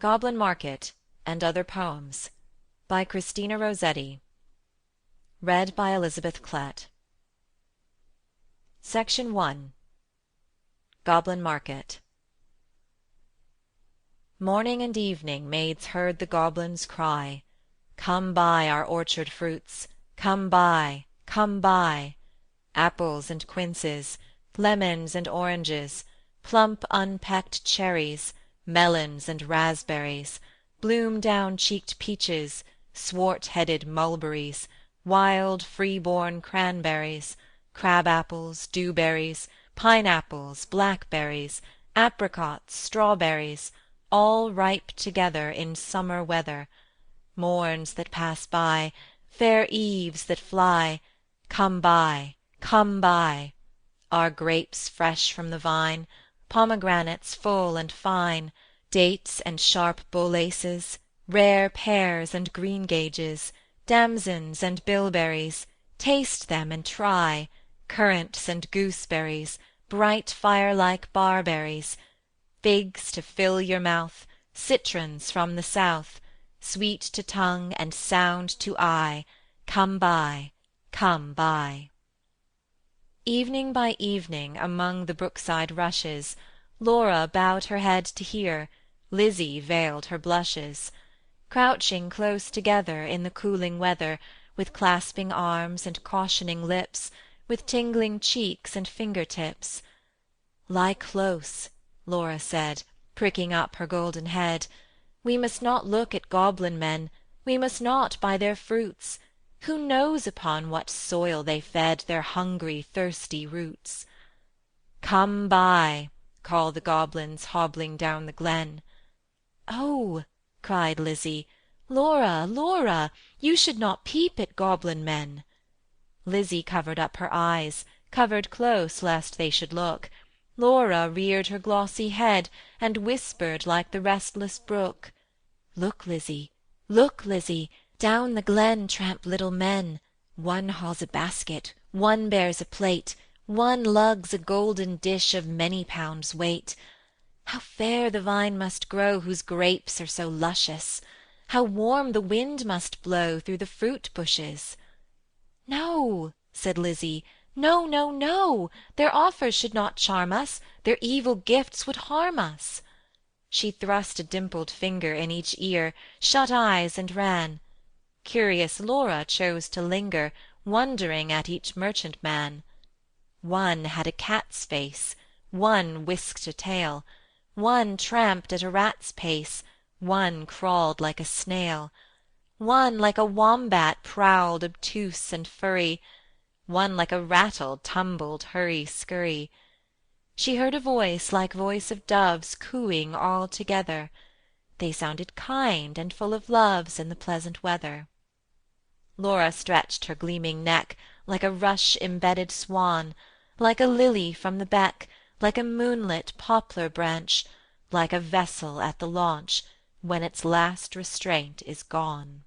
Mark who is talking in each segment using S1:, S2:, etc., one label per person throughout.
S1: Goblin Market, and Other Poems, by Christina Rossetti. Read by Elizabeth Klett. Section 1. Goblin Market. Morning and evening maids heard the goblins cry, "Come buy our orchard fruits, come buy, come buy." Apples and quinces, lemons and oranges, plump unpecked cherries, melons and raspberries, bloom-down-cheeked peaches, swart-headed mulberries, wild free-born cranberries, crab-apples, dewberries, pine-apples, blackberries, apricots, strawberries, all ripe together in summer weather. Morns that pass by, fair eves that fly, come buy, come buy. Our grapes fresh from the vine, pomegranates full and fine, dates and sharp bullaces, rare pears and greengages, damsons and bilberries, taste them and try, currants and gooseberries, bright fire-like barberries, figs to fill your mouth, citrons from the south, sweet to tongue and sound to eye, come buy, come buy. Evening by evening, among the brookside rushes, Laura bowed her head to hear, Lizzie veiled her blushes. Crouching close together in the cooling weather, with clasping arms and cautioning lips, with tingling cheeks and finger-tips. "Lie close," Laura said, pricking up her golden head. "We must not look at goblin men, we must not buy their fruits. Who knows upon what soil they fed their hungry, thirsty roots?" "Come buy," call the goblins hobbling down the glen. "Oh," cried Lizzie, "Laura, Laura, you should not peep at goblin men." Lizzie covered up her eyes, covered close lest they should look. Laura reared her glossy head, and whispered like the restless brook, "Look, Lizzie, look, Lizzie, down the glen tramp little men. One hauls a basket, one bears a plate, one lugs a golden dish of many pounds weight. How fair the vine must grow whose grapes are so luscious! How warm the wind must blow through the fruit bushes!" "No," said Lizzie, "no, no, no! Their offers should not charm us, their evil gifts would harm us." She thrust a dimpled finger in each ear, shut eyes and ran. Curious Laura chose to linger, wondering at each merchantman. One had a cat's face, one whisked a tail, one tramped at a rat's pace, one crawled like a snail, one like a wombat prowled obtuse and furry, one like a rattle tumbled hurry-scurry. She heard a voice like voice of doves cooing all together. They sounded kind and full of loves in the pleasant weather. Laura stretched her gleaming neck, like a rush-embedded swan, like a lily from the beck, like a moonlit poplar branch, like a vessel at the launch, when its last restraint is gone.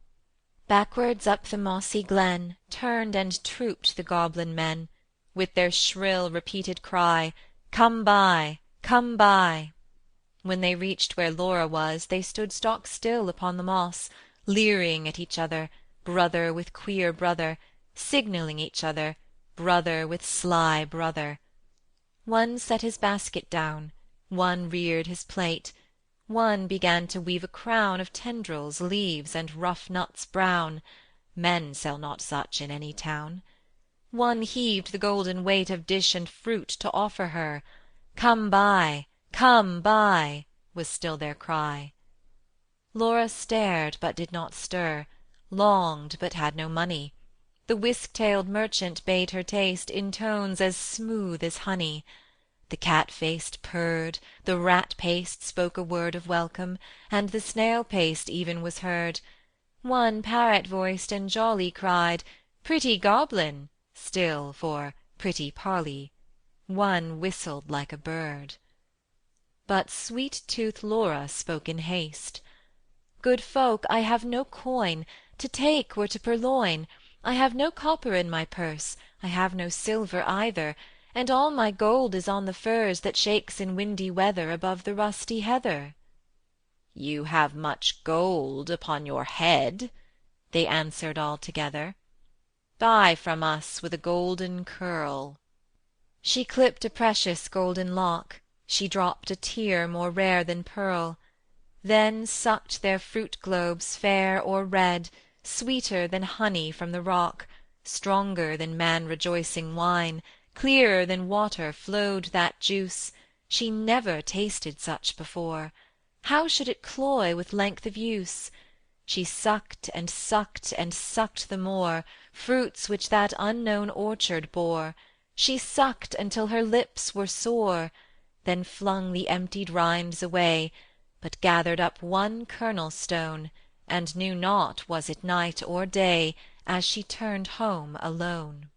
S1: Backwards up the mossy glen turned and trooped the goblin men, with their shrill repeated cry, "Come buy, come buy." When they reached where Laura was, they stood stock-still upon the moss, leering at each other, brother with queer brother, signalling each other, brother with sly brother. One set his basket down, one reared his plate, one began to weave a crown of tendrils, leaves, and rough nuts brown. Men sell not such in any town. One heaved the golden weight of dish and fruit to offer her. "Come buy, come buy," was still their cry. Laura stared but did not stir, longed but had no money. The whisk-tailed merchant bade her taste in tones as smooth as honey. The cat-faced purred, the rat-paced spoke a word of welcome, and the snail-paced even was heard. One parrot-voiced and jolly cried, "Pretty goblin," still for "pretty Polly." One whistled like a bird. But sweet-toothed Laura spoke in haste. "Good folk, I have no coin, to take were to purloin. I have no copper in my purse, I have no silver either, and all my gold is on the furze that shakes in windy weather above the rusty heather." "You have much gold upon your head," they answered all together. "Buy from us with a golden curl." She clipped a precious golden lock, she dropped a tear more rare than pearl, then sucked their fruit globes fair or red, sweeter than honey from the rock, stronger than man-rejoicing wine, clearer than water flowed that juice. She never tasted such before. How should it cloy with length of use? She sucked and sucked and sucked the more fruits which that unknown orchard bore. She sucked until her lips were sore, then flung the emptied rinds away, but gathered up one kernel stone, and knew not was it night or day, as she turned home alone.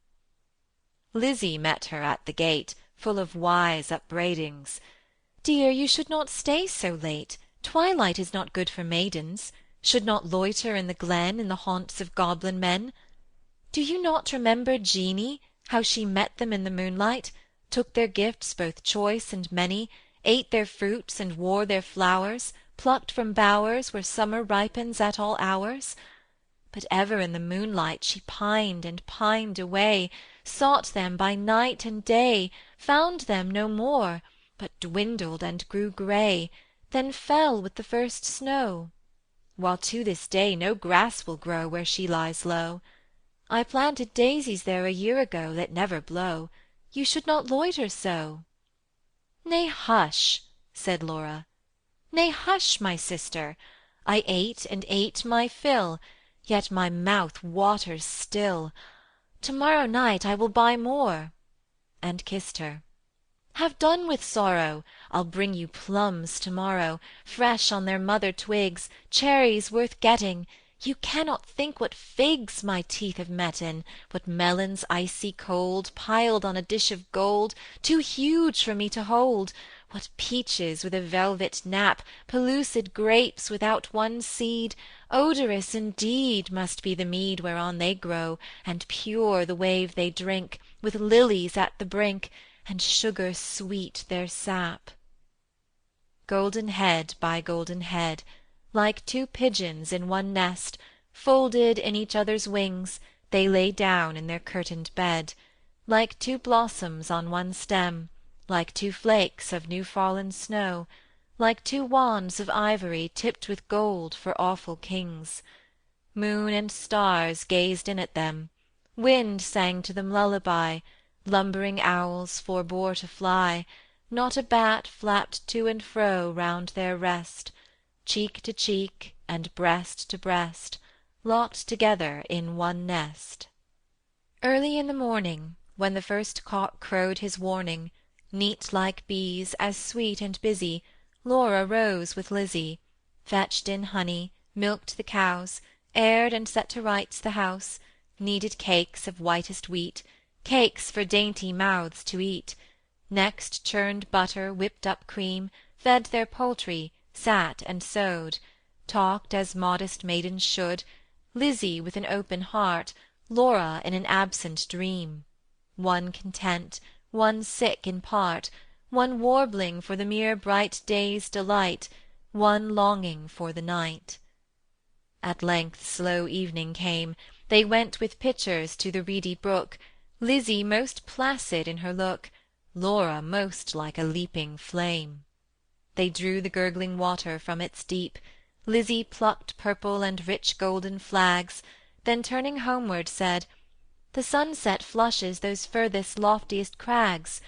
S1: Lizzie met her at the gate, full of wise upbraidings. "Dear, you should not stay so late. Twilight is not good for maidens. Should not loiter in the glen, in the haunts of goblin men. Do you not remember Jeanie, how she met them in the moonlight, took their gifts both choice and many, ate their fruits and wore their flowers, plucked from bowers where summer ripens at all hours? But ever in the moonlight she pined and pined away, sought them by night and day, found them no more, but dwindled and grew grey, then fell with the first snow, while to this day no grass will grow where she lies low. I planted daisies there a year ago that never blow. You should not loiter so." "Nay, hush," said Laura. "Nay, hush, my sister. I ate and ate my fill, yet my mouth waters still. To–morrow night I will buy more," and kissed her. "Have done with sorrow. I'll bring you plums to–morrow, fresh on their mother twigs, cherries worth getting. You cannot think what figs my teeth have met in, what melons icy cold, piled on a dish of gold, too huge for me to hold, what peaches with a velvet nap, pellucid grapes without one seed. Odorous indeed must be the mead whereon they grow, and pure the wave they drink, with lilies at the brink, and sugar sweet their sap." Golden head by golden head, like two pigeons in one nest, folded in each other's wings, they lay down in their curtained bed, like two blossoms on one stem, like two flakes of new–fallen snow, like two wands of ivory tipped with gold for awful kings. Moon and stars gazed in at them, wind sang to them lullaby, lumbering owls forbore to fly, not a bat flapped to and fro round their rest, cheek to cheek and breast to breast, locked together in one nest. Early in the morning, when the first cock crowed his warning, neat like bees, as sweet and busy, Laura rose with Lizzie, fetched in honey, milked the cows, aired and set to rights the house, kneaded cakes of whitest wheat, cakes for dainty mouths to eat, next churned butter, whipped up cream, fed their poultry, sat and sewed, talked as modest maidens should, Lizzie with an open heart, Laura in an absent dream, one content, one sick in part, one warbling for the mere bright day's delight, one longing for the night. At length slow evening came, they went with pitchers to the reedy brook, Lizzie most placid in her look, Laura most like a leaping flame. They drew the gurgling water from its deep, Lizzie plucked purple and rich golden flags, then turning homeward said, "The sunset flushes those furthest loftiest crags.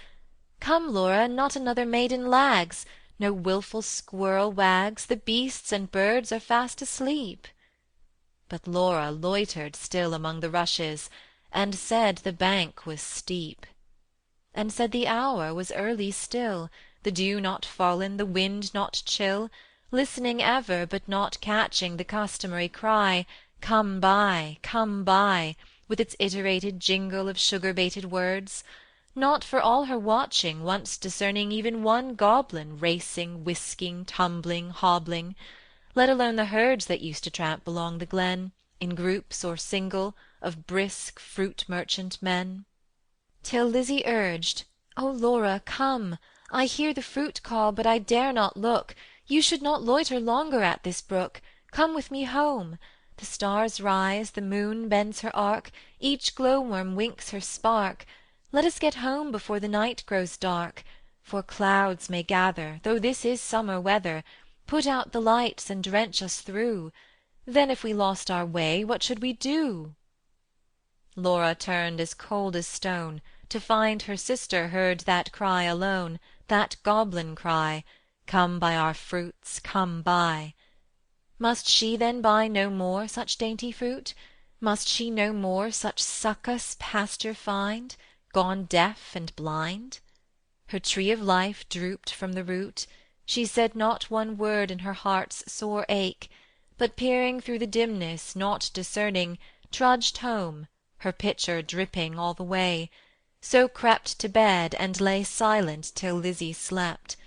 S1: Come, Laura, not another maiden lags, no wilful squirrel wags, the beasts and birds are fast asleep." But Laura loitered still among the rushes, and said the bank was steep, and said the hour was early still, the dew not fallen, the wind not chill, listening ever, but not catching the customary cry, "Come buy, come buy," with its iterated jingle of sugar-baited words, not for all her watching once discerning even one goblin racing, whisking, tumbling, hobbling, let alone the herds that used to tramp along the glen, in groups or single, of brisk fruit-merchant men. Till Lizzie urged, "O Laura, come! I hear the fruit call, but I dare not look. You should not loiter longer at this brook. Come with me home. The stars rise, the moon bends her arc, each glow-worm winks her spark. Let us get home before the night grows dark, for clouds may gather, though this is summer weather, put out the lights and drench us through. Then if we lost our way, what should we do? Laura turned as cold as stone, to find her sister heard that cry alone, that goblin cry, "Come buy our fruits, come buy." Must she then buy no more such dainty fruit? Must she no more such succous pasture find, gone deaf and blind? Her tree of life drooped from the root, she said not one word in her heart's sore ache, but peering through the dimness, naught discerning, trudged home, her pitcher dripping all the way, so crept to bed and lay silent till Lizzie slept,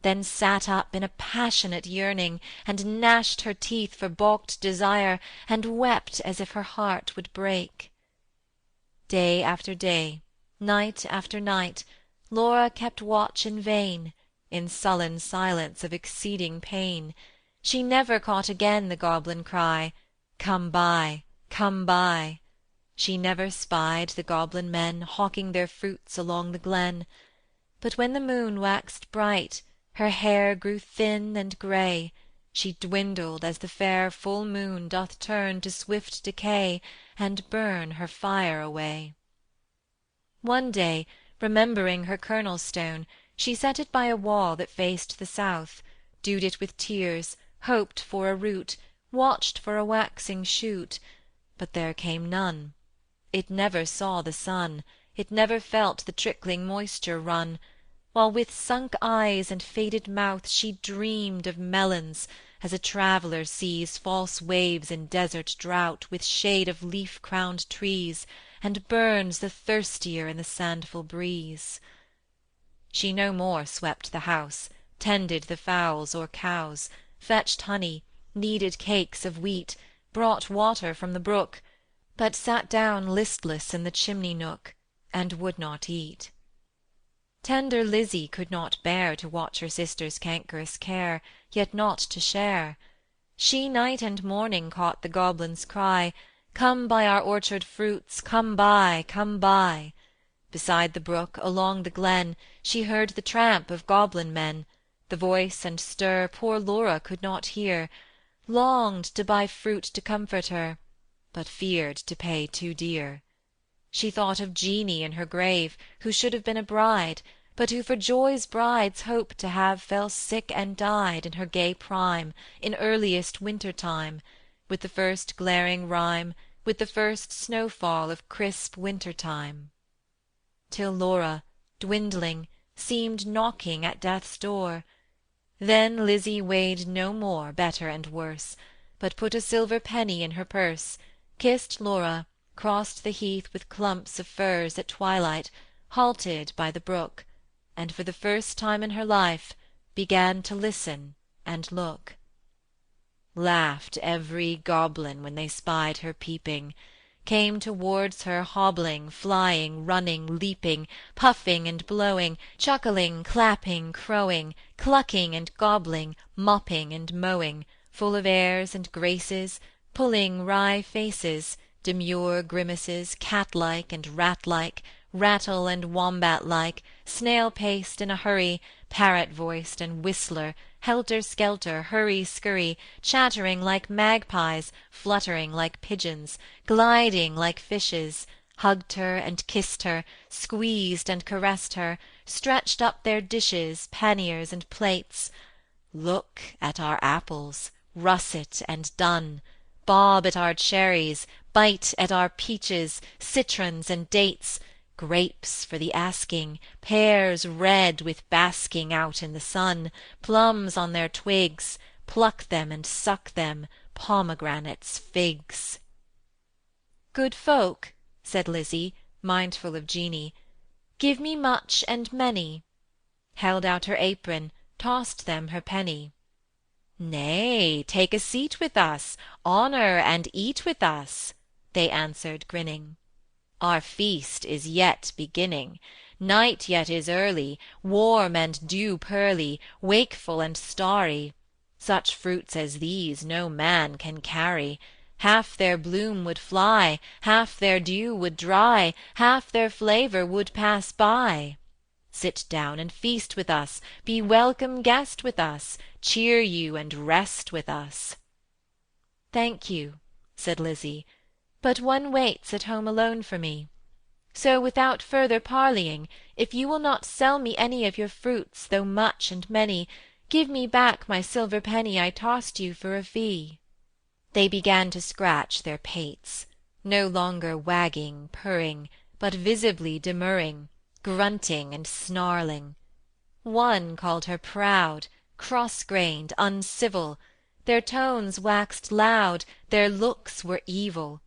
S1: then sat up in a passionate yearning, and gnashed her teeth for balked desire, and wept as if her heart would break. Day after day, night after night, Laura kept watch in vain, in sullen silence of exceeding pain. She never caught again the goblin cry, "Come buy, come buy." She never spied the goblin men hawking their fruits along the glen. But when the moon waxed bright, her hair grew thin and grey, she dwindled as the fair full moon doth turn to swift decay, and burn her fire away. One day, remembering her kernel stone, she set it by a wall that faced the south, dewed it with tears, hoped for a root, watched for a waxing shoot, but there came none. It never saw the sun, it never felt the trickling moisture run, while with sunk eyes and faded mouth she dreamed of melons, as a traveller sees false waves in desert drought with shade of leaf-crowned trees, and burns the thirstier in the sandful breeze. She no more swept the house, tended the fowls or cows, fetched honey, kneaded cakes of wheat, brought water from the brook, but sat down listless in the chimney-nook, and would not eat. Tender Lizzie could not bear to watch her sister's cankerous care, yet not to share. She night and morning caught the goblin's cry, "Come buy our orchard fruits, come buy, come buy." Beside the brook, along the glen, she heard the tramp of goblin men, the voice and stir poor Laura could not hear, longed to buy fruit to comfort her, but feared to pay too dear. She thought of Jeanie in her grave, who should have been a bride, but who for joy's brides hoped to have fell sick and died in her gay prime, in earliest winter-time, with the first glaring rime, with the first snow-fall of crisp winter-time. Till Laura, dwindling, seemed knocking at death's door. Then Lizzie weighed no more better and worse, but put a silver penny in her purse, kissed Laura, crossed the heath with clumps of furze at twilight, halted by the brook, and for the first time in her life began to listen and look. Laughed every goblin when they spied her peeping, came towards her hobbling, flying, running, leaping, puffing and blowing, chuckling, clapping, crowing, clucking and gobbling, mopping and mowing, full of airs and graces, pulling wry faces, demure grimaces, cat-like and rat-like, rattle and wombat-like, snail-paced in a hurry, parrot-voiced and whistler, helter-skelter, hurry-scurry, chattering like magpies, fluttering like pigeons, gliding like fishes, hugged her and kissed her, squeezed and caressed her, stretched up their dishes, panniers and plates. Look at our apples, russet and dun, bob at our cherries, bite at our peaches, citrons and dates, grapes for the asking, pears red with basking out in the sun, plums on their twigs, pluck them and suck them, pomegranates, figs. "Good folk," said Lizzie, mindful of Jeanie, "give me much and many," held out her apron, tossed them her penny. "Nay, take a seat with us, honour and eat with us," they answered grinning. "Our feast is yet beginning, night yet is early, warm and dew-pearly, wakeful and starry, Such fruits as these no man can carry, half their bloom would fly, half their dew would dry, half their flavour would pass by. Sit down and feast with us, be welcome guest with us, cheer you and rest with us." "Thank you," said Lizzie, "but one waits at home alone for me. So without further parleying, if you will not sell me any of your fruits, though much and many, give me back my silver penny I tossed you for a fee." They began to scratch their pates, no longer wagging, purring, but visibly demurring, grunting and snarling. One called her proud, cross-grained, uncivil, their tones waxed loud, their looks were evil.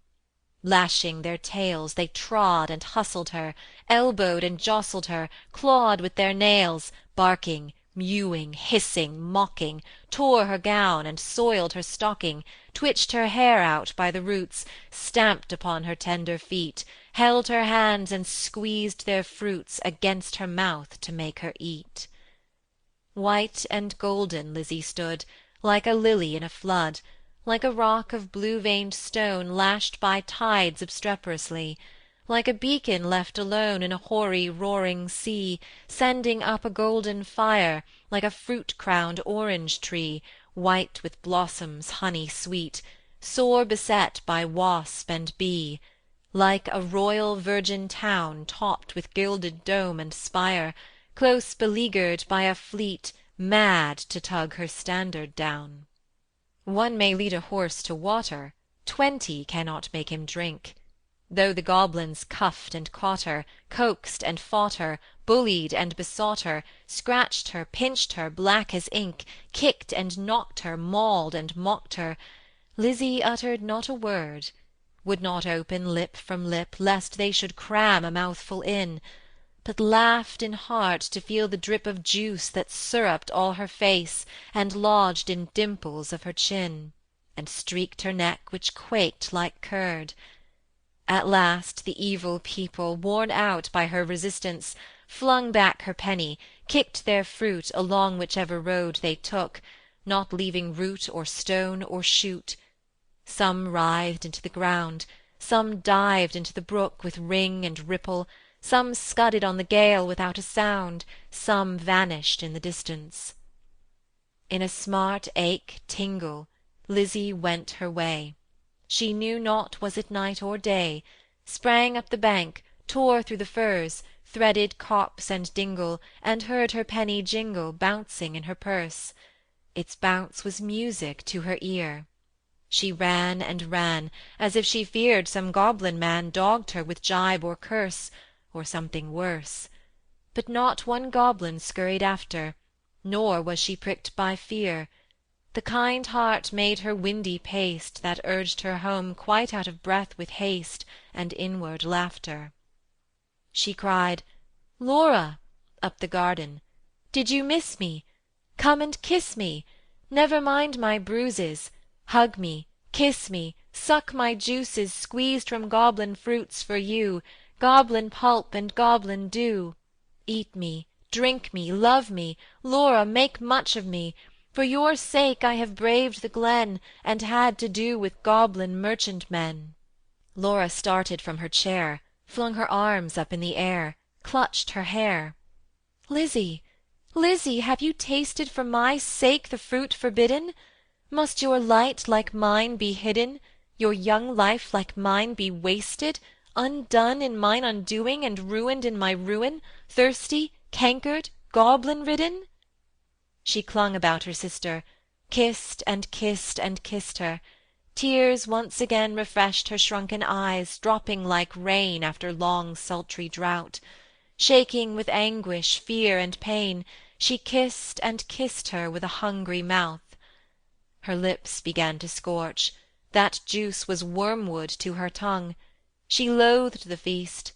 S1: Lashing their tails, they trod and hustled her, elbowed and jostled her, clawed with their nails, barking, mewing, hissing, mocking, tore her gown and soiled her stocking, twitched her hair out by the roots, stamped upon her tender feet, held her hands and squeezed their fruits against her mouth to make her eat. White and golden Lizzie stood, like a lily in a flood, like a rock of blue-veined stone lashed by tides obstreperously, like a beacon left alone in a hoary roaring sea, sending up a golden fire, like a fruit-crowned orange-tree, white with blossoms honey-sweet, sore beset by wasp and bee, like a royal virgin town topped with gilded dome and spire, close beleaguered by a fleet mad to tug her standard down. One may lead a horse to water, 20 cannot make him drink. Though the goblins cuffed and caught her, coaxed and fought her, bullied and besought her, scratched her, pinched her, black as ink, kicked and knocked her, mauled and mocked her, Lizzie uttered not a word, would not open lip from lip, lest they should cram a mouthful in, but laughed in heart to feel the drip of juice that syruped all her face, and lodged in dimples of her chin, and streaked her neck which quaked like curd. At last the evil people, worn out by her resistance, flung back her penny, kicked their fruit along whichever road they took, not leaving root or stone or shoot. Some writhed into the ground, some dived into the brook with ring and ripple, some scudded on the gale without a sound, some vanished in the distance. In a smart ache tingle, Lizzie went her way. She knew not was it night or day, sprang up the bank, tore through the furze, threaded copse and dingle, and heard her penny jingle bouncing in her purse. Its bounce was music to her ear. She ran and ran, as if she feared some goblin man dogged her with gibe or curse, or something worse. But not one goblin scurried after, nor was she pricked by fear. The kind heart made her windy paced that urged her home quite out of breath with haste and inward laughter. She cried, "Laura," up the garden, "did you miss me? Come and kiss me. Never mind my bruises. Hug me, kiss me, suck my juices squeezed from goblin fruits for you, goblin pulp and goblin dew. Eat me, drink me, love me, Laura, make much of me. For your sake I have braved the glen, and had to do with goblin merchantmen." Laura started from her chair, flung her arms up in the air, clutched her hair. "Lizzie, Lizzie, have you tasted for my sake the fruit forbidden? Must your light like mine be hidden, your young life like mine be wasted, undone in mine undoing, and ruined in my ruin, thirsty, cankered, goblin-ridden?" She clung about her sister, kissed and kissed and kissed her. Tears once again refreshed her shrunken eyes, dropping like rain after long sultry drought. Shaking with anguish, fear, and pain, she kissed and kissed her with a hungry mouth. Her lips began to scorch, that juice was wormwood to her tongue. She loathed the feast.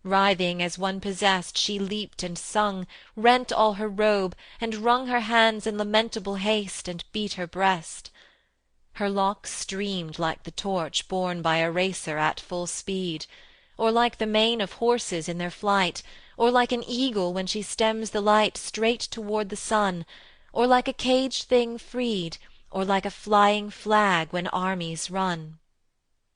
S1: Writhing as one possessed, she leaped and sung, rent all her robe, and wrung her hands in lamentable haste, and beat her breast. Her locks streamed like the torch borne by a racer at full speed, or like the mane of horses in their flight, or like an eagle when she stems the light straight toward the sun, or like a caged thing freed, or like a flying flag when armies run.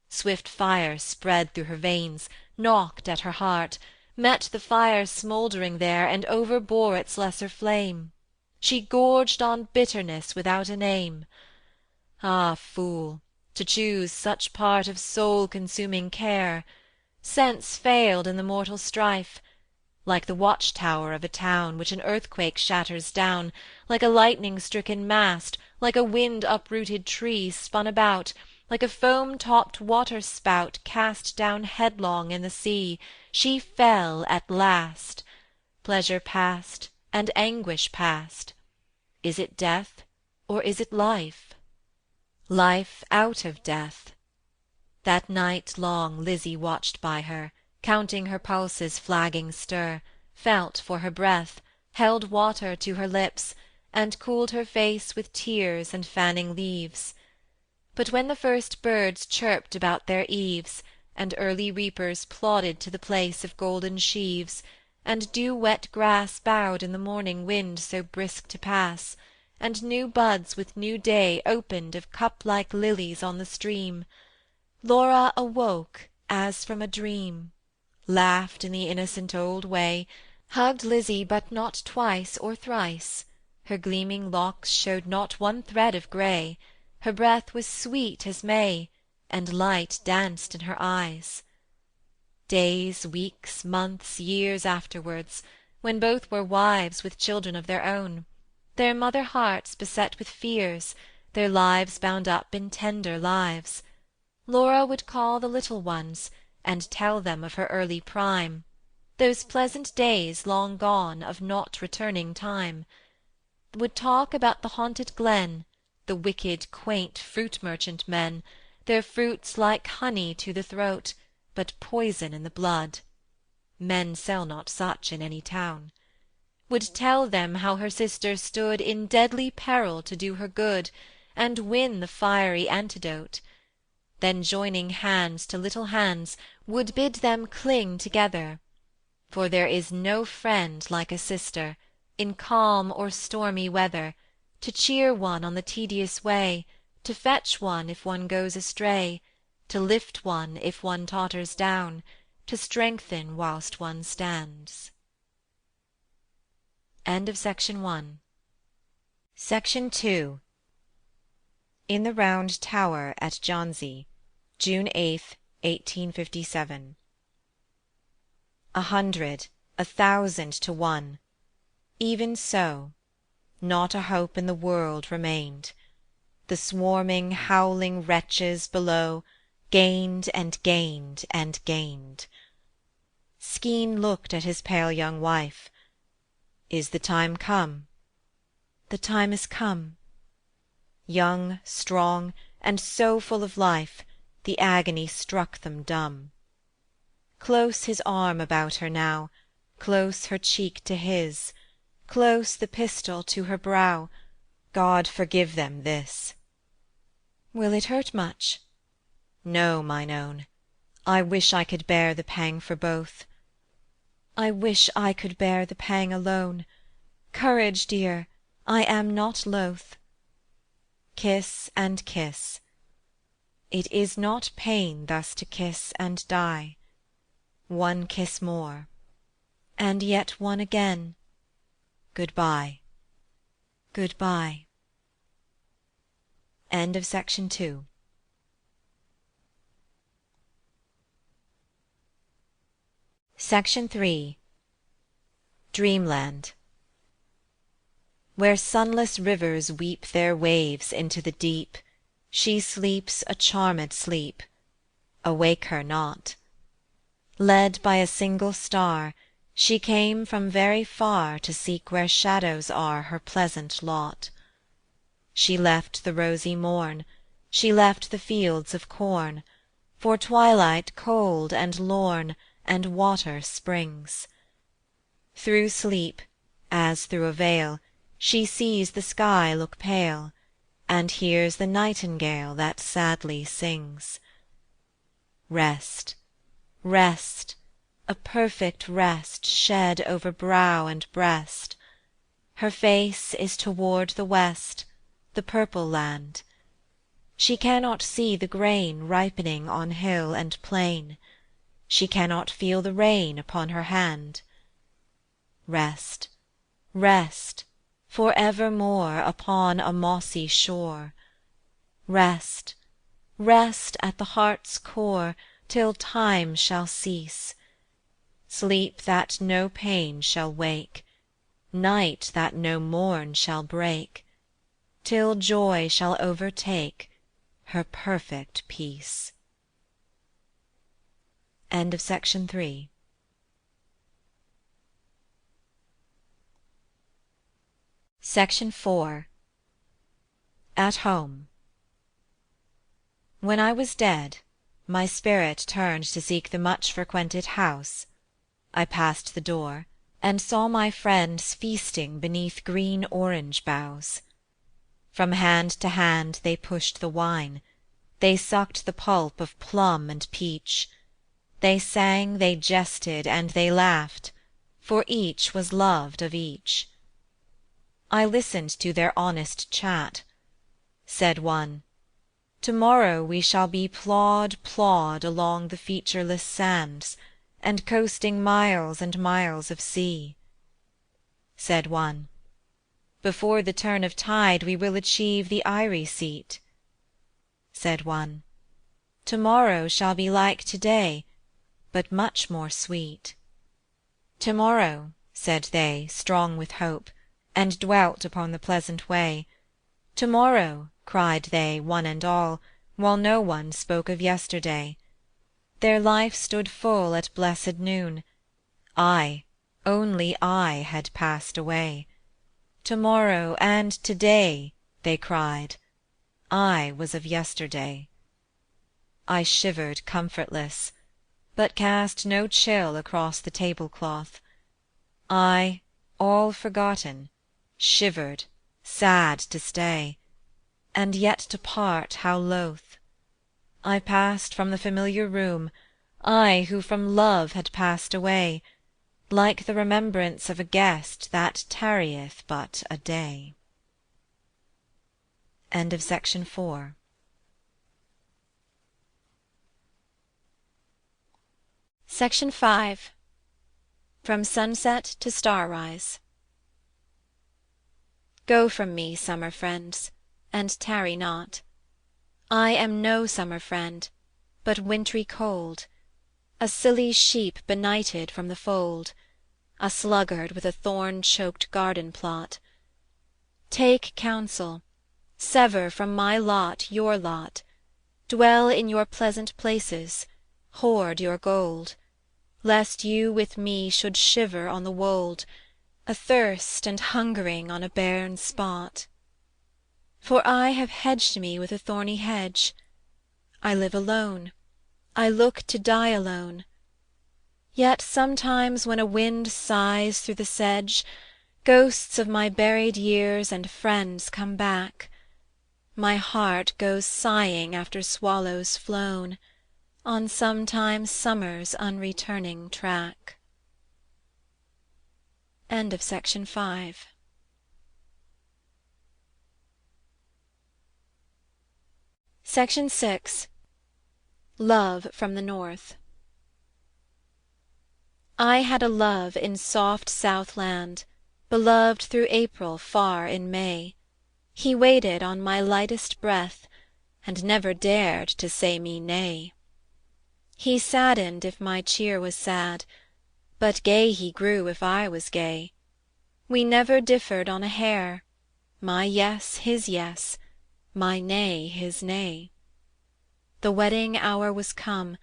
S1: Swift fire spread through her veins, knocked at her heart, met the fire smouldering there, and overbore its lesser flame. She gorged on bitterness without a name. Ah, fool, to choose such part of soul-consuming care! Sense failed in the mortal strife, like the watch-tower of a town which an earthquake shatters down, like a lightning-stricken mast, like a wind-uprooted tree spun about, like a foam-topped water-spout cast down headlong in the sea, she fell at last. Pleasure past, and anguish past. Is it death, or is it life? Life out of death. That night long Lizzie watched by her, counting her pulses' flagging stir, felt for her breath, held water to her lips, and cooled her face with tears and fanning leaves. But when the first birds chirped about their eaves, and early reapers plodded to the place of golden sheaves, and dew-wet grass bowed in the morning wind so brisk to pass, and new buds with new day opened of cup-like lilies on the stream, Laura awoke as from a dream, laughed in the innocent old way, hugged Lizzie but not twice or thrice, her gleaming locks showed not one thread of grey, her breath was sweet as May, and light danced in her eyes. Days, weeks, months, years afterwards, when both were wives with children of their own, their mother hearts beset with fears, their lives bound up in tender lives, Laura would call the little ones, and tell them of her early prime, those pleasant days long gone of not returning time, would talk about the haunted glen, the wicked quaint fruit-merchant men, their fruits like honey to the throat, but poison in the blood. Men sell not such in any town. Would tell them how her sister stood in deadly peril to do her good, and win the fiery antidote, then joining hands to little hands, would bid them cling together, for there is no friend like a sister, in calm or stormy weather, to cheer one on the tedious way, to fetch one if one goes astray, to lift one if one totters down, to strengthen whilst one stands. End of Section 1. Section 2. In the Round Tower at Johnsey, June 8th, 1857. 100, 1,000 to 1. Even so. Not a hope in the world remained. The swarming, howling wretches below gained and gained and gained. Skene looked at his pale young wife. Is the time come? The time is come. Young, strong, and so full of life, the agony struck them dumb. Close his arm about her now, close her cheek to his, close the pistol to her brow. God forgive them this. Will it hurt much? No, mine own. I wish I could bear the pang for both. I wish I could bear the pang alone. Courage, dear, I am not loth. Kiss and kiss. It is not pain thus to kiss and die. One kiss more, and yet one again. Good-bye. Good-bye. End of Section 2. Section 3. Dreamland. Where sunless rivers weep their waves into the deep, she sleeps a charmed sleep. Awake her not. Led by a single star, she came from very far to seek where shadows are her pleasant lot. She left the rosy morn, she left the fields of corn, for twilight cold and lorn, and water springs. Through sleep, as through a veil, she sees the sky look pale, and hears the nightingale that sadly sings. Rest, rest, a perfect rest shed over brow and breast. Her face is toward the west, the purple land. She cannot see the grain ripening on hill and plain, she cannot feel the rain upon her hand. Rest, rest, for evermore upon a mossy shore. Rest, rest at the heart's core till time shall cease, sleep that no pain shall wake, night that no morn shall break, till joy shall overtake her perfect peace. End of Section 3. Section 4. At Home. When I was dead, my spirit turned to seek the much-frequented house. I passed the door, and saw my friends feasting beneath green orange boughs. From hand to hand they pushed the wine, they sucked the pulp of plum and peach, they sang, they jested, and they laughed, for each was loved of each. I listened to their honest chat. Said one, "To-morrow we shall be plod along the featureless sands, and coasting miles and miles of sea." Said one, "Before the turn of tide we will achieve the eyrie seat." Said one, "To-morrow shall be like to-day, but much more sweet." "To-morrow," said they, strong with hope, and dwelt upon the pleasant way, "To-morrow," cried they, one and all, while no one spoke of yesterday. Their life stood full at blessed noon, I, only I, had passed away. To-morrow and to-day, they cried, I was of yesterday. I shivered comfortless, but cast no chill across the tablecloth. I, all forgotten, shivered, sad to stay, and yet to part how loth. I passed from the familiar room, I who from love had passed away, like the remembrance of a guest that tarrieth but a day. End of Section 4. Section 5. From Sunset to Starrise. Go from me, summer friends, and tarry not. I am no summer friend, but wintry cold, a silly sheep benighted from the fold, a sluggard with a thorn-choked garden plot. Take counsel, sever from my lot your lot, dwell in your pleasant places, hoard your gold, lest you with me should shiver on the wold, athirst and hungering on a barren spot. For I have hedged me with a thorny hedge, I live alone, I look to die alone. Yet sometimes when a wind sighs through the sedge, ghosts of my buried years and friends come back, my heart goes sighing after swallows flown, on sometime summer's unreturning track. End of Section 5. Section 6. Love from the North. I had a love in soft Southland, beloved through April far in May. He waited on my lightest breath, and never dared to say me nay. He saddened if my cheer was sad, but gay he grew if I was gay. We never differed on a hair, my yes his yes, my nay his nay. The wedding hour was come,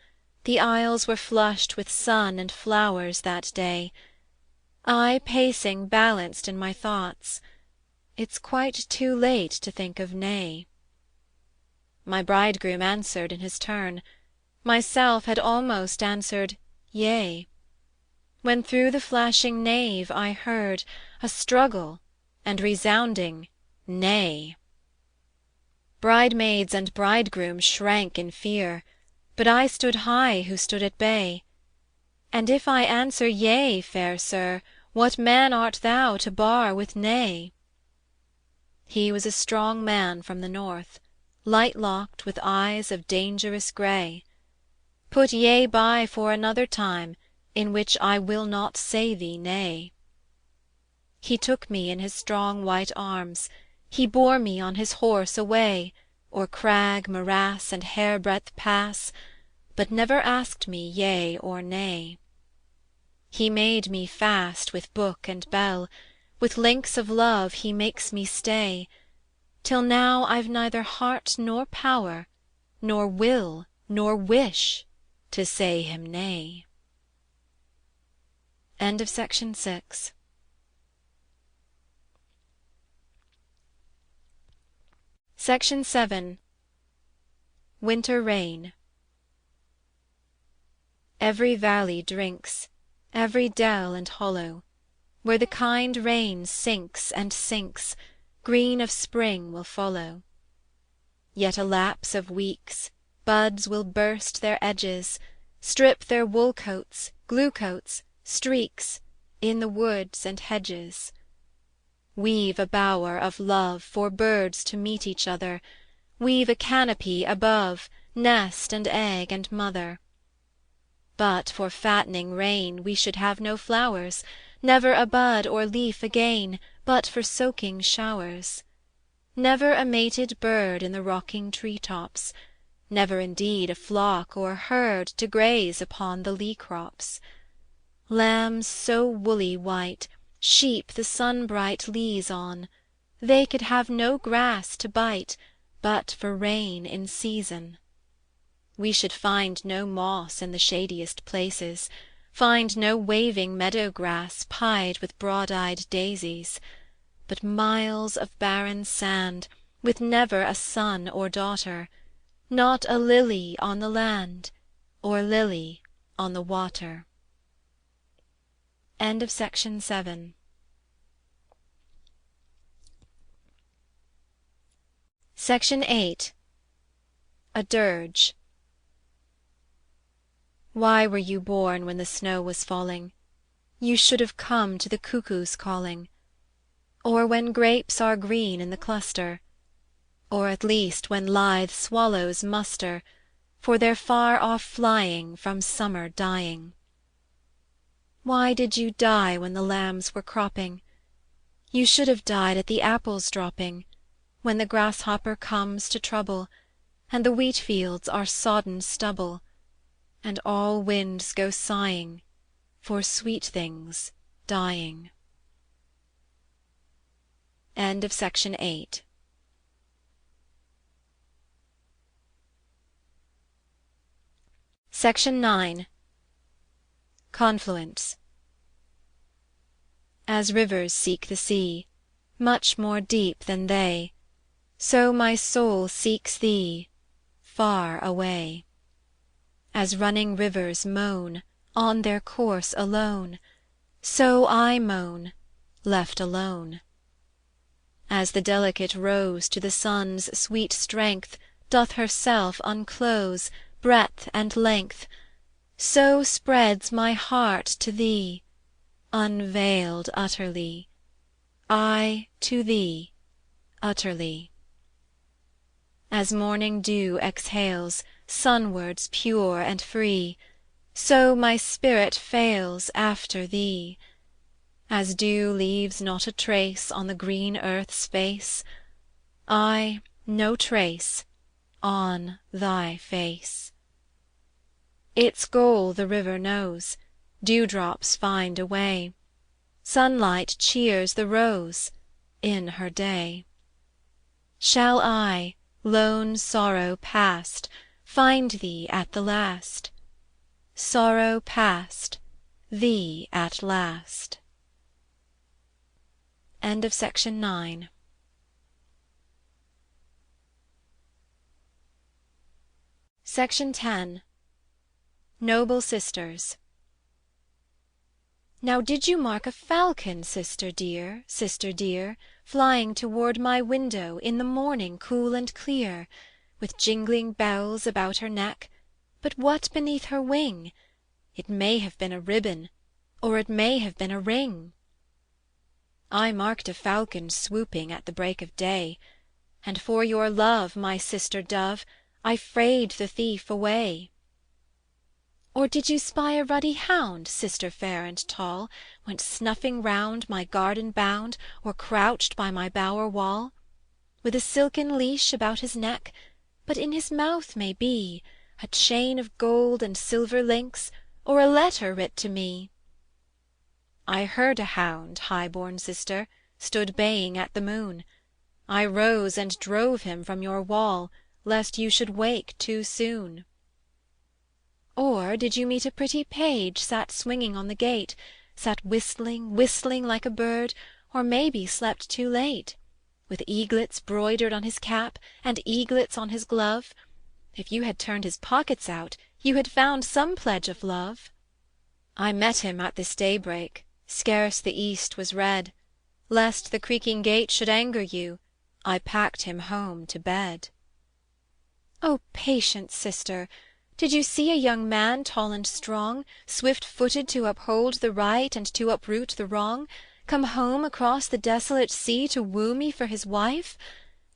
S1: the aisles were flushed with sun and flowers that day. I pacing balanced in my thoughts, it's quite too late to think of nay. My bridegroom answered in his turn, myself had almost answered yea, when through the flashing nave I heard a struggle and resounding nay. Bridemaids and bridegroom shrank in fear, but I stood high who stood at bay. And if I answer yea, fair sir, What man art thou to bar with nay? He was a strong man from the north, light-locked, with eyes of dangerous grey. Put yea by for another time, in which I will not say thee nay. He took me in his strong white arms, he bore me on his horse away, o'er crag, morass, and hairbreadth pass, but never asked me yea or nay. He made me fast with book and bell, with links of love he makes me stay, till now I've neither heart nor power, nor will nor wish, to say him nay. Section 7. Winter Rain. Every valley drinks, every dell and hollow, where the kind rain sinks and sinks, green of spring will follow. Yet a lapse of weeks, buds will burst their edges, strip their wool coats, glue coats, streaks, in the woods and hedges. Weave a bower of love for birds to meet each other, weave a canopy above, nest and egg and mother. But for fattening rain we should have no flowers, never a bud or leaf again, but for soaking showers. Never a mated bird in the rocking tree-tops, never indeed a flock or herd to graze upon the lea-crops. Lambs so woolly white, sheep the sun-bright leas on, they could have no grass to bite, but for rain in season. We should find no moss in the shadiest places, find no waving meadow-grass pied with broad-eyed daisies, but miles of barren sand, with never a son or daughter, not a lily on the land, or lily on the water. Section 8. A dirge. Why were you born when the snow was falling? You should have come to the cuckoo's calling, or when grapes are green in the cluster, or at least when lithe swallows muster for their far-off flying from summer dying. Why did you die when the lambs were cropping? You should have died at the apples dropping, when the grasshopper comes to trouble, and the wheat-fields are sodden stubble, and all winds go sighing for sweet things dying. Section 8. Section 9. Confluence. As rivers seek the sea, much more deep than they, so my soul seeks thee, far away. As running rivers moan, on their course alone, so I moan, left alone. As the delicate rose to the sun's sweet strength doth herself unclose, breadth and length, so spreads my heart to thee, unveiled utterly, I to thee utterly. As morning dew exhales, sunwards pure and free, so my spirit fails after thee. As dew leaves not a trace on the green earth's face, I no trace on thy face. Its goal the river knows, dewdrops find a way, sunlight cheers the rose in her day. Shall I, lone sorrow past, find thee at the last? Sorrow past, thee at last. Section 9. Section 10. Noble Sisters. Now did you mark a falcon, sister dear, flying toward my window in the morning cool and clear, with jingling bells about her neck, but what beneath her wing? It may have been a ribbon, or it may have been a ring.
S2: I marked a falcon swooping at the break of day, And for your love, my sister dove, I frayed the thief away. Or did you spy a ruddy hound, sister fair and tall, Went snuffing round my garden bound, Or crouched by my bower wall? With a silken leash about his neck, but in his mouth may be A chain of gold and silver links, or a letter writ to me. I heard a hound, high-born sister, stood baying at the moon: I rose and drove him from your wall, lest you should wake too soon. Or did you meet a pretty page sat swinging on the gate, Sat whistling, whistling like a bird, or maybe slept too late, With eaglets broidered on his cap, and eaglets on his glove? If you had turned his pockets out, you had found some pledge of love. I met him at this daybreak, scarce the east was red: Lest the creaking gate should anger you, I packed him home to bed. O patient sister, did you see a young man tall and strong, Swift-footed to uphold the right and to uproot the wrong, Come home across the desolate sea to woo me for his wife?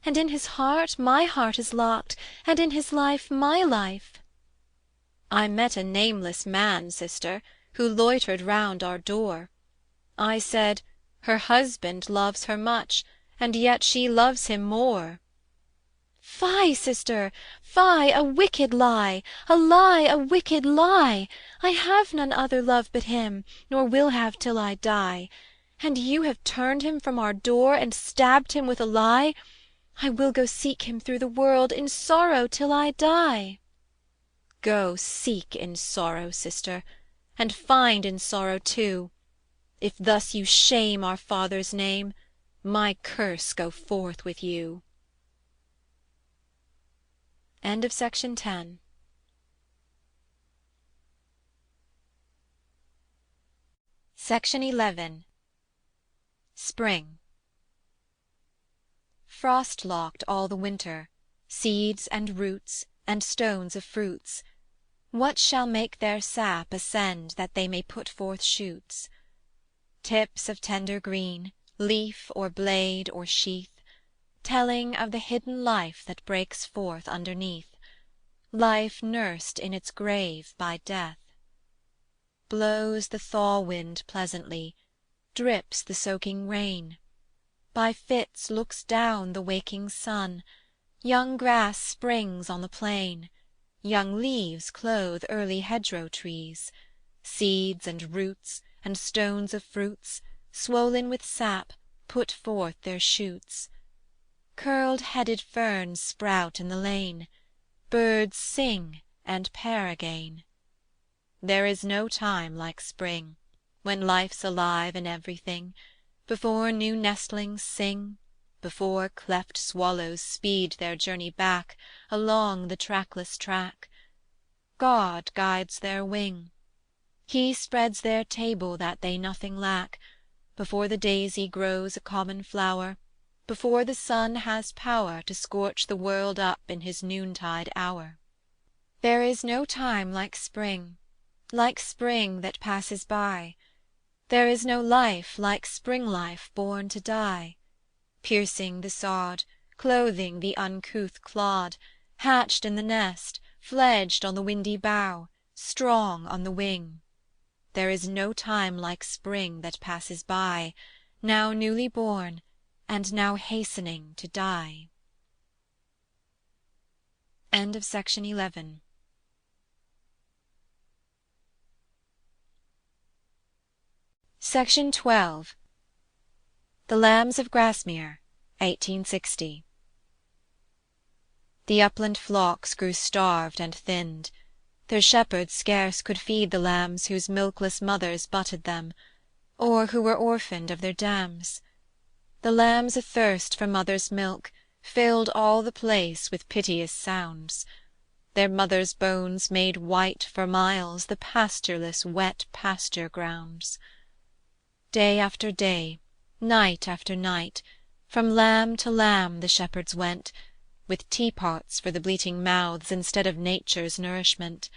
S2: And in his heart my heart is locked, and in his life my life. I met a nameless man, sister, who loitered round our door. I said, her husband loves her much, and yet she loves him more. Fie, sister, fie, a wicked lie, a lie, a wicked lie! I have none other love but him, nor will have till I die. And you have turned him from our door, and stabbed him with a lie. I will go seek him through the world, in sorrow till I die. Go seek in sorrow, sister, and find in sorrow too. If thus you shame our father's name, my curse go forth with you. End of Section 10. Section 11. Spring. Frost locked all the winter, seeds and roots, and stones of fruits, what shall make their sap ascend that they may put forth shoots? Tips of tender green, leaf or blade or sheath, telling of the hidden life that breaks forth underneath, life nursed in its grave by death. Blows the thaw-wind pleasantly, drips the soaking rain, by fits looks down the waking sun, young grass springs on the plain, young leaves clothe early hedgerow trees, seeds and roots and stones of fruits, swollen with sap, put forth their shoots. Curled-headed ferns sprout in the lane, birds sing and pair again. There is no time like spring, when life's alive in everything, before new nestlings sing, before cleft swallows speed their journey back along the trackless track. God guides their wing. He spreads their table that they nothing lack, before the daisy grows a common flower, before the sun has power to scorch the world up in his noontide hour. There is no time like spring that passes by. There is no life like spring life born to die, piercing the sod, clothing the uncouth clod, hatched in the nest, fledged on the windy bough, strong on the wing. There is no time like spring that passes by, now newly born, and now hastening to die. End of Section 11. Section 12. The Lambs of Grasmere, 1860. The upland flocks grew starved and thinned. Their shepherds scarce could feed the lambs whose milkless mothers butted them, or who were orphaned of their dams. The lambs athirst for mother's milk filled all the place with piteous sounds. Their mothers' bones made white for miles the pastureless wet pasture grounds. Day after day, night after night, from lamb to lamb the shepherds went, with teapots for the bleating mouths instead of nature's nourishment.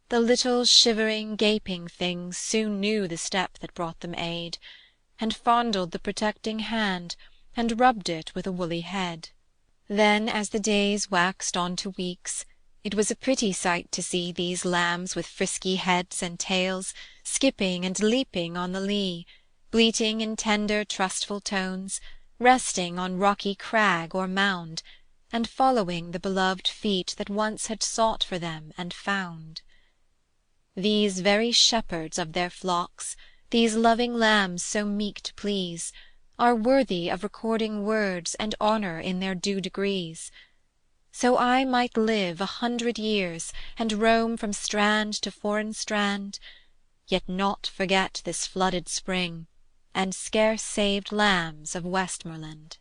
S2: The little shivering gaping things soon knew the step that brought them aid, and fondled the protecting hand, and rubbed it with a woolly head. Then, as the days waxed on to weeks, it was a pretty sight to see these lambs with frisky heads and tails, skipping and leaping on the lea, bleating in tender trustful tones, resting on rocky crag or mound, and following the beloved feet that once had sought for them and found. These very shepherds of their flocks, these loving lambs so meek to please, are worthy of recording words and honour in their due degrees. So I might live 100 years, and roam from strand to foreign strand, yet not forget this flooded spring, and scarce saved lambs of Westmoreland.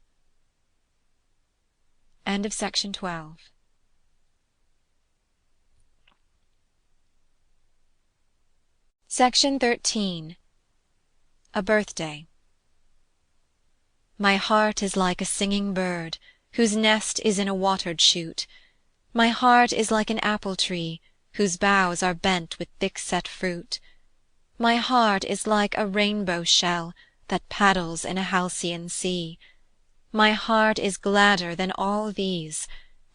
S2: End of section 12. Section 13. A Birthday. My heart is like a singing bird, whose nest is in a watered shoot. My heart is like an apple tree, whose boughs are bent with thick-set fruit. My heart is like a rainbow shell that paddles in a halcyon sea. My heart is gladder than all these,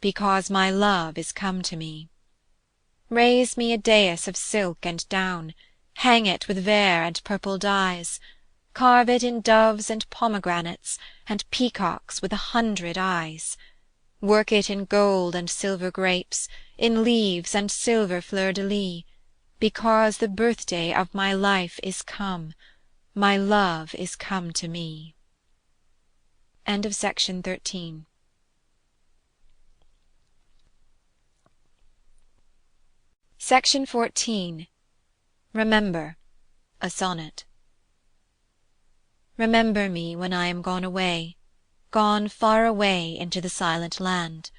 S2: because my love is come to me. Raise me a dais of silk and down, hang it with vair and purple dyes, carve it in doves and pomegranates, and peacocks with 100 eyes. Work it in gold and silver grapes, in leaves and silver fleur-de-lis, because the birthday of my life is come, my love is come to me. End of section 13. Section 14. Remember. A Sonnet. Remember me when I am gone away, gone far away into the silent land,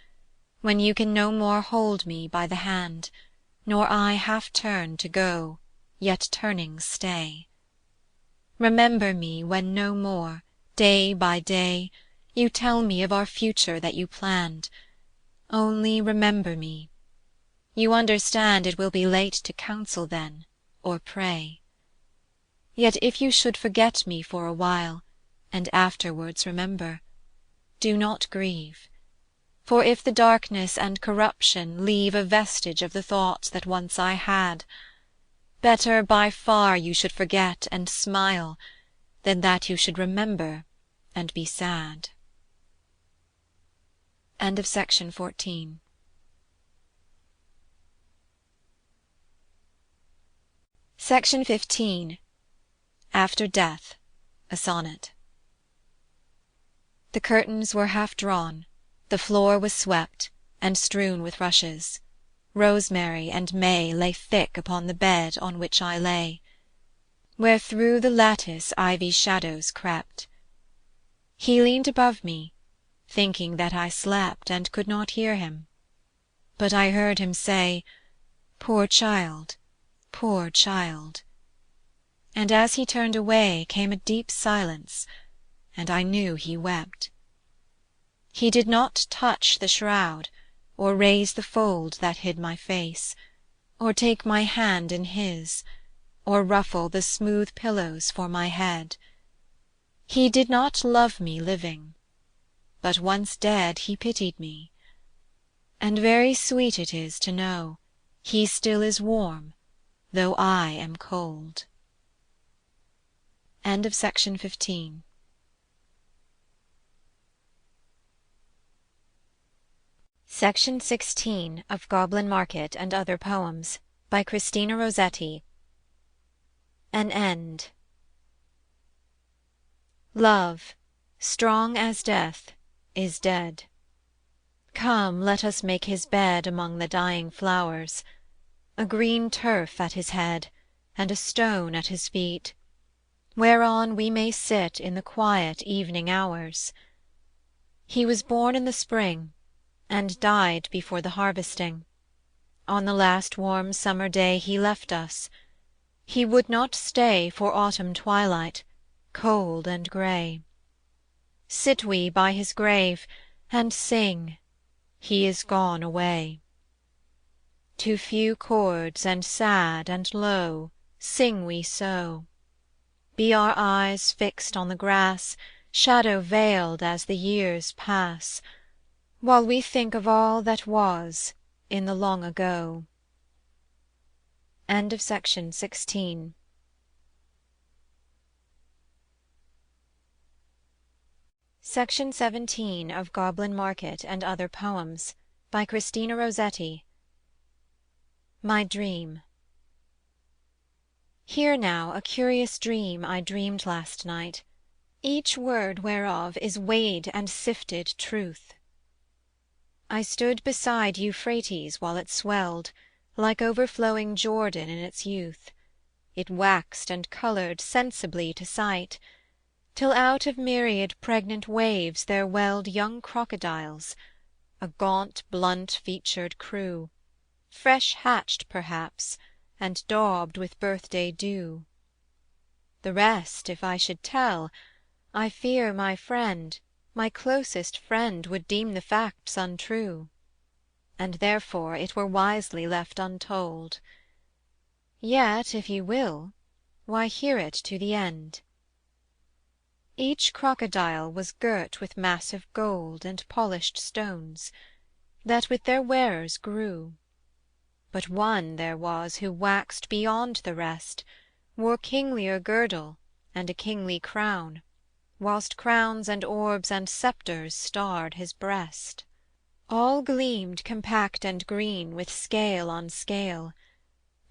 S2: when you can no more hold me by the hand, nor I half turn to go, yet turning stay. Remember me when no more, day by day, you tell me of our future that you planned. Only remember me. You understand it will be late to counsel then, or pray. Yet if you should forget me for a while, and afterwards remember, do not grieve. For if the darkness and corruption leave a vestige of the thoughts that once I had, better by far you should forget and smile, than that you should remember and be sad. End of section 14. Section 15. After Death. A Sonnet. The curtains were half drawn, the floor was swept, and strewn with rushes. Rosemary and may lay thick upon the bed on which I lay, where through the lattice ivy shadows crept. He leaned above me, thinking that I slept, and could not hear him. But I heard him say, "Poor child, poor child." And as he turned away came a deep silence, and I knew he wept. He did not touch the shroud, or raise the fold that hid my face, or take my hand in his, or ruffle the smooth pillows for my head. He did not love me living, but once dead he pitied me. And very sweet it is to know he still is warm, though I am cold. End of section 15. Section 16 of Goblin Market and Other Poems, by Christina Rossetti. An End. Love, strong as death, is dead. Come, let us make his bed among the dying flowers, a green turf at his head, and a stone at his feet, whereon we may sit in the quiet evening hours. He was born in the spring, and died before the harvesting. On the last warm summer day he left us. He would not stay for autumn twilight, cold and grey. Sit we by his grave, and sing, he is gone away. To few chords and sad and low sing we so. Be our eyes fixed on the grass, shadow veiled as the years pass, while we think of all that was in the long ago. Section 17 of Goblin Market and Other Poems, by Christina Rossetti. My Dream. Hear now a curious dream I dreamed last night, each word whereof is weighed and sifted truth. I stood beside Euphrates while it swelled, like overflowing Jordan in its youth. It waxed and coloured sensibly to sight, till out of myriad pregnant waves there welled young crocodiles, a gaunt blunt-featured crew, fresh hatched perhaps, and daubed with birthday dew. The rest if I should tell, I fear my friend, my closest friend, would deem the facts untrue, and therefore it were wisely left untold. Yet if you will, why hear it to the end. Each crocodile was girt with massive gold and polished stones, that with their wearers grew. But one there was who waxed beyond the rest, wore kinglier girdle and a kingly crown, whilst crowns and orbs and sceptres starred his breast. All gleamed compact and green with scale on scale,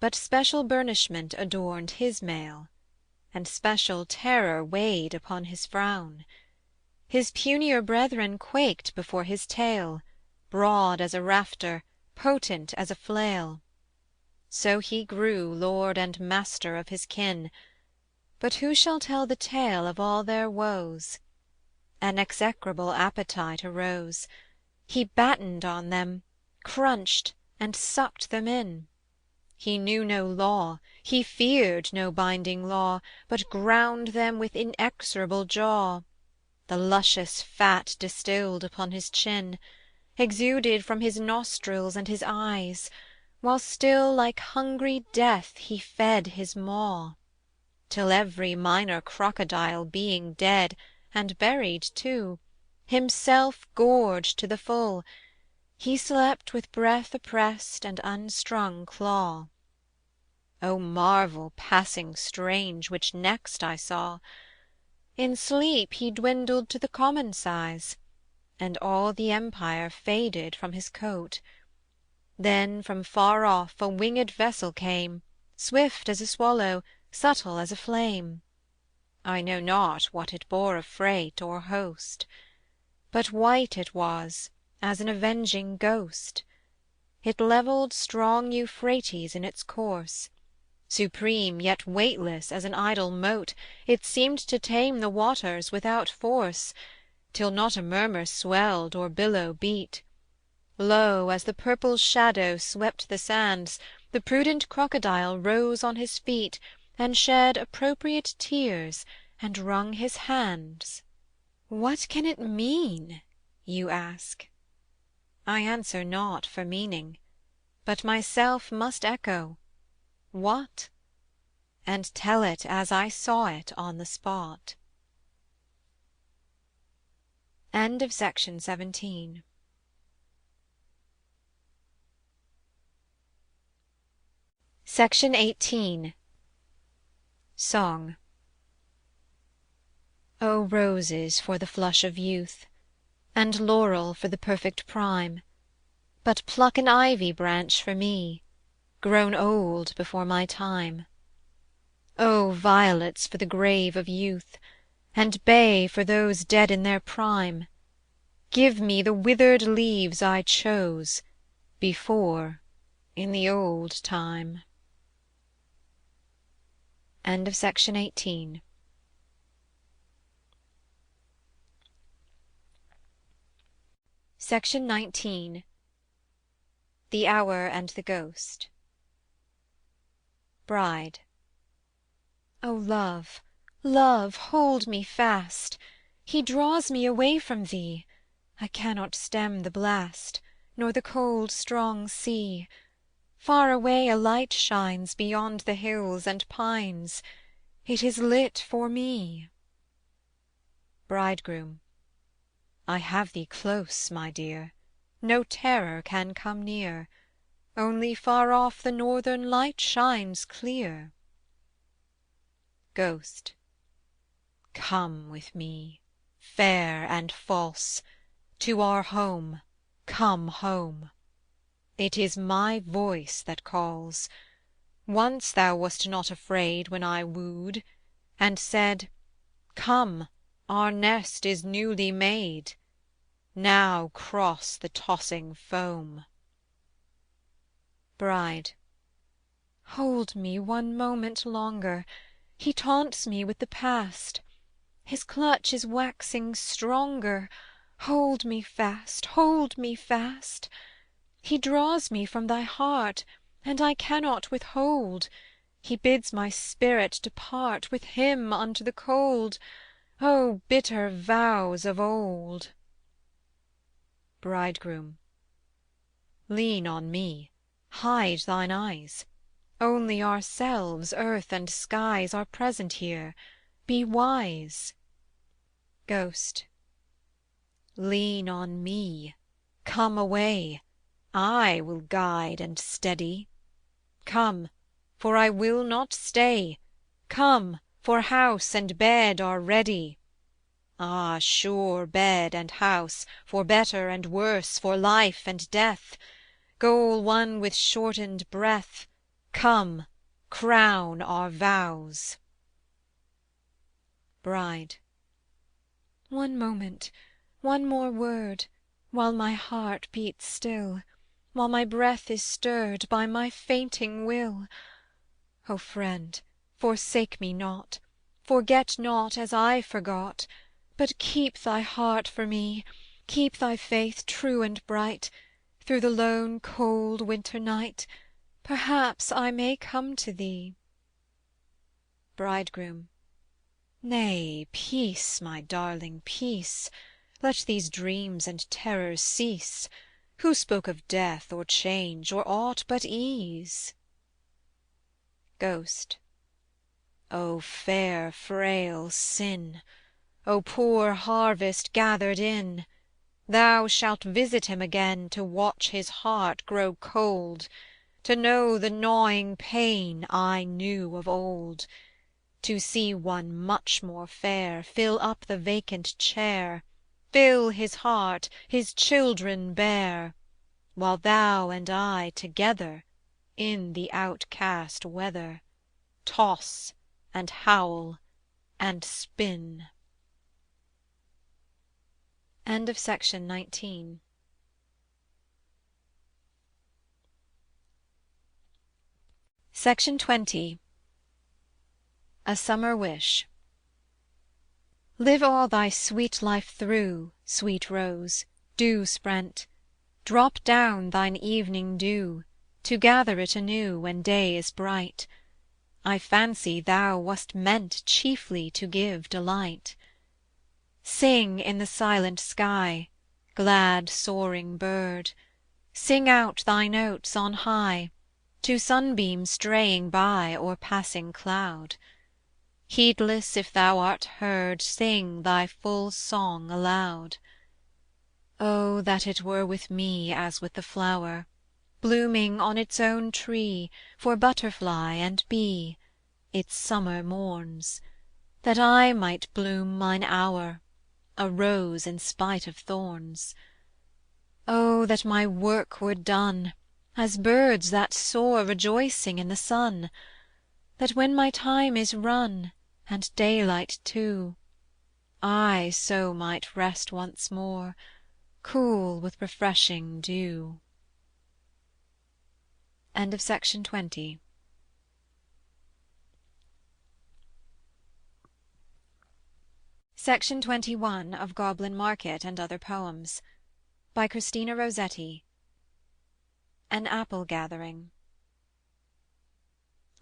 S2: but special burnishment adorned his mail, and special terror weighed upon his frown. His punier brethren quaked before his tail, broad as a rafter, potent as a flail. So he grew lord and master of his kin, but who shall tell the tale of all their woes? An execrable appetite arose, he battened on them, crunched and sucked them in. He knew no law, he feared no binding law, but ground them with inexorable jaw. The luscious fat distilled upon his chin, exuded from his nostrils and his eyes, while still like hungry death he fed his maw, till every minor crocodile being dead, and buried too, himself gorged to the full, he slept with breath oppressed and unstrung claw. O marvel passing strange which next I saw! In sleep he dwindled to the common size, and all the empire faded from his coat. Then from far off a winged vessel came, swift as a swallow, subtle as a flame. I know not what it bore of freight or host, but white it was as an avenging ghost. It levelled strong Euphrates in its course, supreme yet weightless as an idle mote, it seemed to tame the waters without force, till not a murmur swelled or billow beat. Lo, as the purple shadow swept the sands, the prudent crocodile rose on his feet, and shed appropriate tears, and wrung his hands. What can it mean? You ask. I answer not for meaning, but myself must echo, what? And tell it as I saw it on the spot. Section 18. Song. O roses for the flush of youth, and laurel for the perfect prime, but pluck an ivy branch for me, grown old before my time. O violets for the grave of youth, and bay for those dead in their prime, give me the withered leaves I chose before in the old time. Section 19. The Hour and the Ghost. Bride. O love, love, hold me fast! He draws me away from thee: I cannot stem the blast, nor the cold strong sea. Far away a light shines beyond the hills and pines.
S1: it is lit for me. Bridegroom. I have thee close, my dear, no terror can come near, only far off the northern light shines clear. Ghost. Come with me, fair and false, to our home, come home. It is my voice that calls. Once thou wast not afraid when I wooed, and said, Come, our nest is newly made. Now cross the tossing foam. Bride. Hold me one moment longer, he taunts me with the past. His clutch is waxing stronger, hold me fast, hold me fast. He draws me from thy heart, and I cannot withhold. He bids my spirit depart with him unto the cold. O bitter vows of old! Bridegroom. Lean on me, hide thine eyes. Only ourselves, earth and skies, are present here: be wise. Ghost. Lean on me, come away, I will guide and steady. Come, for I will not stay, come, for house and bed are ready. Ah, sure bed and house, for better and worse, for life and death, goal won with shortened breath. Come, crown our vows. Bride. One moment, one more word, while my heart beats still, while my breath is stirred by my fainting will. O friend, forsake me not, forget not as I forgot, but keep thy heart for me, keep thy faith true and bright. Through the lone cold winter night, perhaps I may come to thee. Bridegroom. Nay, peace, my darling, peace. Let these dreams and terrors cease. Who spoke of death or change or aught but ease? Ghost. O fair frail sin! O poor harvest gathered in! Thou shalt visit him again to watch his heart grow cold, to know the gnawing pain I knew of old, to see one much more fair fill up the vacant chair, fill his heart, his children bear, while thou and I together in the outcast weather toss and howl and spin. End of Section 19. Section 20. A Summer Wish. Live all thy sweet life through, sweet rose, dew sprent, drop down thine evening dew, to gather it anew when day is bright. I fancy thou wast meant chiefly to give delight. Sing in the silent sky, glad soaring bird, sing out thy notes on high, to sunbeam straying by or passing cloud. Heedless if thou art heard, sing thy full song aloud. O that it were with me as with the flower, blooming on its own tree for butterfly and bee, its summer morns, that I might bloom mine hour, a rose in spite of thorns. O that my work were done, as birds that soar rejoicing in the sun, that when my time is run, and daylight too, I so might rest once more, cool with refreshing dew. End of Section 20. Section 21 of Goblin Market and Other Poems, by Christina Rossetti. An Apple Gathering.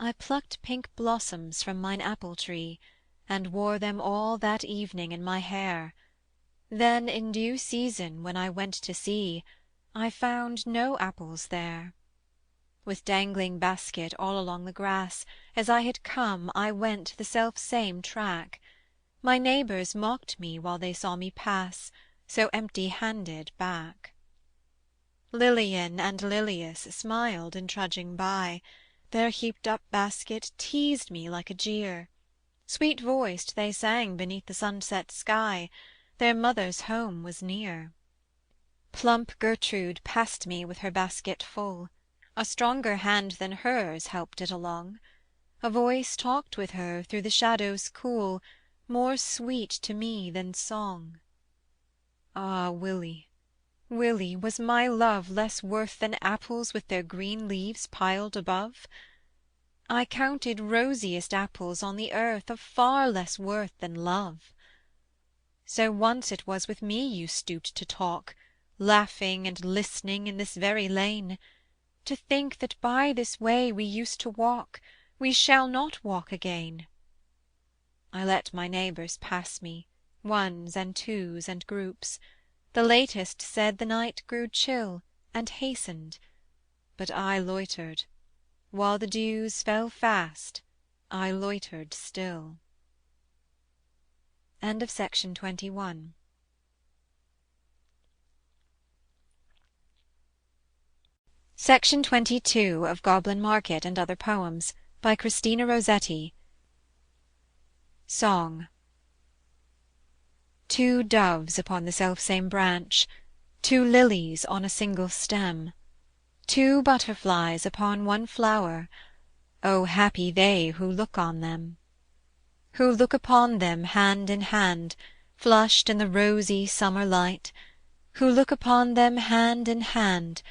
S1: I plucked pink blossoms from mine apple tree, and wore them all that evening in my hair. Then in due season, when I went to see, I found no apples there.
S2: With dangling basket all along the grass, As I had come, I went the self-same track. My neighbours mocked me while they saw me pass, So empty-handed back. Lilian and Lilius smiled in trudging by, Their heaped-up basket teased me like a jeer. Sweet-voiced they sang beneath the sunset sky, Their mother's home was near. Plump Gertrude passed me with her basket full, A stronger hand than hers helped it along. A voice talked with her through the shadows cool, More sweet to me than song. Ah, Willie, Willie, was my love Less worth than apples with their green leaves piled above? I counted rosiest apples on the earth Of far less worth than love. So once it was with me you stooped to talk, Laughing and listening in this very lane. To think that by this way we used to walk, We shall not walk again. I let my neighbours pass me, ones and twos and groups. The latest said the night grew chill, and hastened. But I loitered: while the dews fell fast, I loitered still. Section 22 of Goblin Market and Other Poems, by Christina Rossetti. Song. 2 doves upon the selfsame branch, 2 lilies on a single stem, 2 butterflies upon one flower, O happy they who look on them! Who look upon them hand in hand, Flushed in the rosy summer light, Who look upon them hand in hand,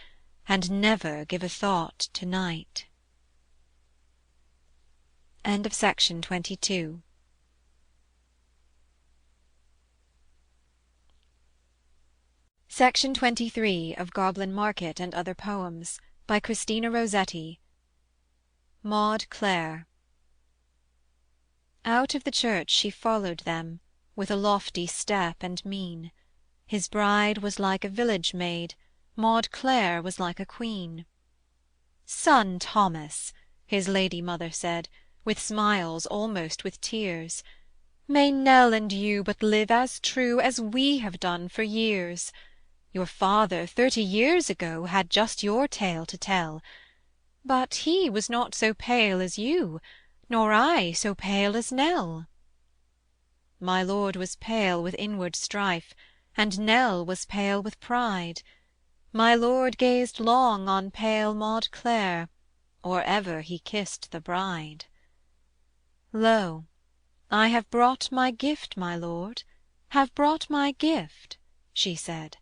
S2: And never give a thought to night. Section 23 of Goblin Market and Other Poems, by Christina Rossetti. Maud Clare. Out of the church she followed them, With a lofty step and mien: His bride was like a village maid, Maud Clare was like a queen. "Son Thomas," his lady mother said, With smiles almost with tears, "May Nell and you but live as true As we have done for years! Your father 30 years ago Had just your tale to tell, But he was not so pale as you, Nor I so pale as Nell." My lord was pale with inward strife, And Nell was pale with pride: My lord gazed long on pale Maud Clare, Or ever he kissed the bride. "Lo, I have brought my gift, my lord, Have brought my gift," she said,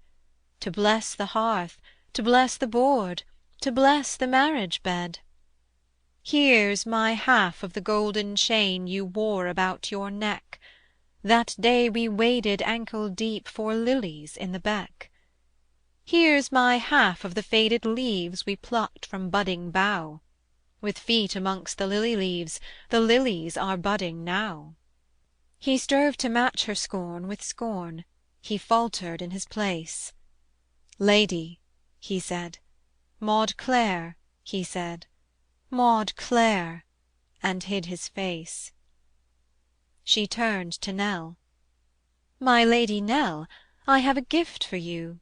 S2: "To bless the hearth, to bless the board, To bless the marriage bed. Here's my half of the golden chain You wore about your neck, That day we waded ankle deep For lilies in the beck. Here's my half of the faded leaves We plucked from budding bough: With feet amongst the lily leaves The lilies are budding now." He strove to match her scorn with scorn, He faltered in his place: "Lady," he said, "Maud Clare," he said, "Maud Clare," and hid his face. She turned to Nell: "My Lady Nell, I have a gift for you: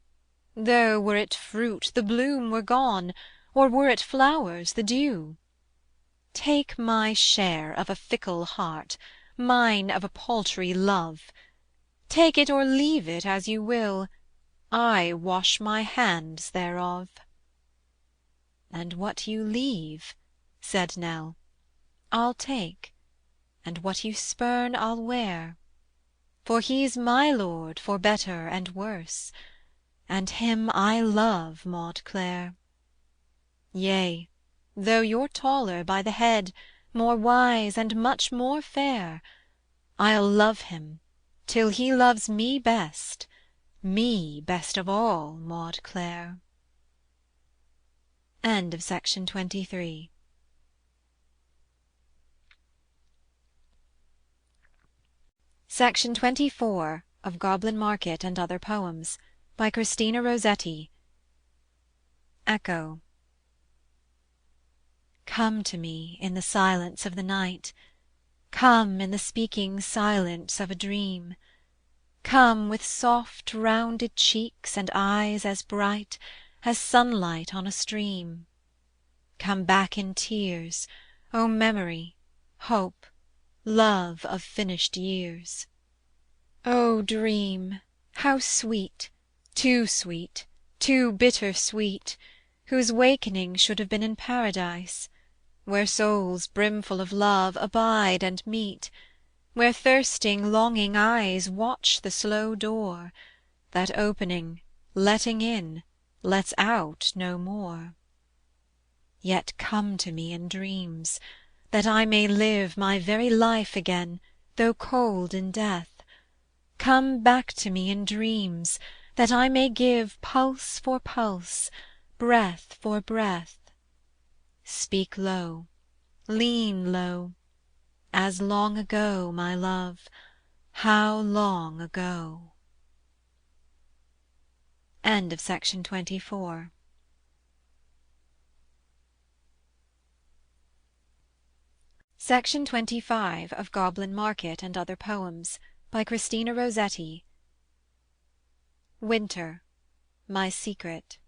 S2: Though, were it fruit, the bloom were gone, Or were it flowers, the dew. Take my share of a fickle heart, Mine of a paltry love: Take it or leave it as you will, I wash my hands thereof." "And what you leave," said Nell, "I'll take, And what you spurn I'll wear: For he's my lord for better and worse, And him I love, Maud Clare. Yea, though you're taller by the head, More wise and much more fair, I'll love him till he loves me best of all, Maud Clare." Section 24 of Goblin Market and Other Poems, by Christina Rossetti. Echo. Come to me in the silence of the night, come in the speaking silence of a dream, come with soft rounded cheeks and eyes as bright as sunlight on a stream. Come back in tears, O memory, hope, love of finished years. O dream, how sweet, too bitter sweet, whose wakening should have been in Paradise, where souls brimful of love abide and meet, where thirsting longing eyes watch the slow door, that opening, letting in, lets out no more. Yet come to me in dreams, that I may live my very life again, though cold in death. Come back to me in dreams, that I may give pulse for pulse, breath for breath. Speak low, lean low, as long ago, my love, how long ago. End of Section 24. Section 25 of Goblin Market and Other Poems, by Christina Rossetti. Winter, my secret.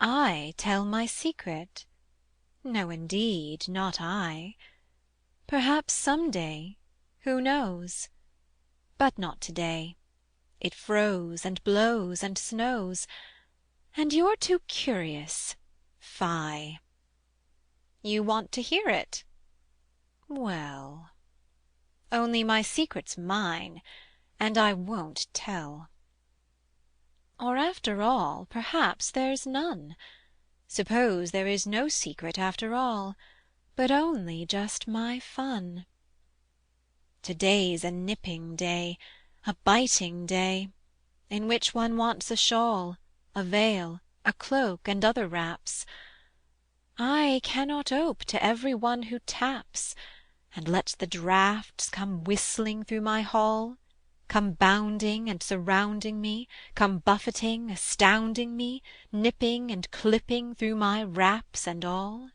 S2: I tell my secret? No, indeed, not I. Perhaps some day, who knows? But not to day. It froze and blows and snows, and you're too curious. Fie! You want to hear it? Well, only my secret's mine, and I won't tell. Or after all, perhaps there's none. Suppose there is no secret after all, but only just my fun. To-day's a nipping day, a biting day, in which one wants a shawl, a veil, a cloak, and other wraps. I cannot ope to every one who taps, and lets the draughts come whistling through my hall, come bounding and surrounding me, come buffeting, astounding me, nipping and clipping through my wraps and all.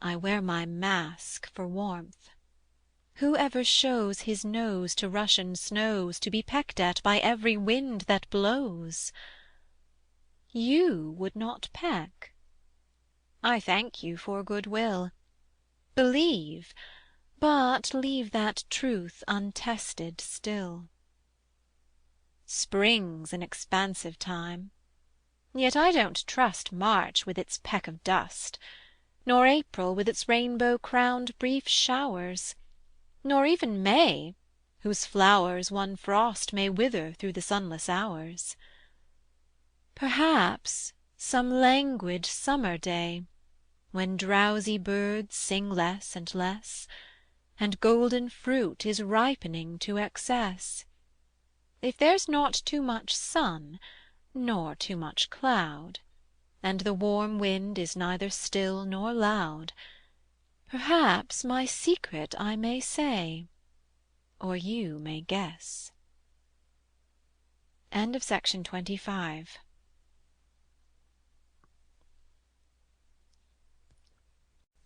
S2: I wear my mask for warmth. Who ever shows his nose to Russian snows, to be pecked at by every wind that blows? You would not peck. I thank you for good-will. Believe, but leave that truth untested still. Spring's an expansive time, yet I don't trust March with its peck of dust, nor April with its rainbow-crowned brief showers, nor even May, whose flowers one frost may wither through the sunless hours. Perhaps some languid summer day, when drowsy birds sing less and less, and golden fruit is ripening to excess, if there's not too much sun, nor too much cloud, and the warm wind is neither still nor loud, perhaps my secret I may say, or you may guess. End of Section 25.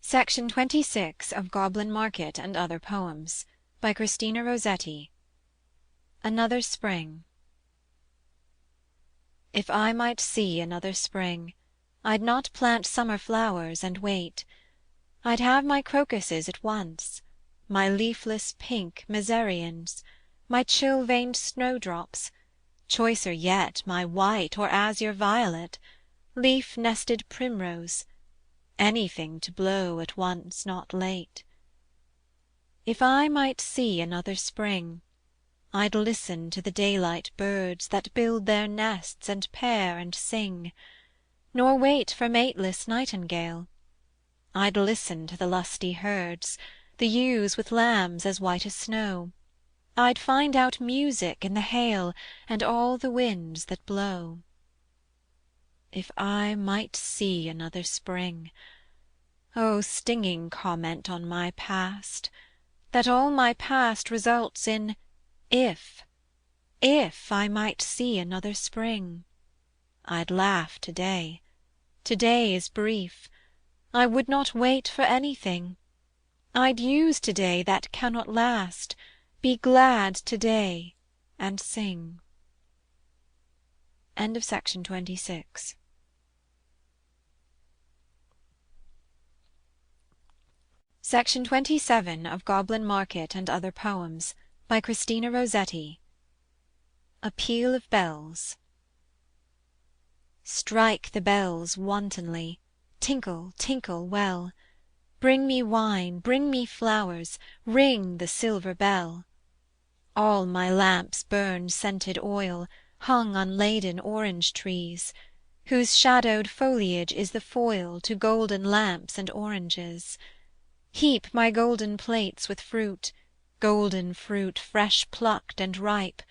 S2: Section 26 of Goblin Market and Other Poems, by Christina Rossetti. Another Spring. If I might see another spring, I'd not plant summer flowers and wait. I'd have my crocuses at once, my leafless pink mezereons, my chill-veined snowdrops, choicer yet my white or azure violet, leaf-nested primrose, anything to blow at once not late. If I might see another spring, I'd listen to the daylight birds that build their nests and pair and sing, nor wait for mateless nightingale. I'd listen to the lusty herds, the ewes with lambs as white as snow. I'd find out music in the hail and all the winds that blow. If I might see another spring, O stinging comment on my past, that all my past results in if I might see another spring, I'd laugh to-day. To-day is brief, I would not wait for anything. I'd use to-day that cannot last, be glad to-day, and sing. Section 27 of Goblin Market and Other Poems, by Christina Rossetti. A Peal of Bells. Strike the bells wantonly, tinkle, tinkle well. Bring me wine, bring me flowers, ring the silver bell. All my lamps burn scented oil, hung on laden orange trees, whose shadowed foliage is the foil to golden lamps and oranges. Heap my golden plates with fruit, golden fruit fresh plucked and ripe.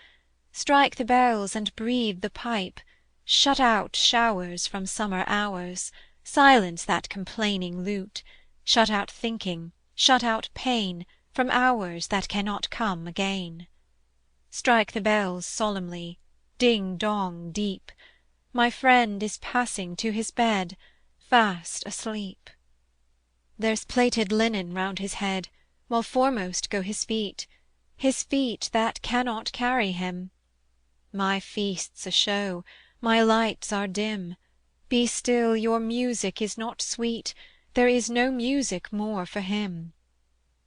S2: Strike the bells and breathe the pipe, shut out showers from summer hours, silence that complaining lute, shut out thinking, shut out pain, from hours that cannot come again. Strike the bells solemnly, ding dong deep, my friend is passing to his bed, fast asleep. There's plaited linen round his head, while foremost go his feet that cannot carry him. My feast's a show, my lights are dim. Be still, your music is not sweet, there is no music more for him.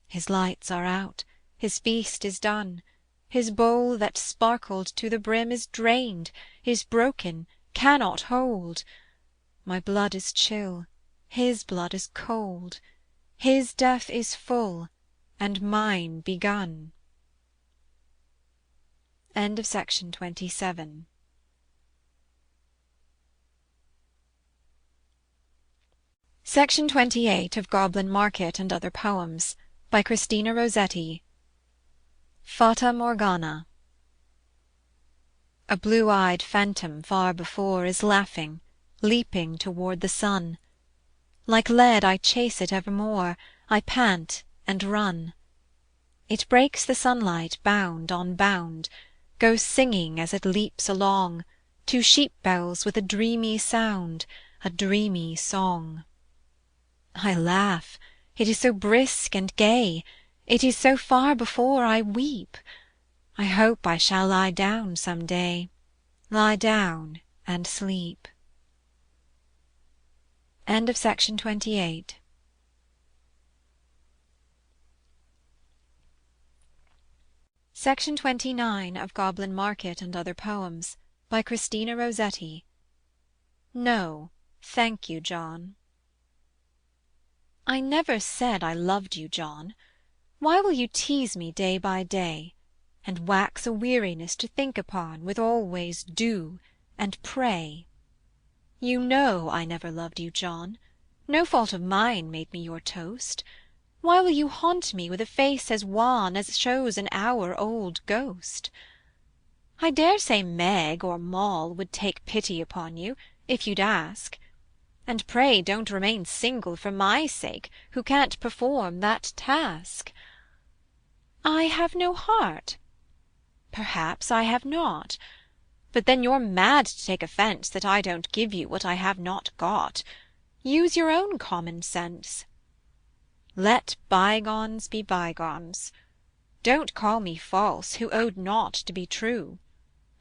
S2: His lights are out, his feast is done, his bowl that sparkled to the brim is drained, is broken, cannot hold. My blood is chill, his blood is cold, his death is full, and mine begun. Section 28 of Goblin Market and Other Poems, by Christina Rossetti. Fata Morgana. A blue-eyed phantom far before is laughing, leaping toward the sun. Like lead I chase it evermore, I pant and run. It breaks the sunlight bound on bound, goes singing as it leaps along, to sheep-bells with a dreamy sound, a dreamy song. I laugh, it is so brisk and gay, it is so far before I weep. I hope I shall lie down some day, lie down and sleep. Section 29 of Goblin Market and Other Poems, by Christina Rossetti. No, thank you, John. I never said I loved you, John. Why will you tease me day by day, and wax a weariness to think upon with always do and pray? You know I never loved you, John. No fault of mine made me your toast. Why will you haunt me with a face as wan as shows an hour-old ghost? I dare say Meg or Moll would take pity upon you, if you'd ask. And pray don't remain single for my sake, who can't perform that task. I have no heart. Perhaps I have not. But then you're mad to take offence that I don't give you what I have not got. Use your own common sense. Let bygones be bygones. Don't call me false, who owed naught to be true.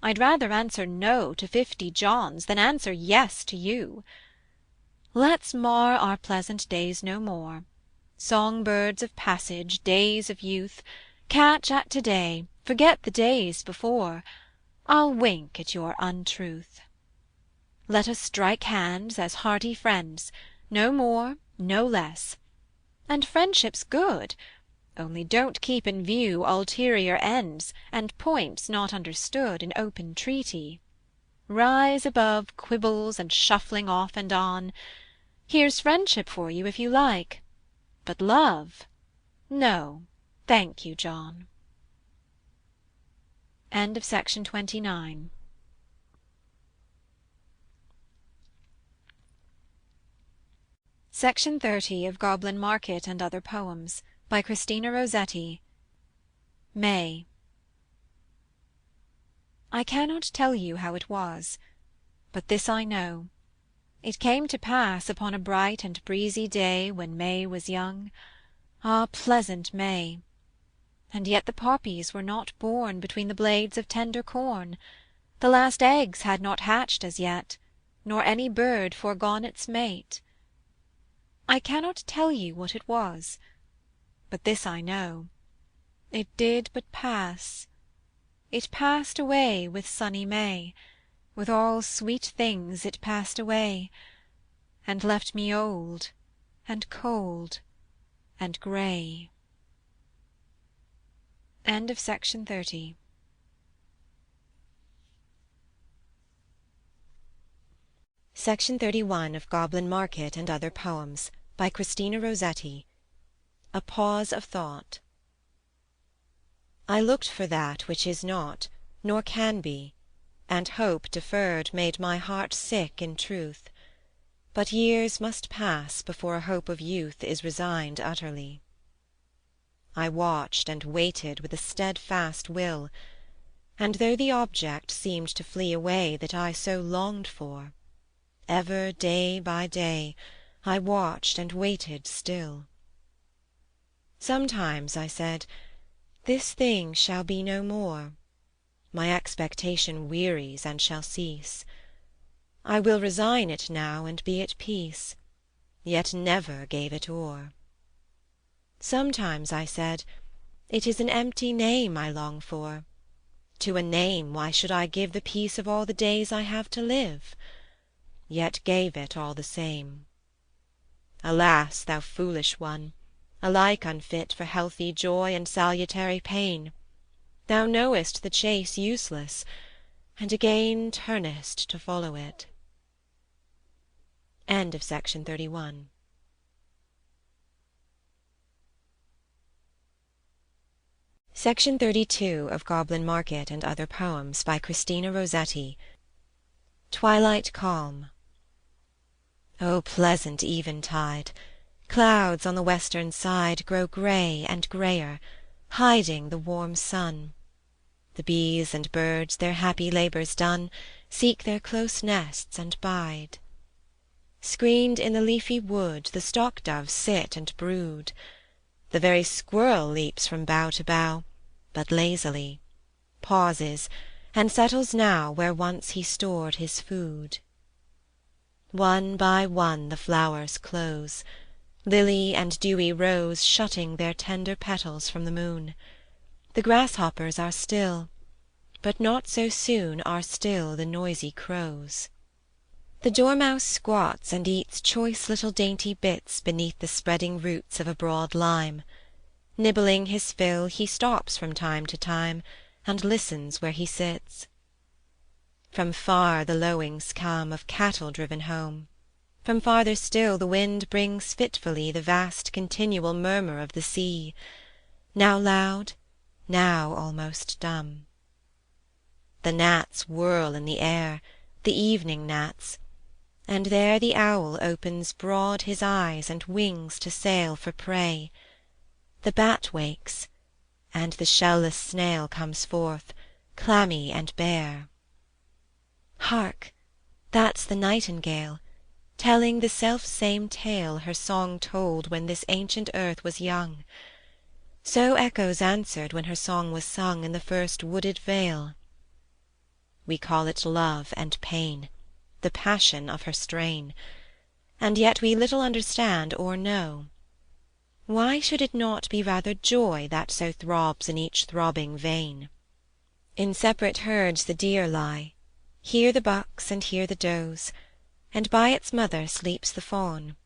S2: I'd rather answer no to 50 Johns than answer yes to you. Let's mar our pleasant days no more. Song-birds of passage, days of youth, catch at to-day, forget the days before. I'll wink at your untruth. Let us strike hands as hearty friends, no more, no less. And friendship's good, only don't keep in view ulterior ends and points not understood in open treaty. Rise above quibbles and shuffling off and on. Here's friendship for you if you like, but love, no, thank you, John. Section 29 Section 30 of Goblin Market and Other Poems, by Christina Rossetti. May. I cannot tell you how it was, but this I know: It came to pass upon a bright and breezy day, when May was young, ah, pleasant May! And yet the poppies were not born between the blades of tender corn, the last eggs had not hatched as yet, nor any bird foregone its mate. I cannot tell you what it was, but this I know, it did but pass. It passed away with sunny May, with all sweet things it passed away, and left me old and cold and grey. Section
S1: 31 of Goblin Market and Other Poems, by Christina Rossetti. A Pause of Thought. I looked for that which is not, nor can be, and hope deferred made my heart sick in truth. But years must pass before a hope of youth is resigned utterly. I watched and waited with a steadfast will, and though the object seemed to flee away that I so longed for, ever day by day I watched and waited still. Sometimes I said, "This thing shall be no more, my expectation wearies and shall cease. I will resign it now and be at peace," yet never gave it o'er. Sometimes I said, "It is an empty name I long for. To a name why should I give the peace of all the days I have to live?" Yet gave it all the same. Alas, thou foolish one, alike unfit for healthy joy and salutary pain! Thou knowest the chase useless, and again turnest to follow it. Section 32 of Goblin Market and Other Poems, by Christina Rossetti. Twilight Calm. O pleasant eventide! Clouds on the western side Grow grey and greyer, hiding the warm sun. The bees and birds, their happy labours done, Seek their close nests and bide. Screened in the leafy wood The stock–doves sit and brood. The very squirrel leaps from bough to bough, But lazily, pauses, and settles now Where once he stored his food. One by one the flowers close, Lily and dewy rose Shutting their tender petals from the moon. The grasshoppers are still, but not so soon Are still the noisy crows. The dormouse squats and eats choice little dainty bits Beneath the spreading roots of a broad lime. Nibbling his fill he stops from time to time, And listens where he sits. From far the lowings come Of cattle driven home. From farther still the wind brings fitfully The vast continual murmur of the sea, Now loud, now almost dumb. The gnats whirl in the air, the evening gnats, and there the owl opens broad his eyes And wings to sail for prey. The bat wakes, and the shell–less snail comes forth, clammy and bare. Hark! that's the nightingale, telling the self–same tale Her song told when this ancient earth was young. So echoes answered when her song was sung In the first wooded vale. We call it love and pain, the passion of her strain, And yet we little understand or know. Why should it not be rather joy That so throbs in each throbbing vein? In separate herds the deer lie, Here the bucks and here the does, And by its mother sleeps the fawn.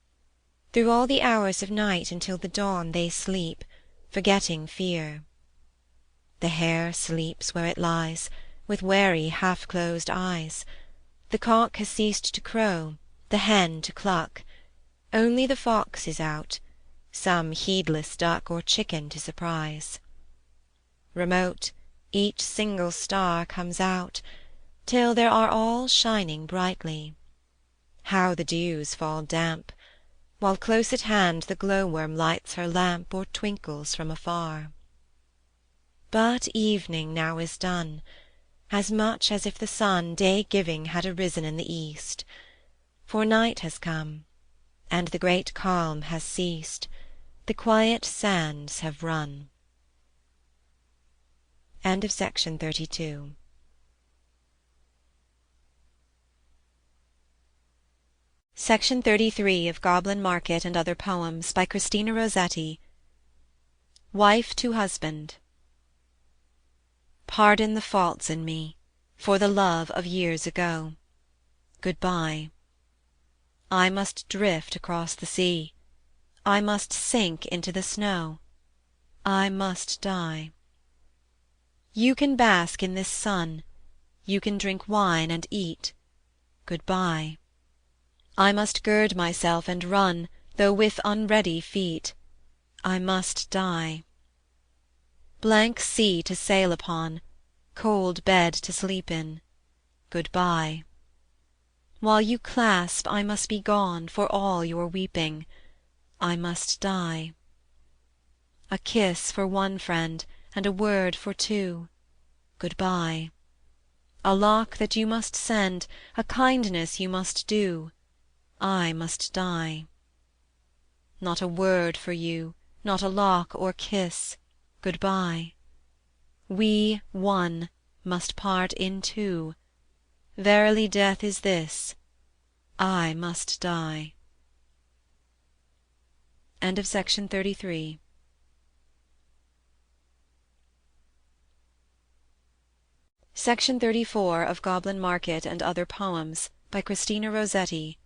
S1: Through all the hours of night until the dawn They sleep, forgetting fear. The hare sleeps where it lies, With wary half–closed eyes. The cock has ceased to crow, the hen to cluck. Only the fox is out, some heedless duck Or chicken to surprise. Remote, each single star comes out, Till there are all shining brightly. How the dews fall damp! While close at hand the glow–worm lights her lamp Or twinkles from afar. But evening now is done, as much as if the sun Day–giving had arisen in the east. for night has come, and the great calm has ceased, the quiet sands have run. End of section 32. Section 33 of Goblin Market and Other Poems, by Christina Rossetti. Wife to Husband. Pardon the faults in me, for the love of years ago. Good-bye. I must drift across the sea, I must sink into the snow, I must die. You can bask in this sun, you can drink wine and eat. Good-bye. I must gird myself and run, though with unready feet. I must die. Blank sea to sail upon, cold bed to sleep in. Good-bye. While you clasp I must be gone, for all your weeping. I must die. A kiss for one friend, and a word for two. Good-bye. A lock that you must send, a kindness you must do. I must die. Not a word for you, not a lock or kiss. Good-bye. We, one, must part in two. Verily death is this, I must die. End of section 33. Section 34 of Goblin Market and Other Poems, by Christina Rossetti.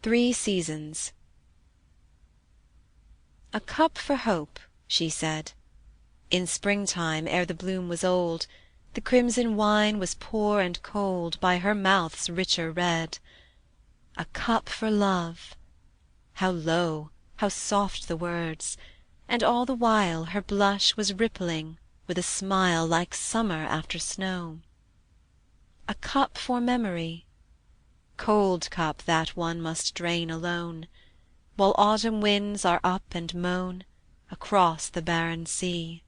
S1: 3 Seasons. A cup for hope, she said. In springtime, ere the bloom was old, the crimson wine was poor and cold by her mouth's richer red. A cup for love. How low, how soft the words, and all the while her blush was rippling with a smile like summer after snow. A cup for memory. Cold cup that one must drain alone, while autumn winds are up and moan across the barren sea.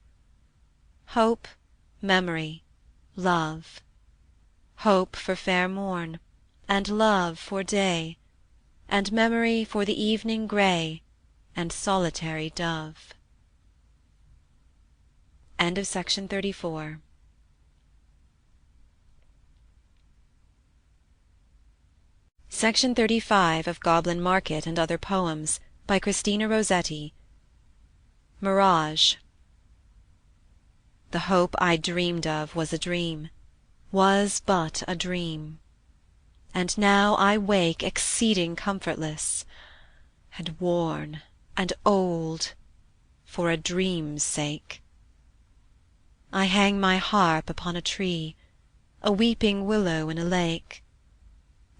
S1: Hope, memory, love. Hope for fair morn, and love for day, and memory for the evening grey and solitary dove. End of section 34. Section 35 of Goblin Market and Other Poems, by Christina Rossetti. Mirage. The hope I dreamed of was a dream, was but a dream. And now I wake exceeding comfortless, and worn and old, for a dream's sake. I hang my harp upon a tree, a weeping willow in a lake.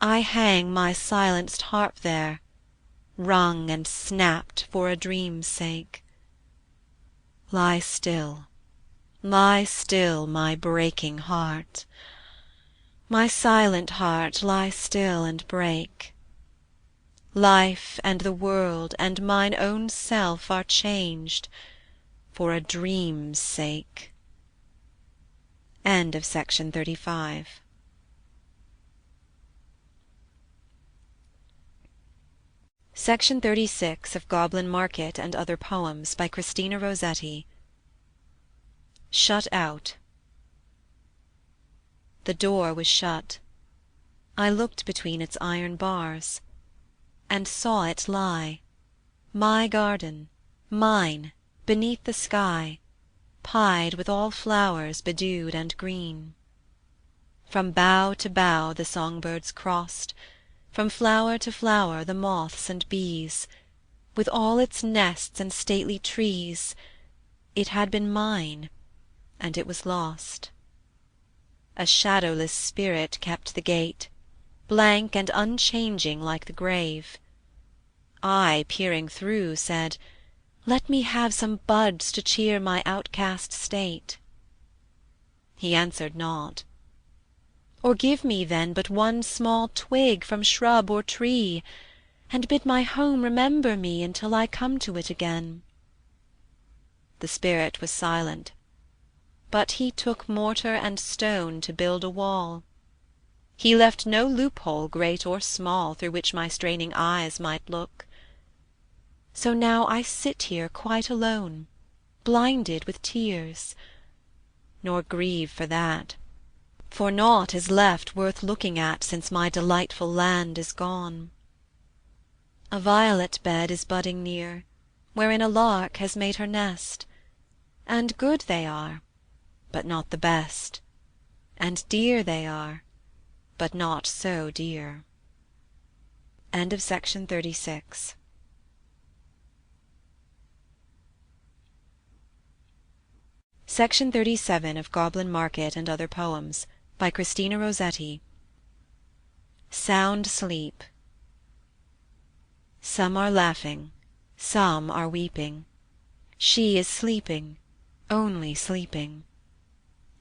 S1: I hang my silenced harp there, wrung and snapped for a dream's sake. Lie still, my breaking heart. My silent heart, lie still and break. Life and the world and mine own self are changed for a dream's sake. End of section 35. Section 36 of Goblin Market and Other Poems, by Christina Rossetti. Shut out. The door was shut. I looked between its iron bars, and saw it lie, my garden, mine, beneath the sky, pied with all flowers bedewed and green. From bough to bough the songbirds crossed, from flower to flower the moths and bees, with all its nests and stately trees. It had been mine, and it was lost. A shadowless spirit kept the gate, blank and unchanging like the grave. I, peering through, said, "Let me have some buds to cheer my outcast state." He answered not. Or give me then but one small twig from shrub or tree, and bid my home remember me until I come to it again. The spirit was silent, but he took mortar and stone to build a wall.
S2: He left no loophole, great or small, through which my straining eyes might look. So now I sit here quite alone, blinded with tears, nor grieve for that, for naught is left worth looking at since my delightful land is gone. A violet bed is budding near, wherein a lark has made her nest, and good they are, but not the best, and dear they are, but not so dear. Section 37 of Goblin Market and Other Poems, by Christina Rossetti. Sound sleep. Some are laughing, some are weeping. She is sleeping, only sleeping.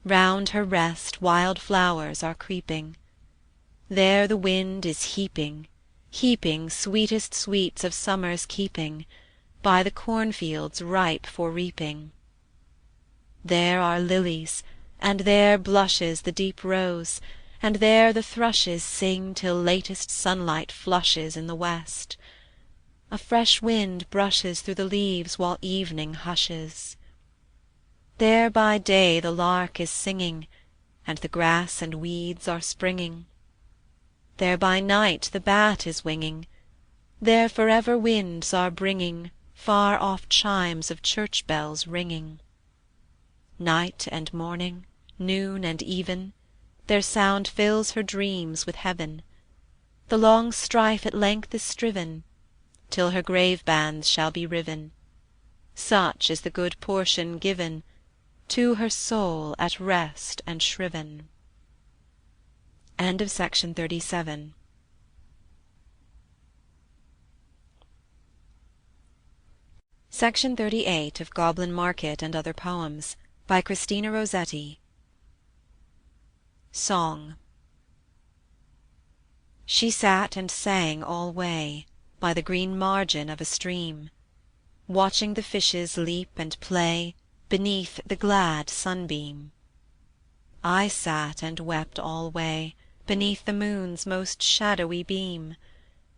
S2: Round her rest wild flowers are creeping. There the wind is heaping, heaping sweetest sweets of summer's keeping, by the cornfields ripe for reaping. There are lilies, and there blushes the deep rose, and there the thrushes sing till latest sunlight flushes in the west. A fresh wind brushes through the leaves while evening hushes. There by day the lark is singing, and the grass and weeds are springing. There by night the bat is winging, there forever winds are bringing far off chimes of church bells ringing. Night and morning, noon and even, their sound fills her dreams with heaven. The long strife at length is striven, till her grave bands shall be riven. Such is the good portion given to her soul at rest and shriven. Section 38 of Goblin Market and Other Poems, by Christina Rossetti. Song. She sat and sang all way, by the green margin of a stream, watching the fishes leap and play beneath the glad sunbeam. I sat and wept all way, beneath the moon's most shadowy beam,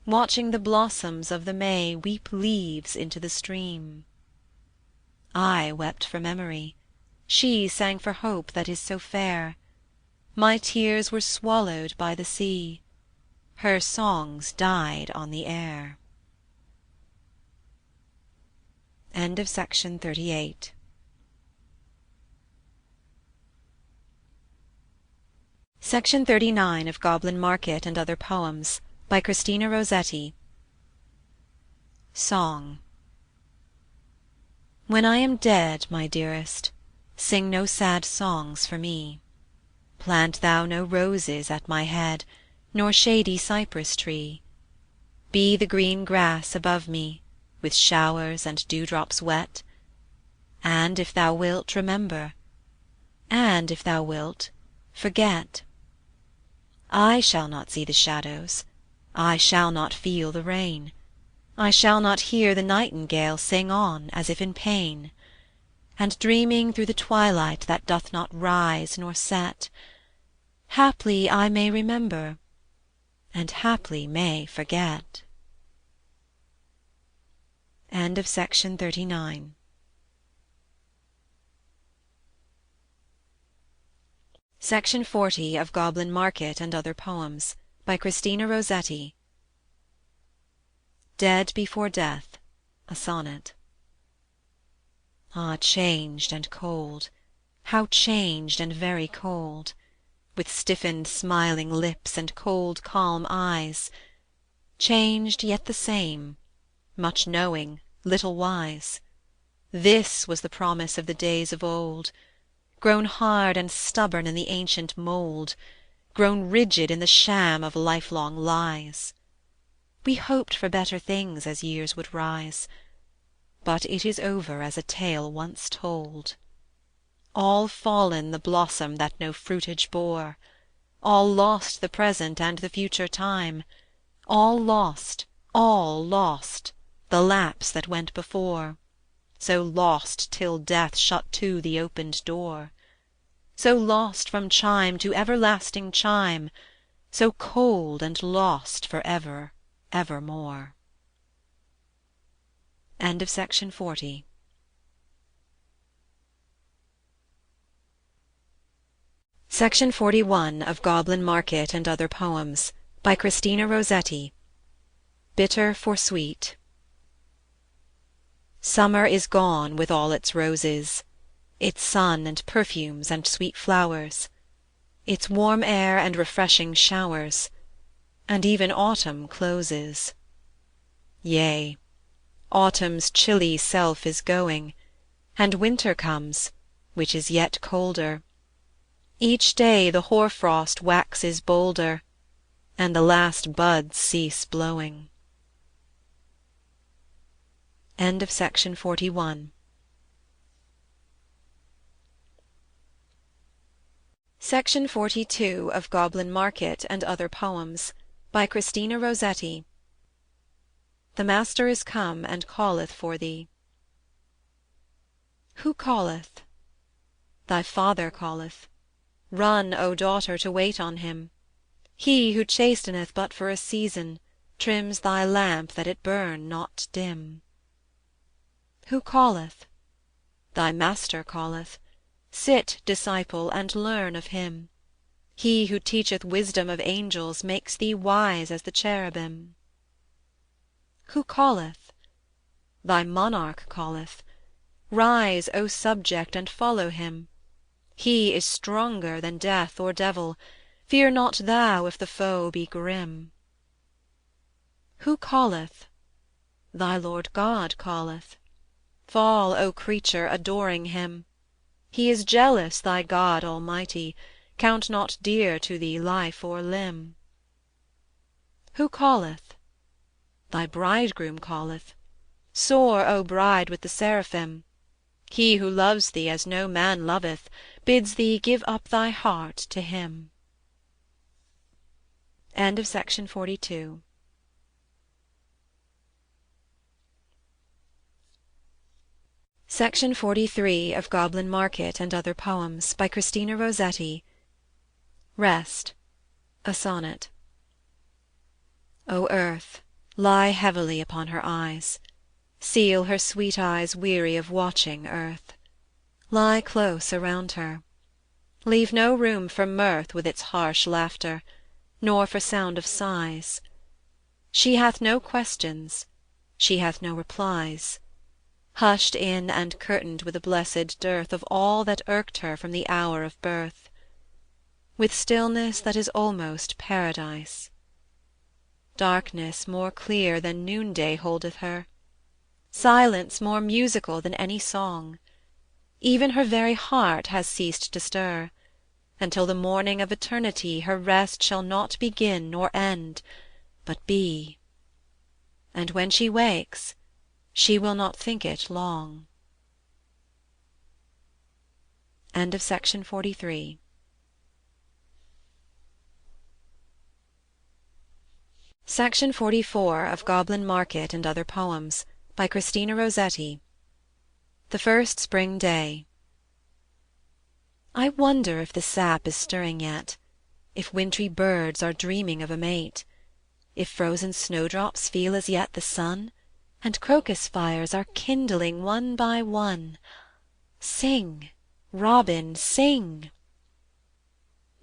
S2: watching the blossoms of the May weep leaves into the stream. I wept for memory, she sang for hope that is so fair. My tears were swallowed by the sea, her songs died on the air. Section 39 of Goblin Market and Other Poems, by Christina Rossetti. Song. When I am dead, my dearest, sing no sad songs for me. Plant thou no roses at my head, nor shady cypress tree. Be the green grass above me, with showers and dewdrops wet. And if thou wilt, remember; and if thou wilt, forget. I shall not see the shadows, I shall not feel the rain, I shall not hear the nightingale sing on as if in pain. And dreaming through the twilight that doth not rise nor set, haply I may remember, and haply may forget. Section 39 Section 40 of Goblin Market and Other Poems, by Christina Rossetti. Dead before Death, a Sonnet. Ah, changed and cold, how changed and very cold, with stiffened smiling lips and cold calm eyes, changed yet the same, much knowing, little wise. This was the promise of the days of old, grown hard and stubborn in the ancient mould, grown rigid in the sham of lifelong lies. We hoped for better things as years would rise, but it is over as a tale once told. All fallen the blossom that no fruitage bore, all lost the present and the future time, all lost, the lapse that went before, so lost till death shut to the opened door, so lost from chime to everlasting chime,
S1: so cold and lost for ever, evermore. Section 41 of Goblin Market and Other Poems, by Christina Rossetti. Bitter for Sweet. Summer is gone with all its roses, its sun and perfumes and sweet flowers, its warm air and refreshing showers, and even autumn closes. Yea, autumn's chilly self is going, and winter comes, which is yet colder. Each day the hoar-frost waxes bolder, and the last buds cease blowing. Section 42 of Goblin Market and Other Poems, by Christina Rossetti. The Master is come and calleth for thee. Who calleth? Thy Father calleth. Run, O daughter, to wait on him. He who chasteneth but for a season, trims thy lamp that it burn not dim. Who calleth? Thy Master calleth. Sit, disciple, and learn of him. He who teacheth wisdom of angels makes thee wise as the cherubim. Who calleth? Thy Monarch calleth. Rise, O subject, and follow him. He is stronger than death or devil. Fear not thou if the foe be grim. Who calleth? Thy Lord God calleth. Fall, O creature, adoring him. He is jealous, thy God Almighty, count not dear to thee life or limb. Who calleth? Thy Bridegroom calleth. Soar, O bride, with the seraphim. He who loves thee as no man loveth, bids thee give up thy heart to him. Section 43 of Goblin Market and Other Poems, by Christina Rossetti. Rest. A Sonnet. O Earth, lie heavily upon her eyes. Seal her sweet eyes weary of watching, Earth. Lie close around her. Leave no room for mirth with its harsh laughter, nor for sound of sighs. She hath no questions, she hath no replies, hushed in and curtained with a blessed dearth of all that irked her from the hour of birth, with stillness that is almost paradise. Darkness more clear than noonday holdeth her, silence more musical than any song. Even her very heart has ceased to stir, until the morning of eternity her rest shall not begin nor end, but be. And when she wakes, she will not think it long. Section 44 of Goblin Market and Other Poems, by Christina Rossetti. The First Spring Day. I wonder if the sap is stirring yet, if wintry birds are dreaming of a mate, if frozen snowdrops feel as yet the sun, and crocus fires are kindling one by one. Sing, robin, sing!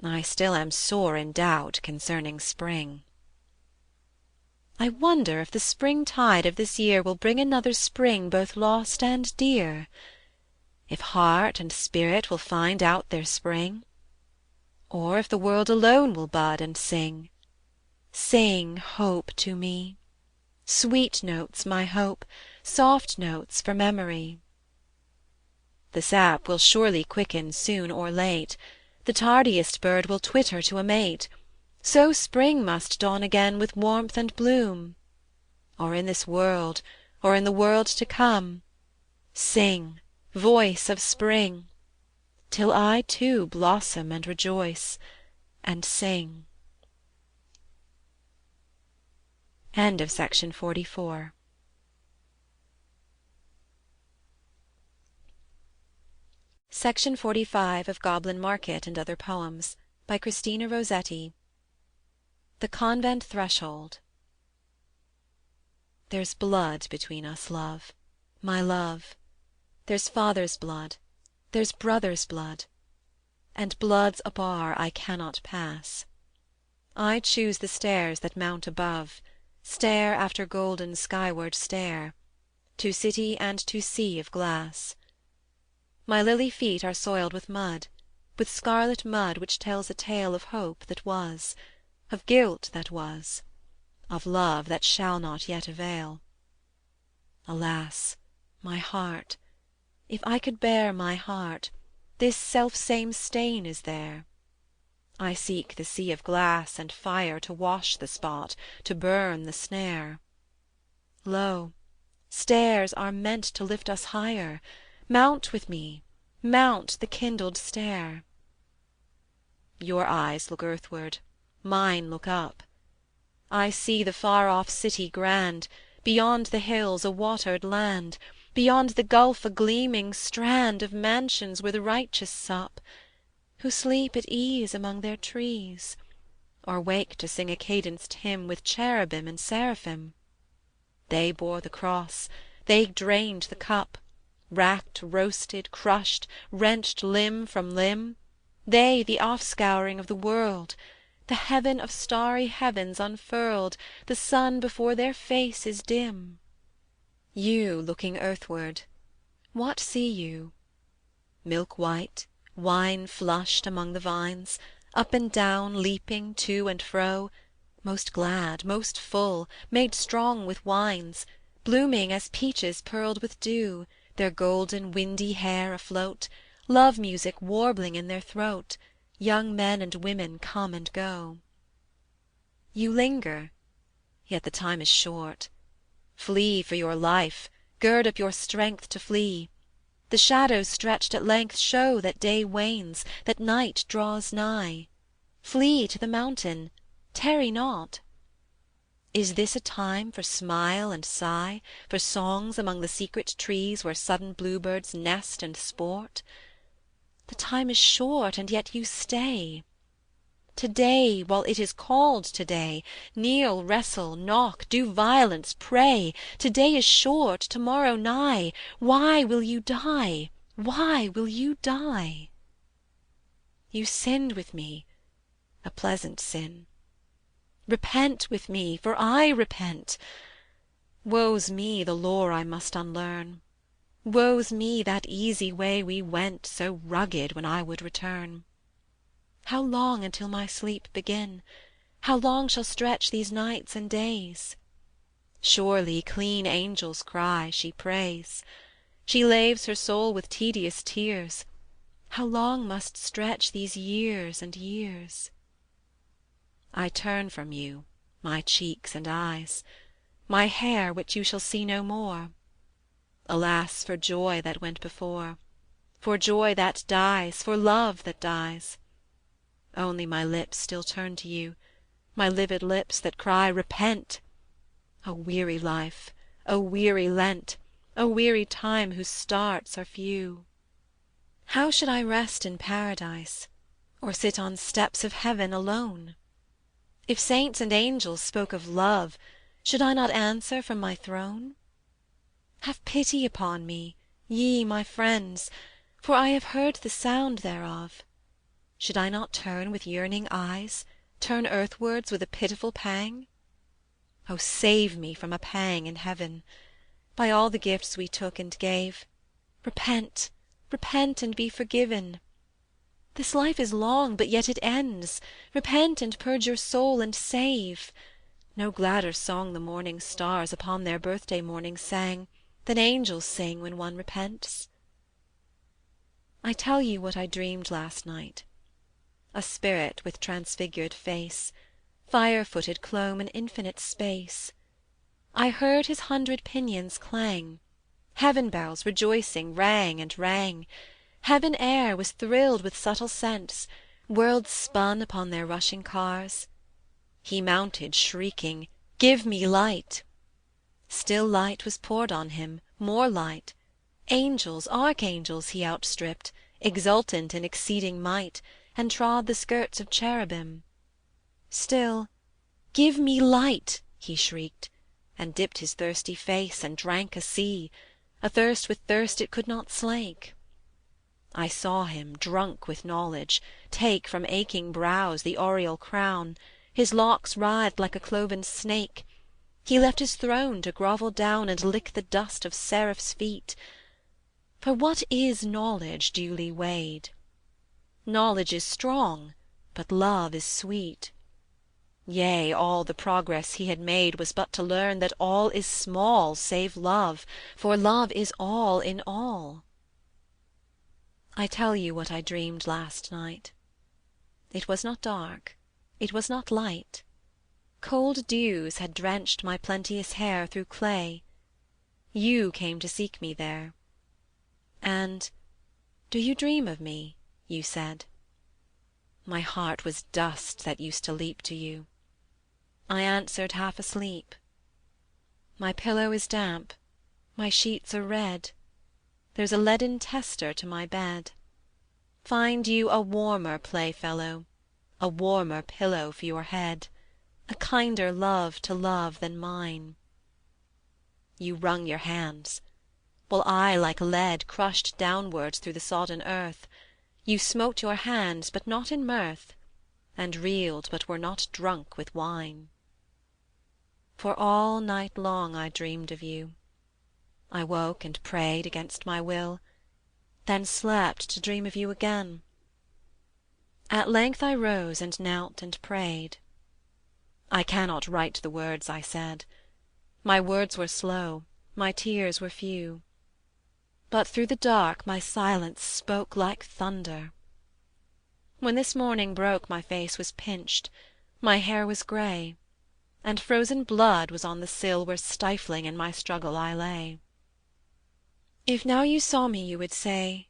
S1: I still am sore in doubt concerning spring. I wonder if the spring tide of this year will bring another spring both lost and dear, if heart and spirit will find out their spring, or if the world alone will bud and sing. Sing, hope, to me, sweet notes, my hope, soft notes for memory. The sap will surely quicken soon or late, the tardiest bird will twitter to a mate, so spring must dawn again with warmth and bloom. Or in this world, or in the world to come, sing, voice of spring, till I too blossom and rejoice, and sing. Section 44 Section 45 of Goblin Market and Other Poems, by Christina Rossetti.
S2: THE CONVENT THRESHOLD. There's blood between us, love, my love; There's father's blood, there's brother's blood, And blood's a bar I cannot pass. I choose the stairs that mount above, Stair after golden skyward stair, To city and to sea of glass. My lily feet are soiled with mud, With scarlet mud which tells a tale Of hope that was, of guilt that was, Of love that shall not yet avail. Alas, my heart, if I could bear my heart, This selfsame stain is there. I seek the sea of glass and fire To wash the spot, to burn the snare. Lo, stairs are meant to lift us higher: Mount with me, mount the kindled stair. Your eyes look earthward, mine look up. I see the far off city grand, Beyond the hills a watered land, Beyond the gulf a gleaming strand Of mansions where the righteous sup, Who sleep at ease among their trees, Or wake to sing a cadenced hymn With cherubim and seraphim. They bore the cross, they drained the cup, Racked, roasted, crushed, wrenched limb from limb, They the offscouring of the world, The heaven of starry heavens unfurled, The sun before their face is dim. You looking earthward, what see you? Milk white, wine flushed among the vines, Up and down leaping to and fro, Most glad, most full, made strong with wines, Blooming as peaches pearled with dew, Their golden windy hair afloat, Love music warbling in their throat, Young men and women come and go. You linger, yet the time is short. Flee for your life, gird up your strength to flee. The shadows stretched at length show that day wanes, that night draws nigh. Flee to the mountain, tarry not. Is this a time for smile and sigh, For songs among the secret trees Where sudden bluebirds nest and sport? The time is short, and yet you stay. To-day, while it is called to-day, Kneel, wrestle, knock, do violence, pray. To-day is short, to-morrow nigh. Why will you die? Why will you die? You sinned with me, a pleasant sin. Repent with me, for I repent. Woe's me, the lore I must unlearn. Woe's me, that easy way we went, So rugged when I would return. How long until my sleep begin? How long shall stretch these nights and days? Surely clean angels cry, she prays. She laves her soul with tedious tears. How long must stretch these years and years? I turn from you, my cheeks and eyes, My hair which you shall see no more. Alas for joy that went before, For joy that dies, for love that dies. Only my lips still turn to you, My livid lips that cry, Repent! O weary life, O weary Lent, O weary time whose starts are few! How should I rest in Paradise, Or sit on steps of heaven alone? If saints and angels spoke of love, Should I not answer from my throne? Have pity upon me, ye my friends, For I have heard the sound thereof. Should I not turn with yearning eyes, Turn earthwards with a pitiful pang? O save me from a pang in heaven! By all the gifts we took and gave, Repent, repent and be forgiven. This life is long, but yet it ends. Repent and purge your soul and save. No gladder song the morning stars Upon their birthday morning sang, Than angels sing when one repents. I tell you what I dreamed last night. A spirit with transfigured face, Fire-footed clomb an infinite space. I heard his 100 pinions clang, Heaven bells rejoicing rang and rang. Heaven air was thrilled with subtle scents, Worlds spun upon their rushing cars. He mounted shrieking, Give me light! Still light was poured on him, more light. Angels, archangels he outstripped, Exultant in exceeding might, And trod the skirts of cherubim. Still "Give me light," he shrieked, and dipped his thirsty face, and drank a sea, a thirst with thirst it could not slake. I saw him, drunk with knowledge, take from aching brows the aureole crown, his locks writhed like a cloven snake. He left his throne to grovel down and lick the dust of seraphs' feet. For what is knowledge duly weighed? Knowledge is strong, but love is sweet. Yea, all the progress he had made was but to learn that all is small save love, for love is all in all. I tell you what I dreamed last night. It was not dark, it was not light. Cold dews had drenched my plenteous hair through clay. You came to seek me there. And, "Do you dream of me?" you said. My heart was dust that used to leap to you. I answered half asleep. My pillow is damp, my sheets are red, there's a leaden tester to my bed. Find you a warmer playfellow, a warmer pillow for your head, a kinder love to love than mine. You wrung your hands, while I like lead crushed downwards through the sodden earth. You smote your hands, but not in mirth, and reeled, but were not drunk with wine. For all night long I dreamed of you. I woke and prayed against my will, then slept to dream of you again. At length I rose and knelt and prayed. I cannot write the words I said. My words were slow, my tears were few. But through the dark my silence spoke like thunder. When this morning broke my face was pinched, my hair was grey, and frozen blood was on the sill where stifling in my struggle I lay. If now you saw me you would say,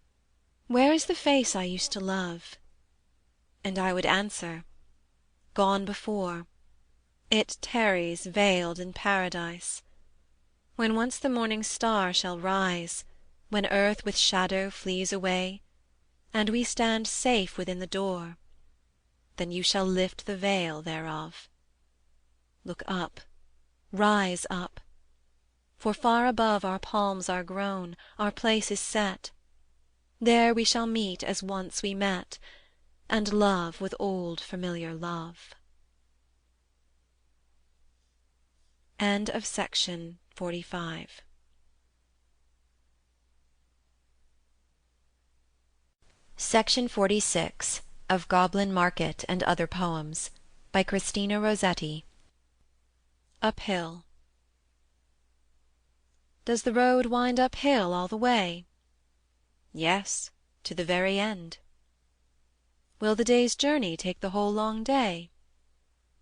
S2: "Where is the face I used to love?" And I would answer, "Gone before, it tarries veiled in Paradise. When once the morning star shall rise, when earth with shadow flees away, and we stand safe within the door, then you shall lift the veil thereof. Look up, rise up, for far above our palms are grown, our place is set. There we shall meet as once we met, and love with old familiar love." End of section 45. Section 46 of Goblin Market and Other Poems by Christina Rossetti. Uphill. Does the road wind uphill all the way? Yes, to the very end. Will the day's journey take the whole long day?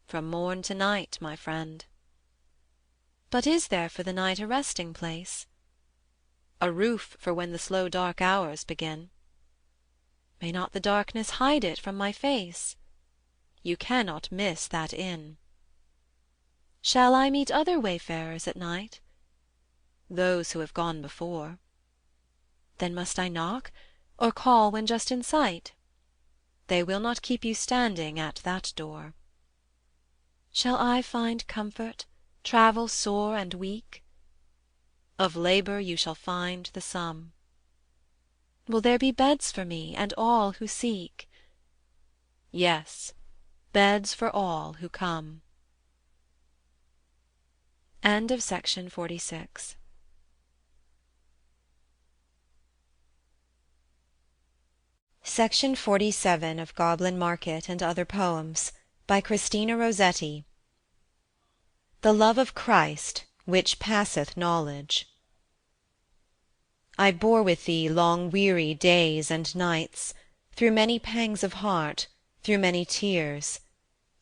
S2: From morn to night, my friend. But is there for the night a resting place? A roof for when the slow dark hours begin? May not the darkness hide it from my face? You cannot miss that inn. Shall I meet other wayfarers at night? Those who have gone before. Then must I knock, or call when just in sight? They will not keep you standing at that door. Shall I find comfort, travel sore and weak? Of labour you shall find the sum. Will there be beds for me and all who seek? Yes, beds for all who come. End of section 46. Section 47 of Goblin Market and Other Poems by Christina Rossetti. The love of Christ, which passeth knowledge. I bore with thee long weary days and nights, through many pangs of heart, through many tears.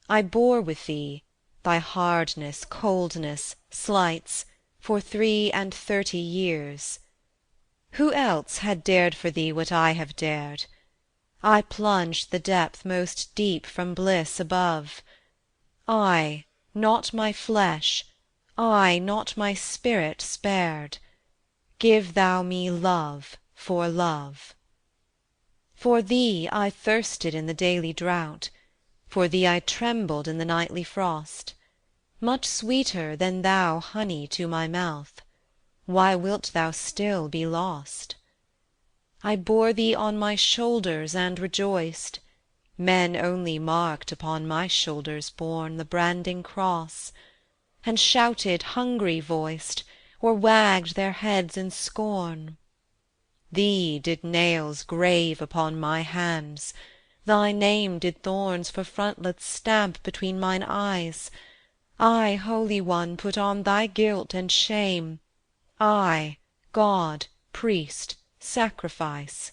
S2: I bore with thee, thy hardness, coldness, slights, for 33 years. Who else had dared for thee what I have dared? I plunged the depth most deep from bliss above. I, not my flesh, I, not my spirit spared. Give thou me love for love. For thee I thirsted in the daily drought, for thee I trembled in the nightly frost.
S1: much sweeter than thou honey to my mouth, why wilt thou still be lost? I bore thee on my shoulders and rejoiced, men only marked upon my shoulders borne the branding cross, and shouted hungry-voiced, or wagged their heads in scorn. Thee did nails grave upon my hands, thy name did thorns for frontlets stamp between mine eyes, I, Holy One, put on thy guilt and shame, I, God, priest, sacrifice.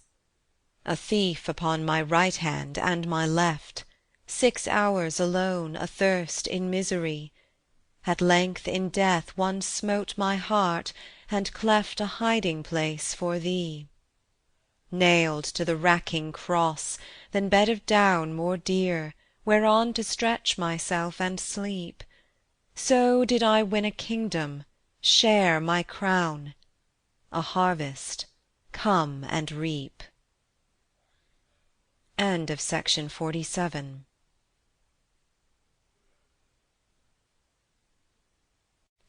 S1: A thief upon my right hand and my left, 6 hours alone, athirst in misery, at length in death one smote my heart and cleft a hiding-place for thee. Nailed to the racking cross, than bed of down more dear, whereon to stretch myself and sleep, so did I win a kingdom, share my crown, a harvest, come and reap. End of Section 47.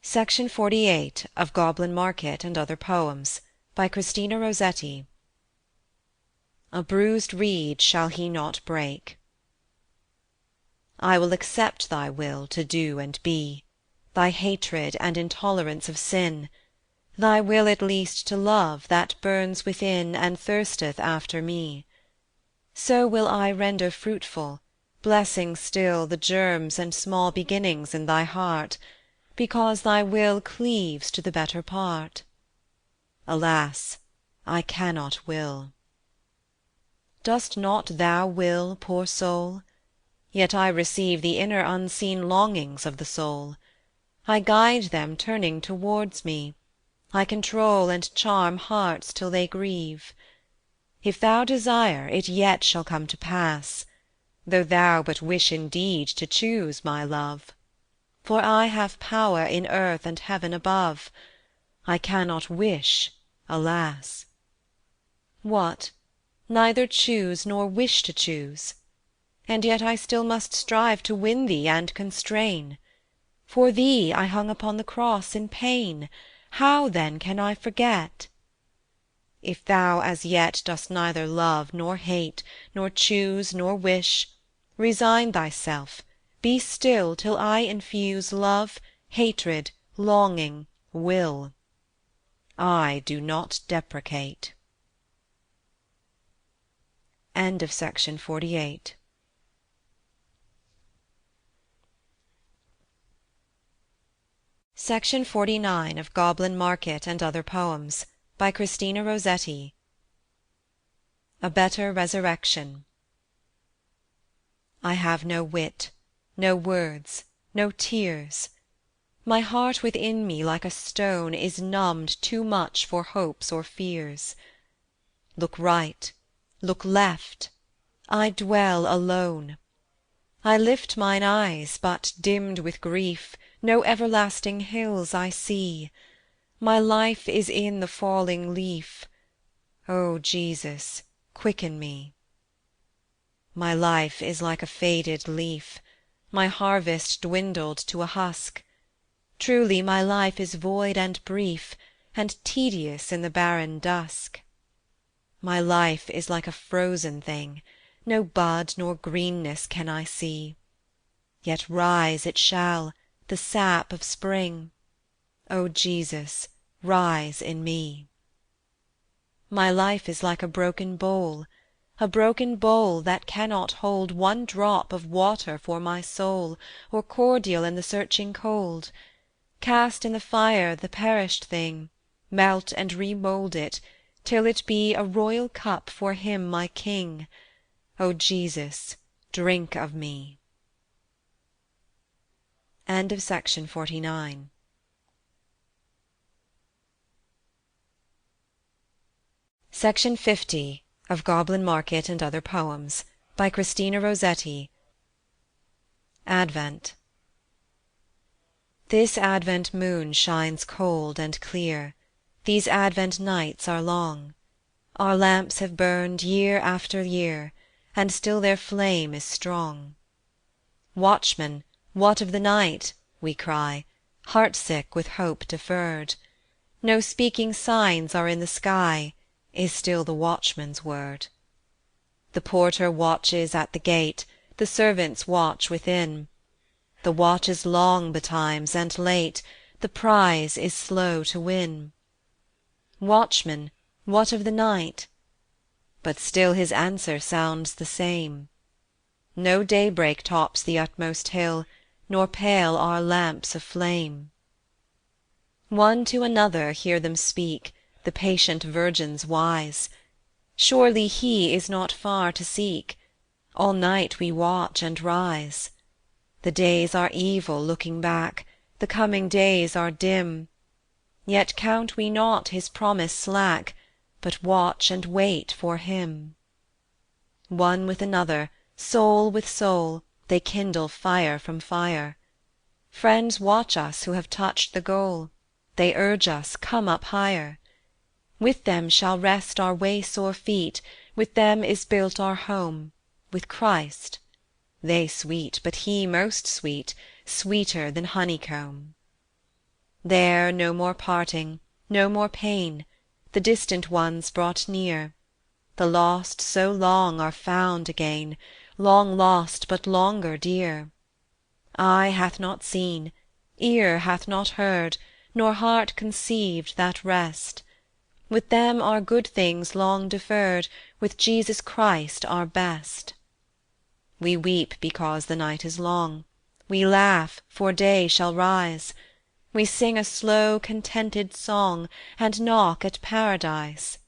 S1: Section 48 of Goblin Market and Other Poems, by Christina Rossetti. A bruised reed shall he not break. I will accept thy will to do and be, thy hatred and intolerance of sin, thy will at least to love that burns within and thirsteth after me. So will I render fruitful, blessing still the germs and small beginnings in thy heart, because thy will cleaves to the better part. Alas, I cannot will. Dost not thou will, poor soul? Yet I receive the inner unseen longings of the soul. I guide them turning towards me, I control and charm hearts till they grieve. If thou desire, it yet shall come to pass, though thou but wish indeed to choose, my love. For I have power in earth and heaven above, I cannot wish, alas. What, neither choose nor wish to choose? And yet I still must strive to win thee and constrain. For thee I hung upon the cross in pain, how then can I forget? If thou as yet dost neither love nor hate, nor choose nor wish, resign thyself, be still till I infuse love, hatred, longing, will. I do not deprecate. End of Section 48. Section 49 of Goblin Market and Other Poems, by Christina Rossetti. A Better Resurrection. I have no wit, no words, no tears. My heart within me like a stone is numbed too much for hopes or fears. Look right, look left, I dwell alone. I lift mine eyes, but dimmed with grief, no everlasting hills I see. My life is in the falling leaf. O Jesus, quicken me. My life is like a faded leaf, my harvest dwindled to a husk. Truly my life is void and brief, and tedious in the barren dusk. My life is like a frozen thing, no bud nor greenness can I see. Yet rise it shall, the sap of spring. O Jesus, rise in me. My life is like a broken bowl that cannot hold one drop of water for my soul, or cordial in the searching cold. Cast in the fire the perished thing, melt and remould it, till it be a royal cup for him my King. O Jesus, drink of me. End of Section 49. Section 50 of Goblin Market and Other Poems, by Christina Rossetti. Advent. This Advent moon shines cold and clear, these Advent nights are long. Our lamps have burned year after year, and still their flame is strong. Watchman, what of the night? we cry, heartsick with hope deferred. No speaking signs are in the sky, is still the watchman's word. The porter watches at the gate, the servants watch within. The watch is long betimes and late, the prize is slow to win. Watchman, what of the night? But still his answer sounds the same. No daybreak tops the utmost hill, nor pale our lamps of flame. One to another hear them speak, the patient virgins wise. Surely he is not far to seek, all night we watch and rise. The days are evil looking back, the coming days are dim, yet count we not his promise slack, but watch and wait for him. One with another, soul with soul, they kindle fire from fire. Friends watch us who have touched the goal, they urge us, come up higher. With them shall rest our way-sore feet, with them is built our home, with Christ. They sweet, but he most sweet, sweeter than honeycomb. There no more parting, no more pain, the distant ones brought near, the lost so long are found again, long lost but longer dear. Eye hath not seen, ear hath not heard, nor heart conceived that rest. With them are good things long deferred, with Jesus Christ our best. We weep because the night is long, we laugh, for day shall rise. We sing a slow contented song, and knock at Paradise.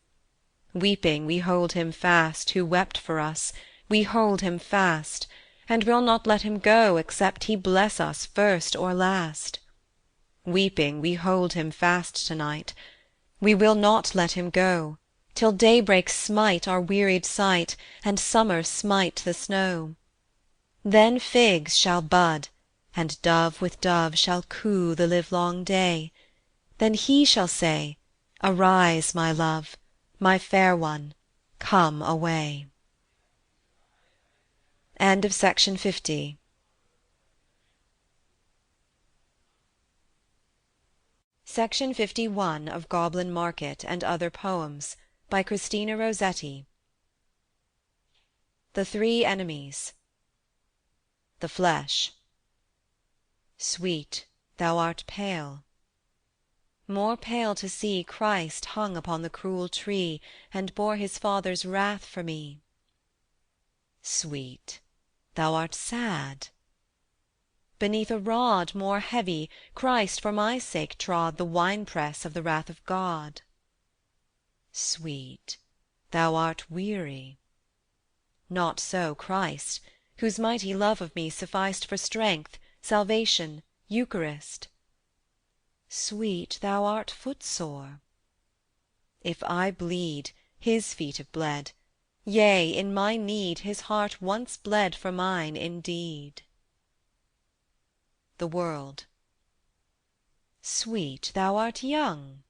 S1: Weeping we hold him fast who wept for us, we hold him fast, and will not let him go except he bless us first or last. Weeping we hold him fast to-night, we will not let him go, till daybreak smite our wearied sight, and summer smite the snow. Then figs shall bud, and dove with dove shall coo the livelong day. Then he shall say, Arise, my love, my fair one, come away. End of Section 50. Section 51 of Goblin Market and Other Poems, by Christina Rossetti. The Three Enemies. The Flesh. Sweet, thou art pale. More pale to see Christ hung upon the cruel tree, and bore his Father's wrath for me. Sweet, thou art sad. Beneath a rod more heavy, Christ for my sake trod the winepress of the wrath of God. Sweet, thou art weary. Not so Christ, whose mighty love of me sufficed for strength, salvation, Eucharist. Sweet, thou art footsore. If I bleed, his feet have bled, yea, in my need his heart once bled for mine indeed. The World. Sweet, thou art young.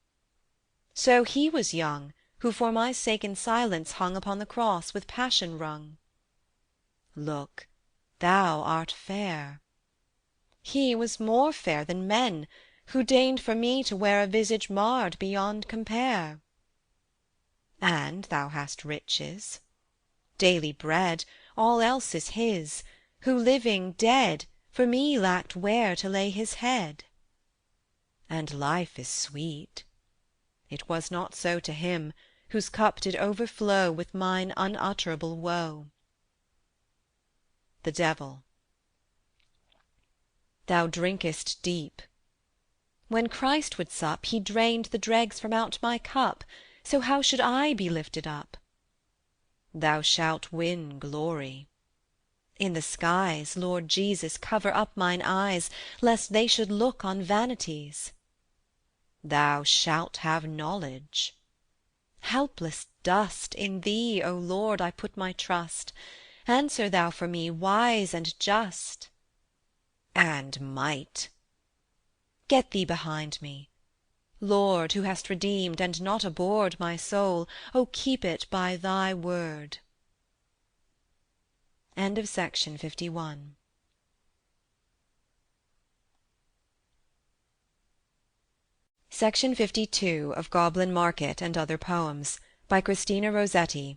S1: So he was young, who for my sake in silence hung upon the cross with passion wrung. Look, thou art fair. He was more fair than men, who deigned for me to wear a visage marred beyond compare. And thou hast riches, daily bread, all else is his, who living dead, for me lacked where to lay his head. And life is sweet. It was not so to him, whose cup did overflow with mine unutterable woe. The Devil. Thou drinkest deep. When Christ would sup, he drained the dregs from out my cup, so how should I be lifted up? Thou shalt win glory. In the skies, Lord Jesus, cover up mine eyes, lest they should look on vanities. Thou shalt have knowledge. Helpless dust, in thee, O Lord, I put my trust. Answer thou for me, wise and just. And might. Get thee behind me. Lord, who hast redeemed and not abhorred my soul, O keep it by thy word. End of Section 51. Section 52 of Goblin Market and Other Poems, by Christina Rossetti.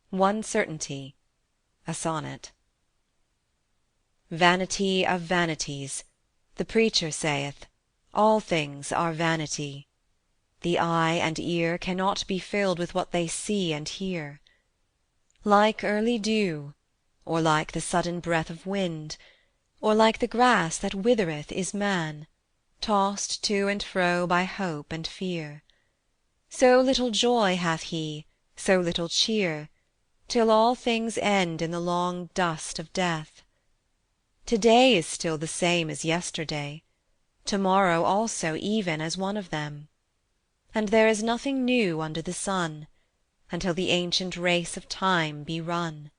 S1: One Certainty, a Sonnet. Vanity of vanities, the preacher saith, all things are vanity. The eye and ear cannot be filled with what they see and hear. Like early dew, or like the sudden breath of wind, or like the grass that withereth is man, tossed to and fro by hope and fear. So little joy hath he, so little cheer, till all things end in the long dust of death. To-day is still the same as yesterday, to-morrow also even as one of them. And there is nothing new under the sun, until the ancient race of time be run.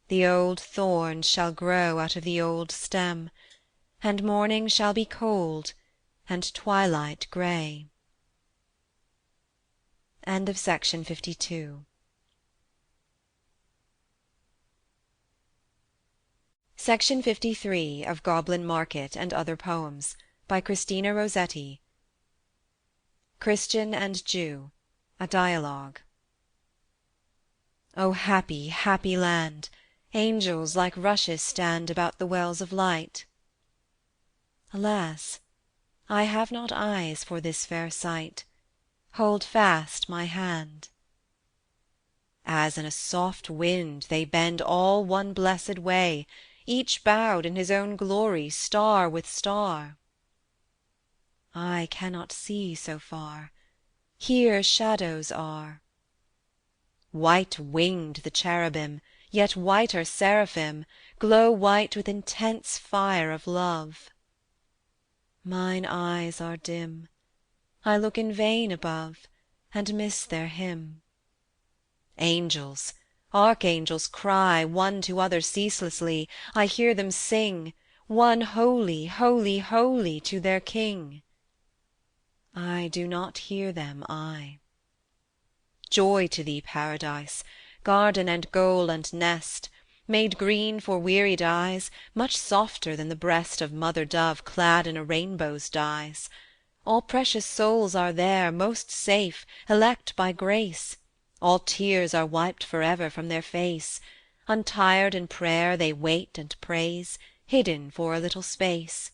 S1: The old thorns shall grow out of the old stem, and morning shall be cold, and twilight grey. End of section 52. Section 53 of Goblin Market and Other Poems, by Christina Rossetti. Christian and Jew, a Dialogue. O happy, happy land! Angels like rushes stand about the wells of light. Alas, I have not eyes for this fair sight. Hold fast my hand. As in a soft wind they bend all one blessed way, each bowed in his own glory, star with star. I cannot see so far, here shadows are. White-winged the cherubim, yet whiter seraphim, glow white with intense fire of love. Mine eyes are dim, I look in vain above, and miss their hymn. Angels, archangels cry one to other ceaselessly, I hear them sing, one holy, holy, holy to their King. I do not hear them, I. Joy to thee, Paradise, garden and goal and nest, made green for wearied eyes, much softer than the breast of mother dove clad in a rainbow's dyes. All precious souls are there, most safe, elect by grace. All tears are wiped forever from their face. Untired in prayer they wait and praise, hidden for a little space.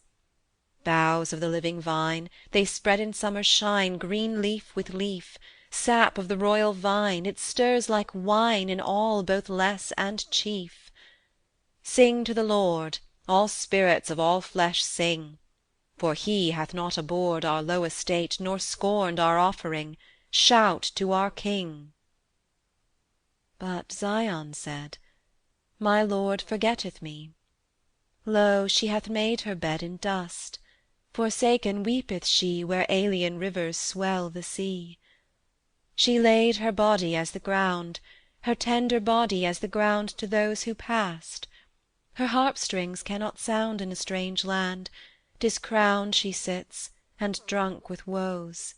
S1: Boughs of the living vine, they spread in summer shine green leaf with leaf, sap of the royal vine, it stirs like wine in all both less and chief. Sing to the Lord, all spirits of all flesh sing, for he hath not abhorred our low estate nor scorned our offering. Shout to our King. But Zion said, My Lord forgetteth me. Lo, she hath made her bed in dust, forsaken weepeth she where alien rivers swell the sea. She laid her body as the ground, her tender body as the ground to those who passed. Her harp-strings cannot sound in a strange land, discrowned she sits, and drunk with woes.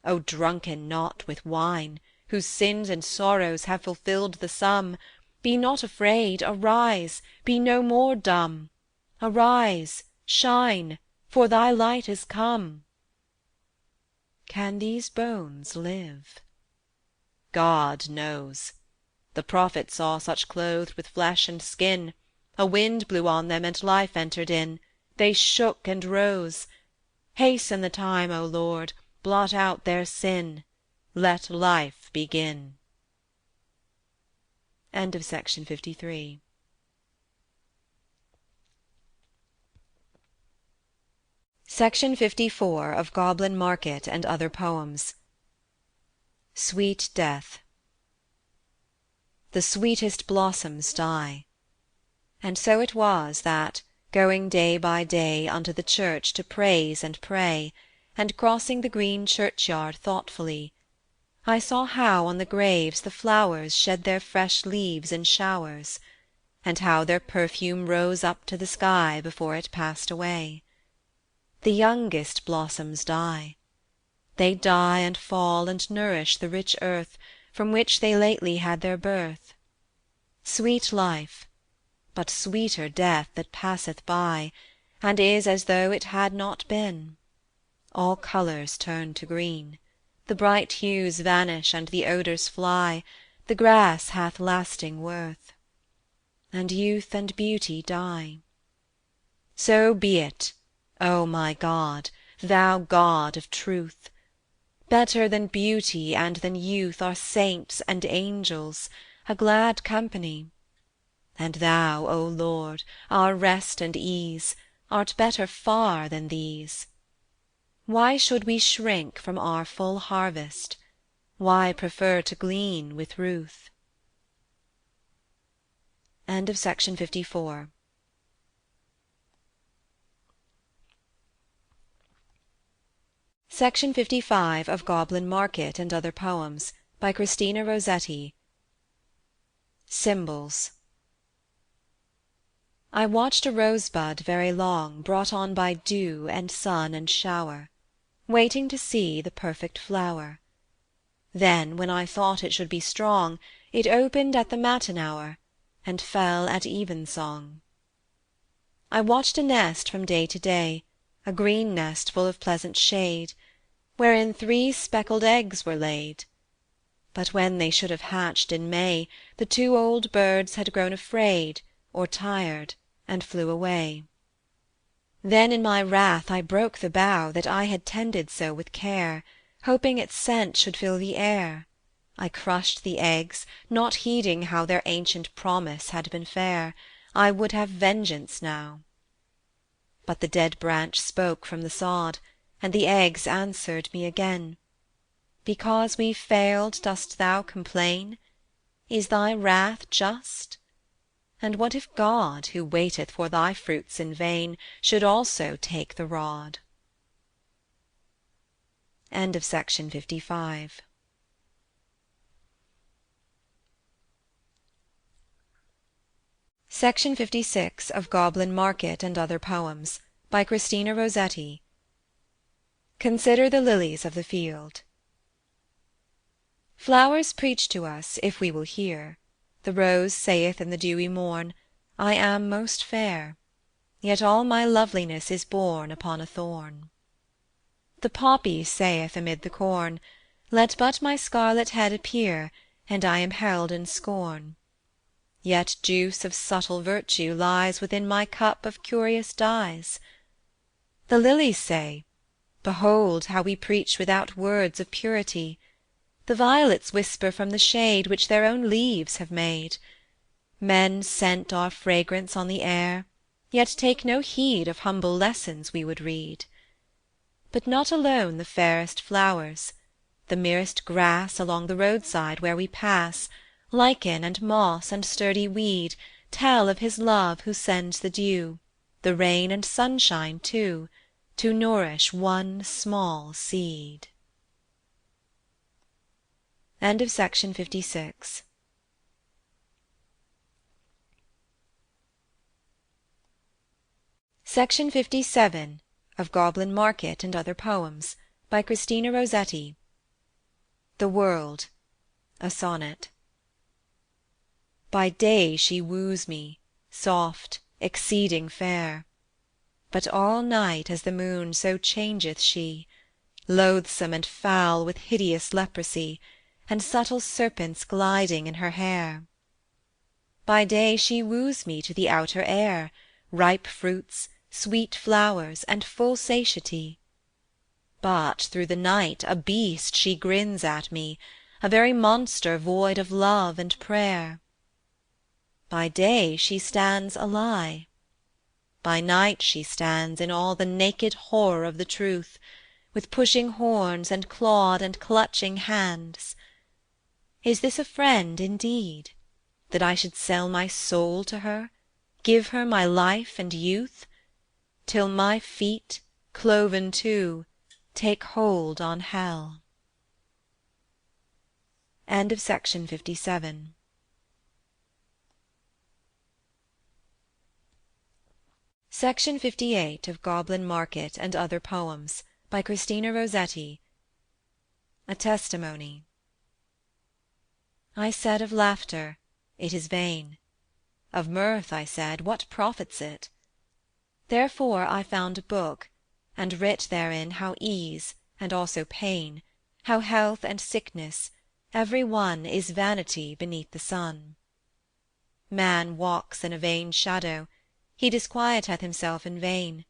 S1: O drunken not with wine, whose sins and sorrows have fulfilled the sum, be not afraid, arise, be no more dumb. Arise, shine, for thy light is come. Can these bones live? God knows. The prophet saw such clothed with flesh and skin. A wind blew on them, and life entered in. They shook and rose. Hasten the time, O Lord, blot out their sin. Let life begin. End of section 53. Section 54 of Goblin Market and Other Poems. Sweet Death. The sweetest blossoms die. And so it was that, going day by day unto the church to praise and pray, and crossing the green churchyard thoughtfully, I saw how on the graves the flowers shed their fresh leaves in showers, and how their perfume rose up to the sky before it passed away. The youngest blossoms die. They die and fall and nourish the rich earth, from which they lately had their birth. Sweet life, but sweeter death that passeth by, and is as though it had not been. all colours turn to green, the bright hues vanish and the odours fly, the grass hath lasting worth, and youth and beauty die. So be it, O my God, thou God of truth! Better than beauty and than youth are saints and angels, a glad company. And thou, O Lord, our rest and ease, art better far than these. Why should we shrink from our full harvest? Why prefer to glean with Ruth? Section 55 of Goblin Market and Other Poems, by Christina Rossetti. Symbols. I watched a rosebud very long, brought on by dew and sun and shower, waiting to see the perfect flower. Then, when I thought it should be strong, it opened at the matin hour, and fell at evensong. I watched a nest from day to day, a green nest full of pleasant shade, wherein 3 speckled eggs were laid. But when they should have hatched in May, the 2 old birds had grown afraid, or tired, and flew away. Then in my wrath I broke the bough that I had tended so with care, hoping its scent should fill the air. I crushed the eggs, not heeding how their ancient promise had been fair. I would have vengeance now. But the dead branch spoke from the sod, and the eggs answered me again. Because we failed, dost thou complain? Is thy wrath just? And what if God, who waiteth for thy fruits in vain, should also take the rod? Section 56 of Goblin Market and Other Poems, by Christina Rossetti. Consider the lilies of the field. Flowers preach to us, if we will hear. The rose saith in the dewy morn, I am most fair, yet all my loveliness is born upon a thorn. The poppy saith amid the corn, Let but my scarlet head appear, and I am held in scorn. Yet juice of subtle virtue lies within my cup of curious dyes. The lilies say, Behold how we preach without words of purity. The violets whisper from the shade which their own leaves have made. Men scent our fragrance on the air, yet take no heed of humble lessons we would read. But not alone the fairest flowers, the merest grass along the roadside where we pass, lichen and moss and sturdy weed, tell of his love who sends the dew, the rain and sunshine too, to nourish one small seed. Section 57 of Goblin Market and Other Poems, by Christina Rossetti. The World, a Sonnet. By day she woos me, soft, exceeding fair, but all night as the moon so changeth she, loathsome and foul with hideous leprosy, and subtle serpents gliding in her hair. By day she woos me to the outer air, ripe fruits, sweet flowers, and full satiety. But through the night a beast she grins at me, a very monster void of love and prayer. By day she stands a lie, by night she stands in all the naked horror of the truth, with pushing horns and clawed and clutching hands. Is this a friend indeed, that I should sell my soul to her, give her my life and youth, till my feet, cloven too, take hold on hell? Section 57 Section 58 of Goblin Market and Other Poems, by Christina Rossetti. A Testimony. I said of laughter, it is vain. Of mirth I said, what profits it? Therefore I found a book, and writ therein how ease, and also pain, how health and sickness, every one is vanity beneath the sun. Man walks in a vain shadow, he disquieteth himself in vain.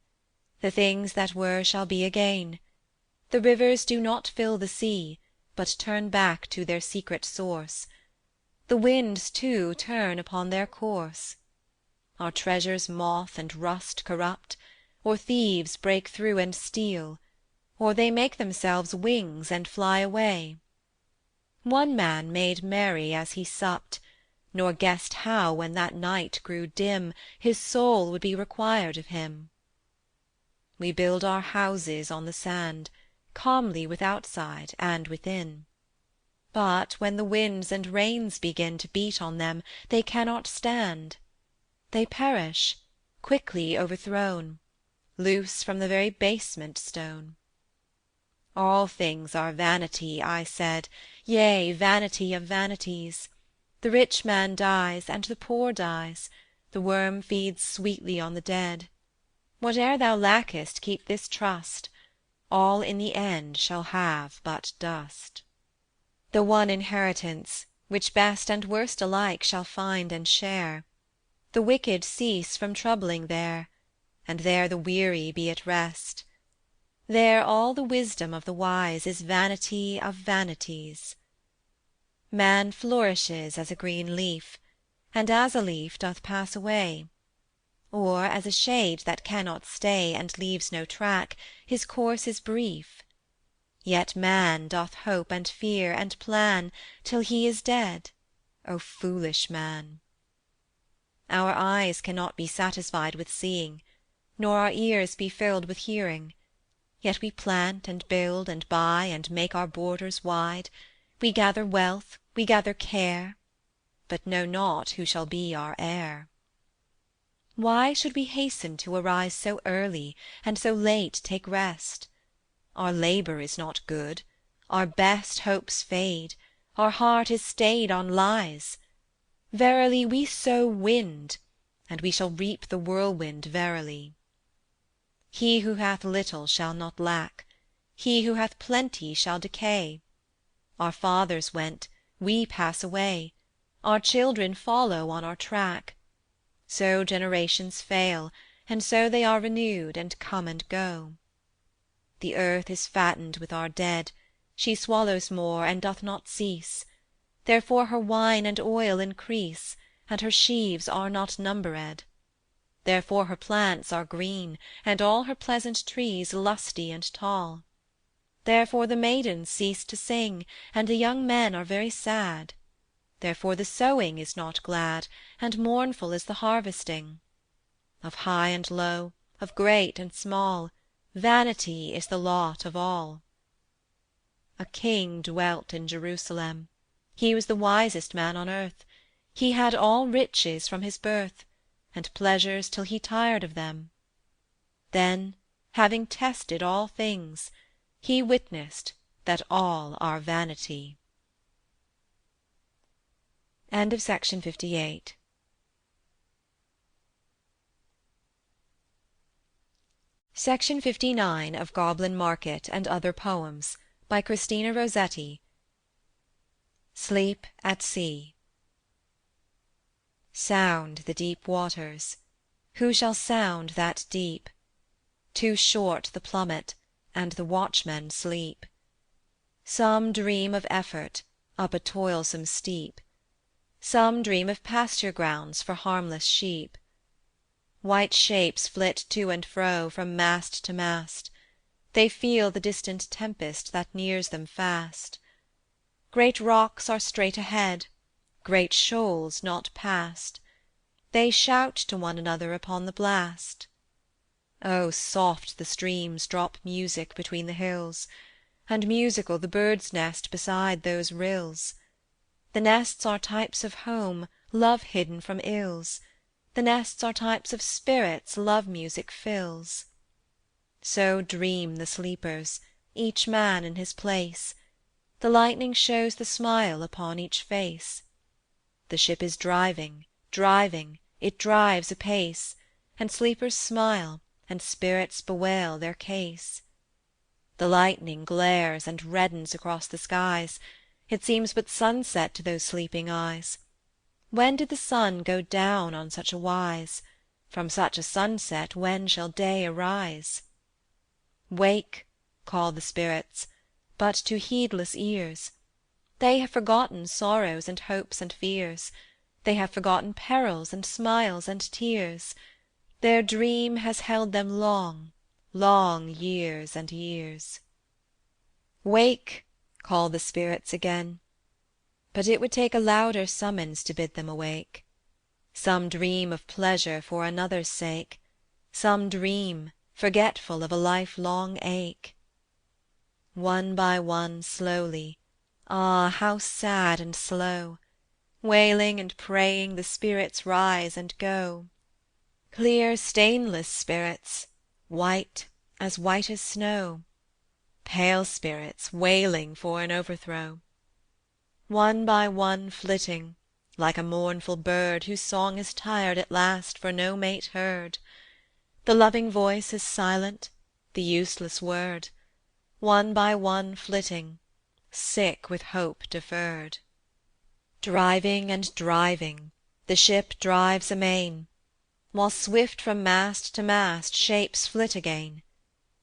S1: The things that were shall be again. The rivers do not fill the sea, but turn back to their secret source. The winds too turn upon their course. Our treasures moth and rust corrupt, or thieves break through and steal, or they make themselves wings and fly away. One man made merry as he supped, nor guessed how, when that night grew dim, his soul would be required of him. We build our houses on the sand, calmly with outside and within. But when the winds and rains begin to beat on them, they cannot stand. They perish, quickly overthrown, loose from the very basement stone. All things are vanity, I said, yea, vanity of vanities. The rich man dies, and the poor dies, the worm feeds sweetly on the dead. Whate'er thou lackest, keep this trust, all in the end shall have but dust. The one inheritance, which best and worst alike shall find and share. The wicked cease from troubling there, and there the weary be at rest. There all the wisdom of the wise is vanity of vanities. Man flourishes as a green leaf, and as a leaf doth pass away, or as a shade that cannot stay and leaves no track, his course is brief. Yet man doth hope and fear and plan till he is dead. O foolish man! Our eyes cannot be satisfied with seeing, nor our ears be filled with hearing. Yet we plant and build and buy and make our borders wide, we gather wealth, we gather care, but know not who shall be our heir. Why should we hasten to arise so early, and so late take rest? Our labour is not good, our best hopes fade, our heart is stayed on lies. Verily we sow wind, and we shall reap the whirlwind verily. He who hath little shall not lack, he who hath plenty shall decay. Our fathers went, we pass away, our children follow on our track. So generations fail, and so they are renewed and come and go. The earth is fattened with our dead, she swallows more and doth not cease. Therefore her wine and oil increase, and her sheaves are not numbered. Therefore her plants are green, and all her pleasant trees lusty and tall. Therefore the maidens cease to sing, and the young men are very sad. Therefore the sowing is not glad, and mournful is the harvesting. Of high and low, of great and small, vanity is the lot of all. A king dwelt in Jerusalem. He was the wisest man on earth. He had all riches from his birth, and pleasures till he tired of them. Then, having tested all things, he witnessed that all are vanity. End of Section 58. Section 59 of Goblin Market and Other Poems, by Christina Rossetti. Sleep at Sea. Sound the deep waters. Who shall sound that deep? Too short the plummet, and the watchmen sleep. Some dream of effort, up a toilsome steep. Some dream of pasture grounds for harmless sheep. White shapes flit to and fro from mast to mast. They feel the distant tempest that nears them fast. Great rocks are straight ahead, great shoals not past. They shout to one another upon the blast. Oh, soft the streams drop music between the hills, and musical the bird's nest beside those rills. The nests are types of home, love hidden from ills. The nests are types of spirits love music fills. So dream the sleepers, each man in his place. The lightning shows the smile upon each face. The ship is driving, driving, it drives apace, and sleepers smile, and spirits bewail their case. The lightning glares and reddens across the skies, it seems but sunset to those sleeping eyes. When did the sun go down on such a wise? From such a sunset when shall day arise? Wake, call the spirits, but to heedless ears. They have forgotten sorrows and hopes and fears, they have forgotten perils and smiles and tears. Their dream has held them long, long years and years. Wake, call the spirits again, but it would take a louder summons to bid them awake. Some dream of pleasure for another's sake, some dream, forgetful of a life-long ache. One by one slowly, ah, how sad and slow, wailing and praying the spirits rise and go. Clear stainless spirits, white as snow, pale spirits wailing for an overthrow. One by one flitting, like a mournful bird whose song is tired at last for no mate heard. The loving voice is silent, the useless word, one by one flitting, sick with hope deferred. Driving and driving, the ship drives amain, while swift from mast to mast shapes flit again,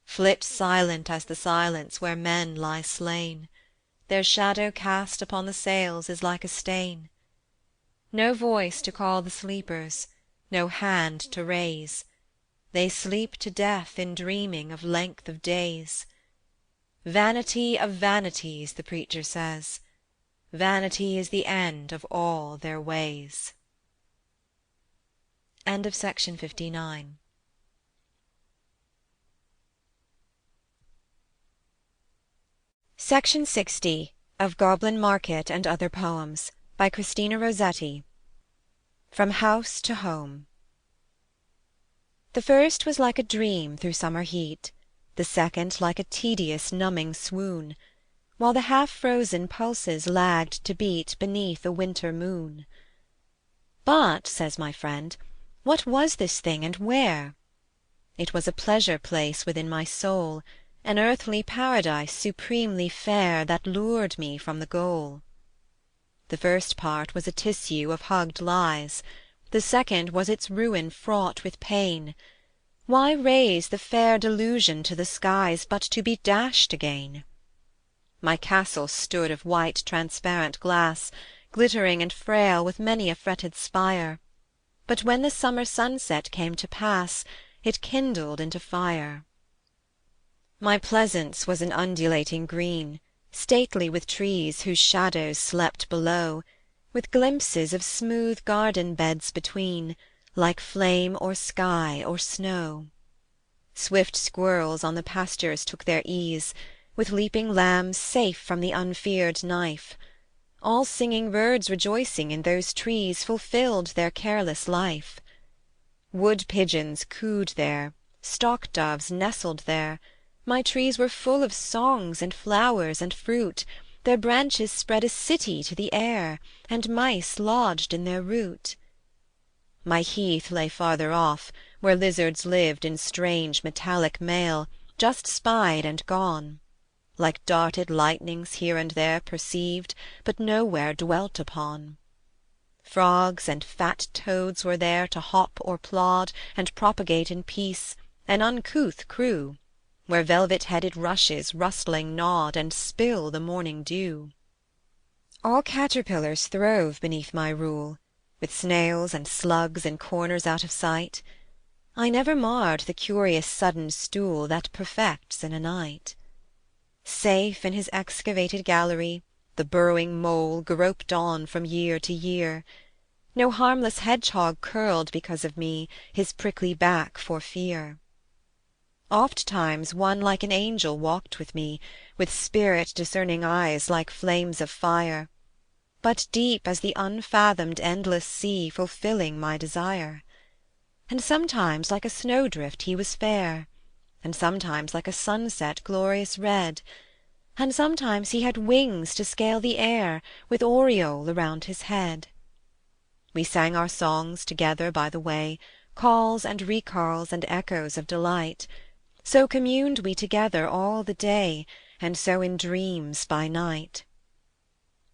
S1: flit silent as the silence where men lie slain, their shadow cast upon the sails is like a stain. No voice to call the sleepers, no hand to raise, they sleep to death in dreaming of length of days. Vanity of vanities, the preacher says, vanity is the end of all their ways. End of section 59. Section 60 of Goblin Market and Other Poems, by Christina Rossetti. From House to Home. The first was like a dream through summer heat, the second like a tedious numbing swoon, while the half-frozen pulses lagged to beat beneath a winter moon. But, says my friend, what was this thing and where? It was a pleasure place within my soul, an earthly paradise supremely fair that lured me from the goal. The first part was a tissue of hugged lies, the second was its ruin fraught with pain. Why raise the fair delusion to the skies but to be dashed again? My castle stood of white transparent glass, glittering and frail with many a fretted spire, but when the summer sunset came to pass, it kindled into fire. My pleasance was an undulating green, stately with trees whose shadows slept below, with glimpses of smooth garden beds between, like flame or sky or snow. Swift squirrels on the pastures took their ease, with leaping lambs safe from the unfeared knife. All singing birds rejoicing in those trees fulfilled their careless life. Wood pigeons cooed there, stock doves nestled there, my trees were full of songs and flowers and fruit, their branches spread a city to the air, and mice lodged in their root. My heath lay farther off, where lizards lived in strange metallic mail, just spied and gone, like darted lightnings here and there perceived, but nowhere dwelt upon. Frogs and fat toads were there to hop or plod, and propagate in peace, an uncouth crew, where velvet-headed rushes rustling nod and spill the morning dew. All caterpillars throve beneath my rule, with snails and slugs in corners out of sight. I never marred the curious sudden stool that perfects in a night. Safe in his excavated gallery, the burrowing mole groped on from year to year. No harmless hedgehog curled because of me his prickly back for fear. Ofttimes one like an angel walked with me, with spirit-discerning eyes like flames of fire, but deep as the unfathomed endless sea fulfilling my desire. And sometimes like a snowdrift he was fair, and sometimes like a sunset glorious red, and sometimes he had wings to scale the air, with aureole around his head. We sang our songs together by the way, calls and recalls and echoes of delight. So communed we together all the day, and so in dreams by night.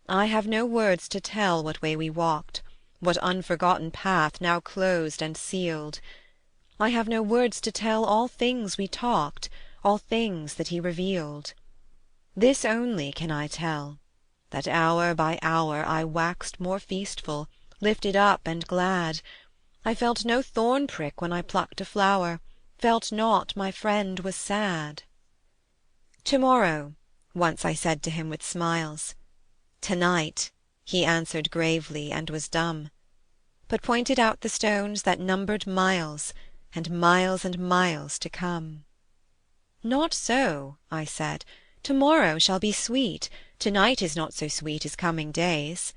S1: I have no words to tell what way we walked, what unforgotten path now closed and sealed. I have no words to tell all things we talked, all things that he revealed. This only can I tell, that hour by hour I waxed more feastful, lifted up and glad. I felt no thorn prick when I plucked a flower, felt not my friend was sad. "To-morrow," once I said to him with smiles. "To-night," he answered gravely and was dumb, but pointed out the stones that numbered miles, and miles to come. "Not so," I said, "to-morrow shall be sweet, to-night is not so sweet as coming days."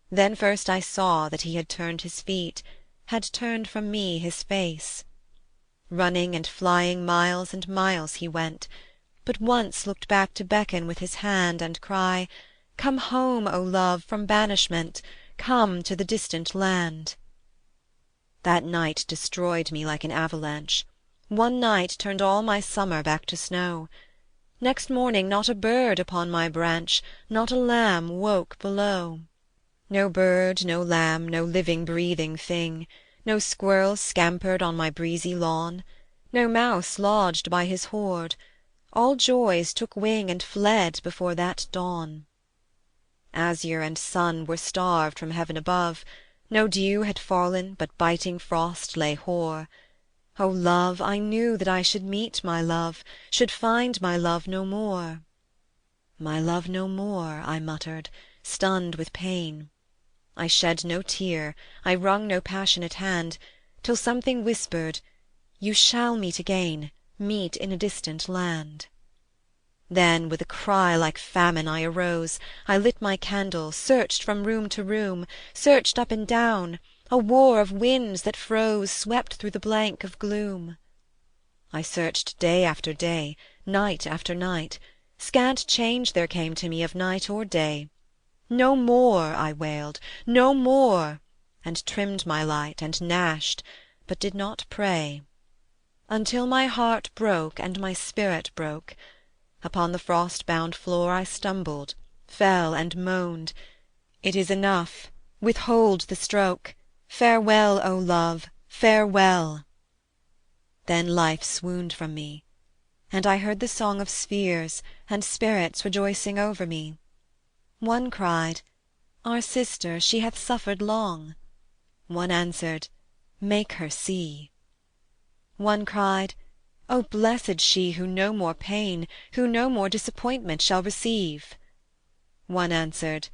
S1: Then first I saw that he had turned his feet, had turned from me his face. Running and flying miles and miles he went, but once looked back to beckon with his hand and cry, "Come home, O love, from banishment, come to the distant land." That night destroyed me like an avalanche. One night turned all my summer back to snow. Next morning not a bird upon my branch, not a lamb woke below. No bird, no lamb, no living breathing thing, no squirrel scampered on my breezy lawn, no mouse lodged by his hoard, all joys took wing and fled before that dawn. Azure and sun were starved from heaven above, no dew had fallen, but biting frost lay hoar. O love, I knew that I should meet my love, should find my love no more. "My love no more," I muttered, stunned with pain. I shed no tear, I wrung no passionate hand, till something whispered, "You shall meet again, meet in a distant land." Then with a cry like famine I arose, I lit my candle, searched from room to room, searched up and down, a war of winds that froze swept through the blank of gloom. I searched day after day, night after night, scant change there came to me of night or day. "No more," I wailed, "no more," and trimmed my light, and gnashed, but did not pray. Until my heart broke and my spirit broke. Upon the frost-bound floor I stumbled, fell and moaned, "It is enough, withhold the stroke, farewell, O love, farewell." Then life swooned from me, and I heard the song of spheres and spirits rejoicing over me. One cried, "Our sister, she hath suffered long." One answered, "Make her see." One cried, "O blessed she who no more pain, who no more disappointment shall receive." One answered,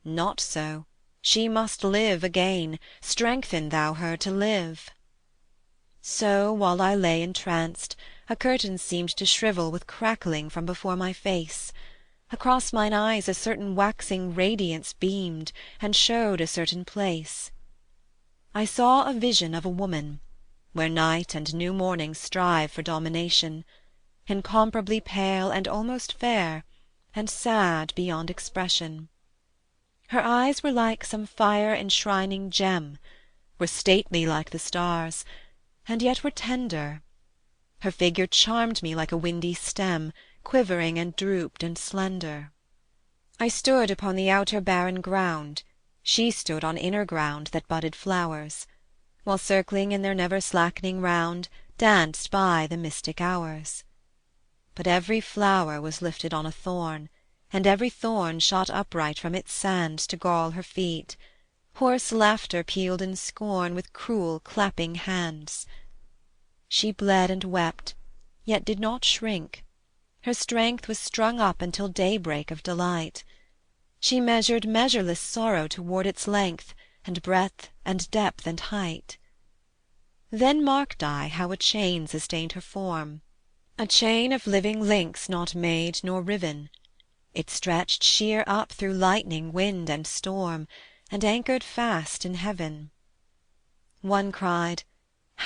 S1: "Not so, she must live again, strengthen thou her to live." So, while I lay entranced, a curtain seemed to shrivel with crackling from before my face. Across mine eyes a certain waxing radiance beamed, and showed a certain place. I saw a vision of a woman, where night and new morning strive for domination, incomparably pale and almost fair, and sad beyond expression. Her eyes were like some fire-enshrining gem, were stately like the stars, and yet were tender. Her figure charmed me like a windy stem, quivering and drooped and slender. I stood upon the outer barren ground, she stood on inner ground that budded flowers, while circling in their never-slackening round danced by the mystic hours. But every flower was lifted on a thorn, and every thorn shot upright from its sands to gall her feet. Hoarse laughter pealed in scorn with cruel clapping hands. She bled and wept, yet did not shrink. Her strength was strung up until daybreak of delight. She measured measureless sorrow toward its length, and breadth, and depth, and height. Then marked I how a chain sustained her form, a chain of living links not made nor riven. It stretched sheer up through lightning, wind, and storm, and anchored fast in heaven. One cried,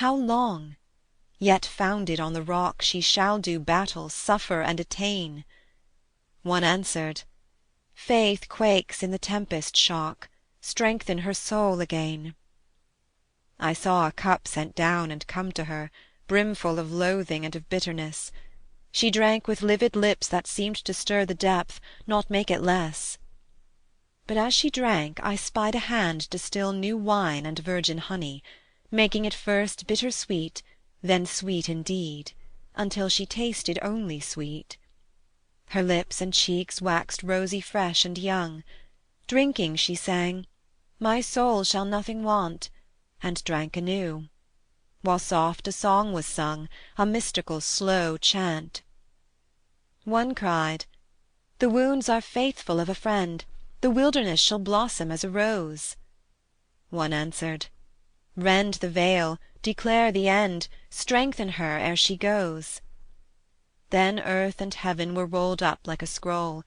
S1: "How long? Yet founded on the rock she shall do battle, suffer, and attain." One answered, "Faith quakes in the tempest shock, strengthen her soul again." I saw a cup sent down and come to her, brimful of loathing and of bitterness. She drank with livid lips that seemed to stir the depth, not make it less. But as she drank I spied a hand distil new wine and virgin honey, making it first bitter sweet, then sweet indeed, until she tasted only sweet. Her lips and cheeks waxed rosy fresh and young. Drinking she sang, "My soul shall nothing want," and drank anew, while soft a song was sung, a mystical slow chant. One cried, "The wounds are faithful of a friend, the wilderness shall blossom as a rose." One answered, "Rend the veil, declare the end, strengthen her ere she goes." Then earth and heaven were rolled up like a scroll.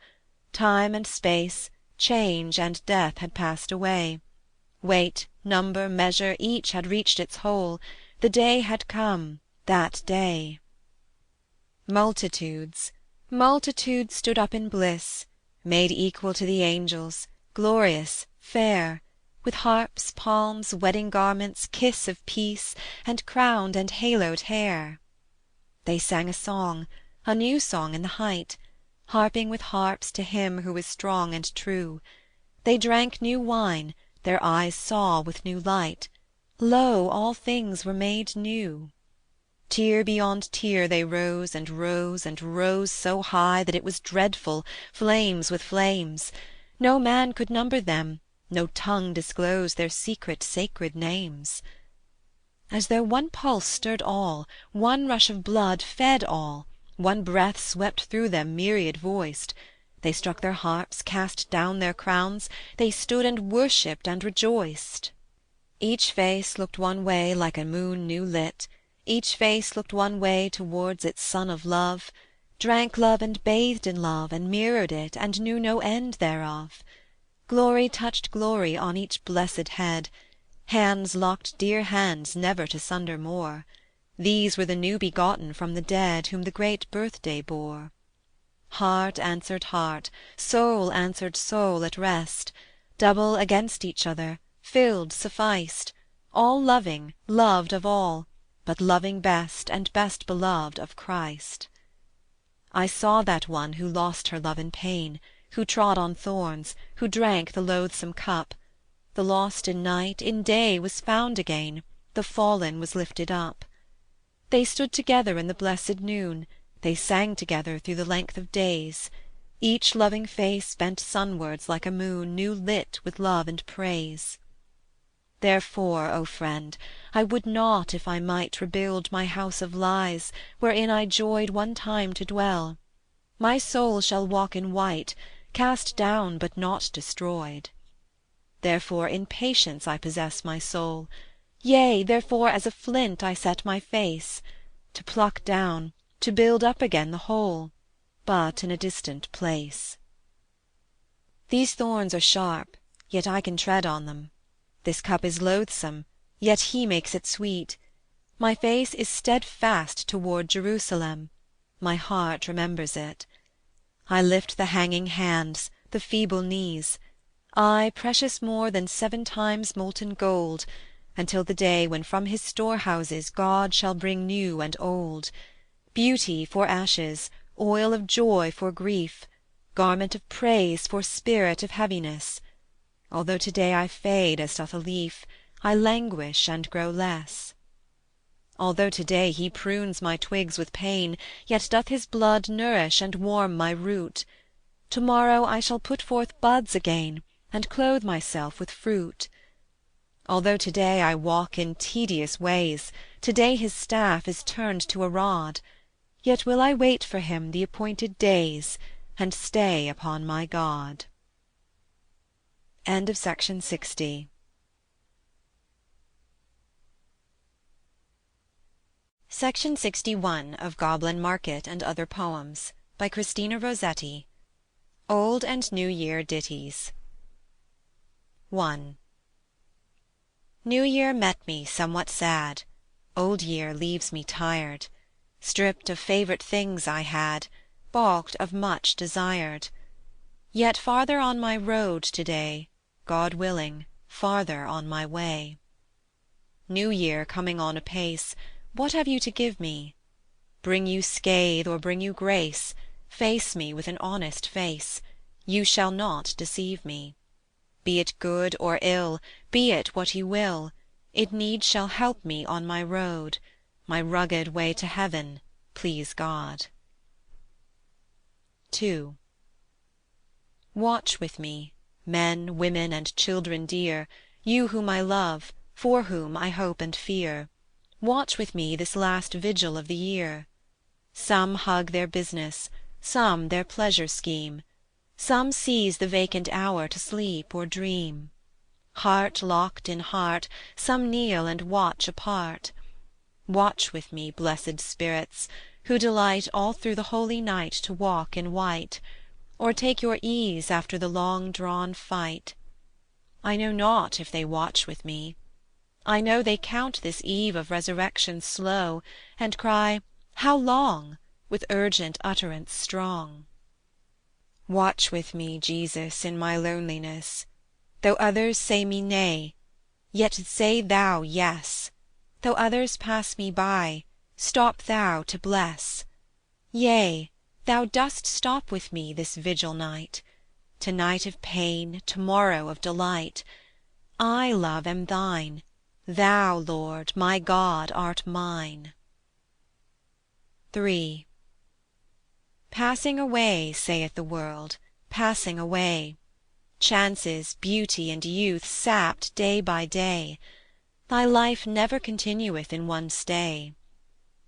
S1: Time and space, change and death had passed away. Weight, number, measure, each had reached its whole. The day had come, that day. Multitudes, multitudes stood up in bliss, made equal to the angels, glorious, fair, with harps, palms, wedding garments, kiss of peace, and crowned and haloed hair. They sang a song, a new song in the height, harping with harps to Him who is strong and true. They drank new wine, their eyes saw with new light. Lo, all things were made new. Tier beyond tier they rose and rose and rose so high that it was dreadful, flames with flames. No man could number them, no tongue disclose their secret sacred names. As though one pulse stirred all, one rush of blood fed all, one breath swept through them myriad voiced, they struck their harps, cast down their crowns, they stood and worshipped and rejoiced. Each face looked one way like a moon new lit, each face looked one way towards its sun of love, drank love and bathed in love and mirrored it and knew no end thereof. Glory touched glory on each blessed head, hands locked dear hands never to sunder more. These were the new begotten from the dead whom the great birthday bore. Heart answered heart, soul answered soul at rest, double against each other, filled, sufficed, all loving, loved of all, but loving best and best beloved of Christ. I saw that one who lost her love in pain, who trod on thorns, who drank the loathsome cup. The lost in night, in day was found again, the fallen was lifted up. They stood together in the blessed noon, they sang together through the length of days, each loving face bent sunwards like a moon new lit with love and praise. Therefore, O friend, I would not, if I might, rebuild my house of lies, wherein I joyed one time to dwell. My soul shall walk in white, cast down but not destroyed. Therefore in patience I possess my soul, yea, therefore as a flint I set my face, to pluck down, to build up again the whole, but in a distant place. These thorns are sharp, yet I can tread on them. This cup is loathsome, yet He makes it sweet. My face is steadfast toward Jerusalem, my heart remembers it. I lift the hanging hands, the feeble knees, I, precious more than 7 times molten gold, until the day when from His storehouses God shall bring new and old, beauty for ashes, oil of joy for grief, garment of praise for spirit of heaviness. Although to-day I fade as doth a leaf, I languish and grow less. Although to-day He prunes my twigs with pain, yet doth His blood nourish and warm my root. To-morrow I shall put forth buds again, and clothe myself with fruit. Although to-day I walk in tedious ways, to-day His staff is turned to a rod, yet will I wait for Him the appointed days, and stay upon my God. End of section 60. Section 61 of Goblin Market and Other Poems, by Christina Rossetti. Old and New Year Ditties. 1. New Year met me somewhat sad, Old Year leaves me tired, stripped of favourite things I had, balked of much desired. Yet farther on my road to-day, God willing, farther on my way. New Year coming on apace, what have you to give me? Bring you scathe or bring you grace, face me with an honest face, you shall not deceive me. Be it good or ill, be it what you will, it needs shall help me on my road, my rugged way to heaven, please God. 2. Watch with me, men, women, and children dear, you whom I love, for whom I hope and fear, watch with me this last vigil of the year. Some hug their business, some their pleasure scheme, some seize the vacant hour to sleep or dream. Heart locked in heart, some kneel and watch apart. Watch with me, blessed spirits, who delight all through the holy night to walk in white, or take your ease after the long-drawn fight. I know not if they watch with me. I know they count this eve of resurrection slow, and cry, "How long?" with urgent utterance strong. Watch with me, Jesus, in my loneliness. Though others say me nay, yet say thou yes. Though others pass me by, stop thou to bless. Yea, thou dost stop with me this vigil night, to-night of pain, to-morrow of delight. I, love, am thine, thou, Lord, my God, art mine. 3. Passing away, saith the world, passing away, chances, beauty, and youth sapped day by day. Thy life never continueth in one stay.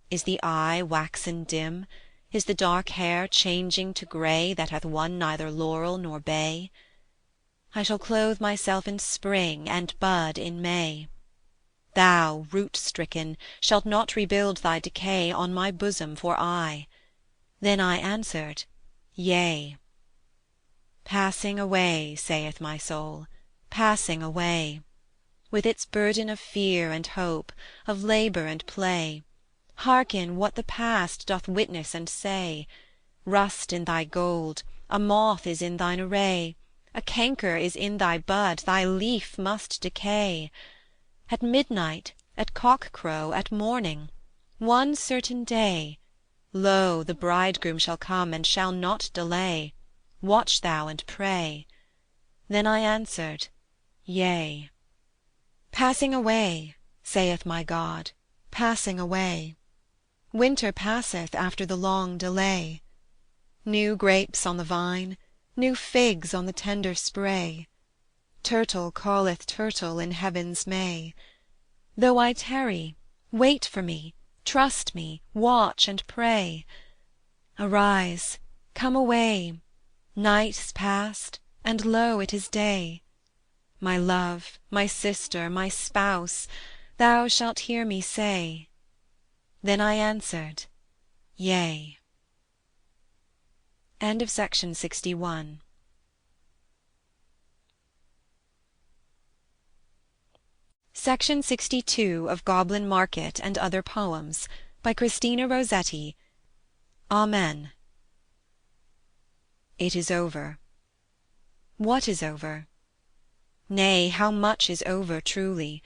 S1: Is the eye waxen dim? Is the dark hair changing to grey that hath won neither laurel nor bay? I shall clothe myself in spring and bud in May. Thou, root-stricken, shalt not rebuild thy decay on my bosom for aye. Then I answered, Yea. Passing away, saith my soul, passing away, with its burden of fear and hope, of labour and play. Hearken what the past doth witness and say. Rust in thy gold, a moth is in thine array, a canker is in thy bud, thy leaf must decay. At midnight, at cock-crow, at morning, one certain day, lo, the bridegroom shall come and shall not delay. Watch thou and pray. Then I answered, Yea. Passing away, saith my God, passing away. Winter passeth after the long delay. New grapes on the vine, new figs on the tender spray. Turtle calleth turtle in heaven's May. Though I tarry, wait for me, trust me, watch and pray. Arise, come away, night is past, and lo, it is day. My love, my sister, my spouse, thou shalt hear me say. Then I answered, Yea. End of section 61. Section 62 of Goblin Market and Other Poems, by Christina Rossetti. Amen. It is over. What is over? Nay, how much is over truly!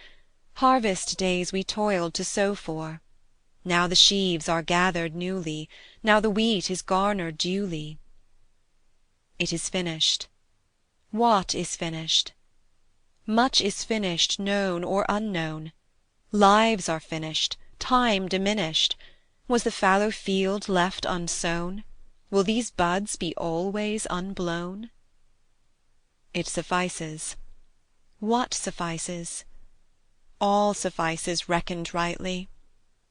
S1: Harvest days we toiled to sow for. Now the sheaves are gathered newly, now the wheat is garnered duly. It is finished. What is finished? Much is finished, known or unknown. Lives are finished, time diminished. Was the fallow field left unsown? Will these buds be always unblown? It suffices. What suffices? All suffices reckoned rightly.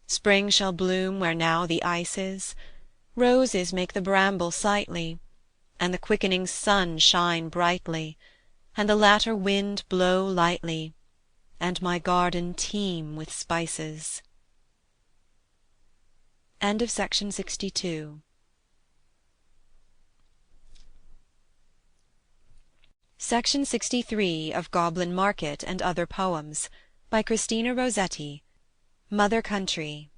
S1: Spring shall bloom where now the ice is. Roses make the bramble sightly, and the quickening sun shine brightly, and the latter wind blow lightly, and my garden teem with spices. End of section 62. Section 63 of Goblin Market and Other Poems, by Christina Rossetti. Mother Country.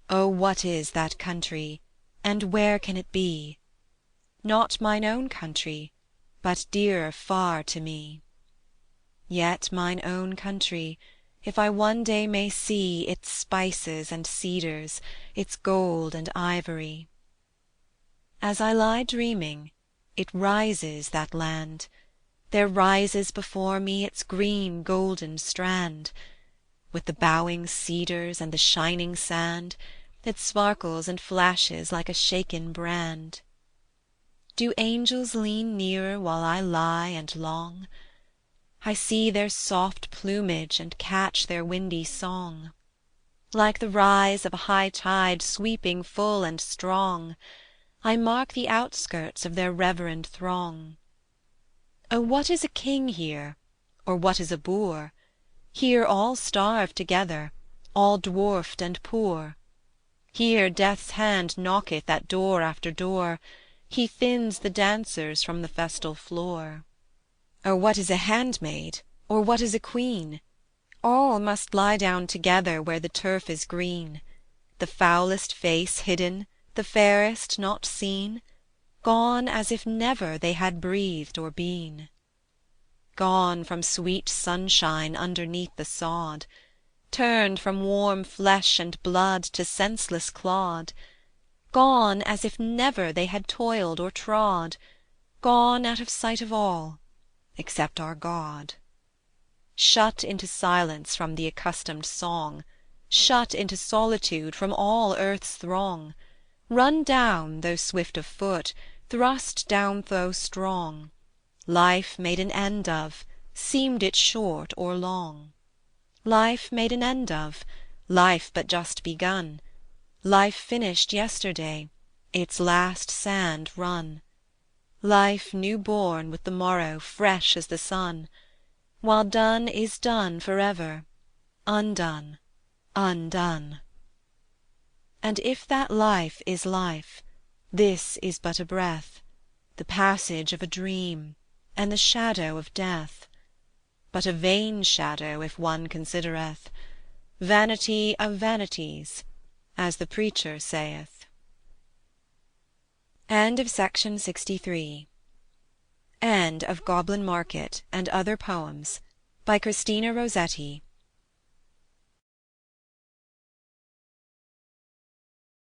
S1: O what is that country, and where can it be? Not mine own country, but dearer far to me. Yet mine own country, if I one day may see its spices and cedars, its gold and ivory. As I lie dreaming, it rises, that land, there rises before me its green golden strand, with the bowing cedars and the shining sand, that sparkles and flashes like a shaken brand. Do angels lean nearer while I lie and long? I see their soft plumage and catch their windy song, like the rise of a high tide sweeping full and strong. I mark the outskirts of their reverend throng. O what is a king here, or what is a boor? Here all starve together, all dwarfed and poor. Here Death's hand knocketh at door after door, he thins the dancers from the festal floor. O what is a handmaid, or what is a queen? All must lie down together where the turf is green, the foulest face hidden, the fairest not seen, gone as if never they had breathed or been. Gone from sweet sunshine underneath the sod, turned from warm flesh and blood to senseless clod, gone as if never they had toiled or trod, gone out of sight of all, except our God. Shut into silence from the accustomed song, shut into solitude from all earth's throng, run down though swift of foot, thrust down though strong, life made an end of, seemed it short or long. Life made an end of, life but just begun, life finished yesterday, its last sand run. Life new born with the morrow fresh as the sun, while done is done for ever, undone, undone. And if that life is life, this is but a breath, the passage of a dream, and the shadow of death. But a vain shadow if one considereth, vanity of vanities, as the preacher saith. End of Section 63. End of Goblin Market and Other Poems by Christina Rossetti.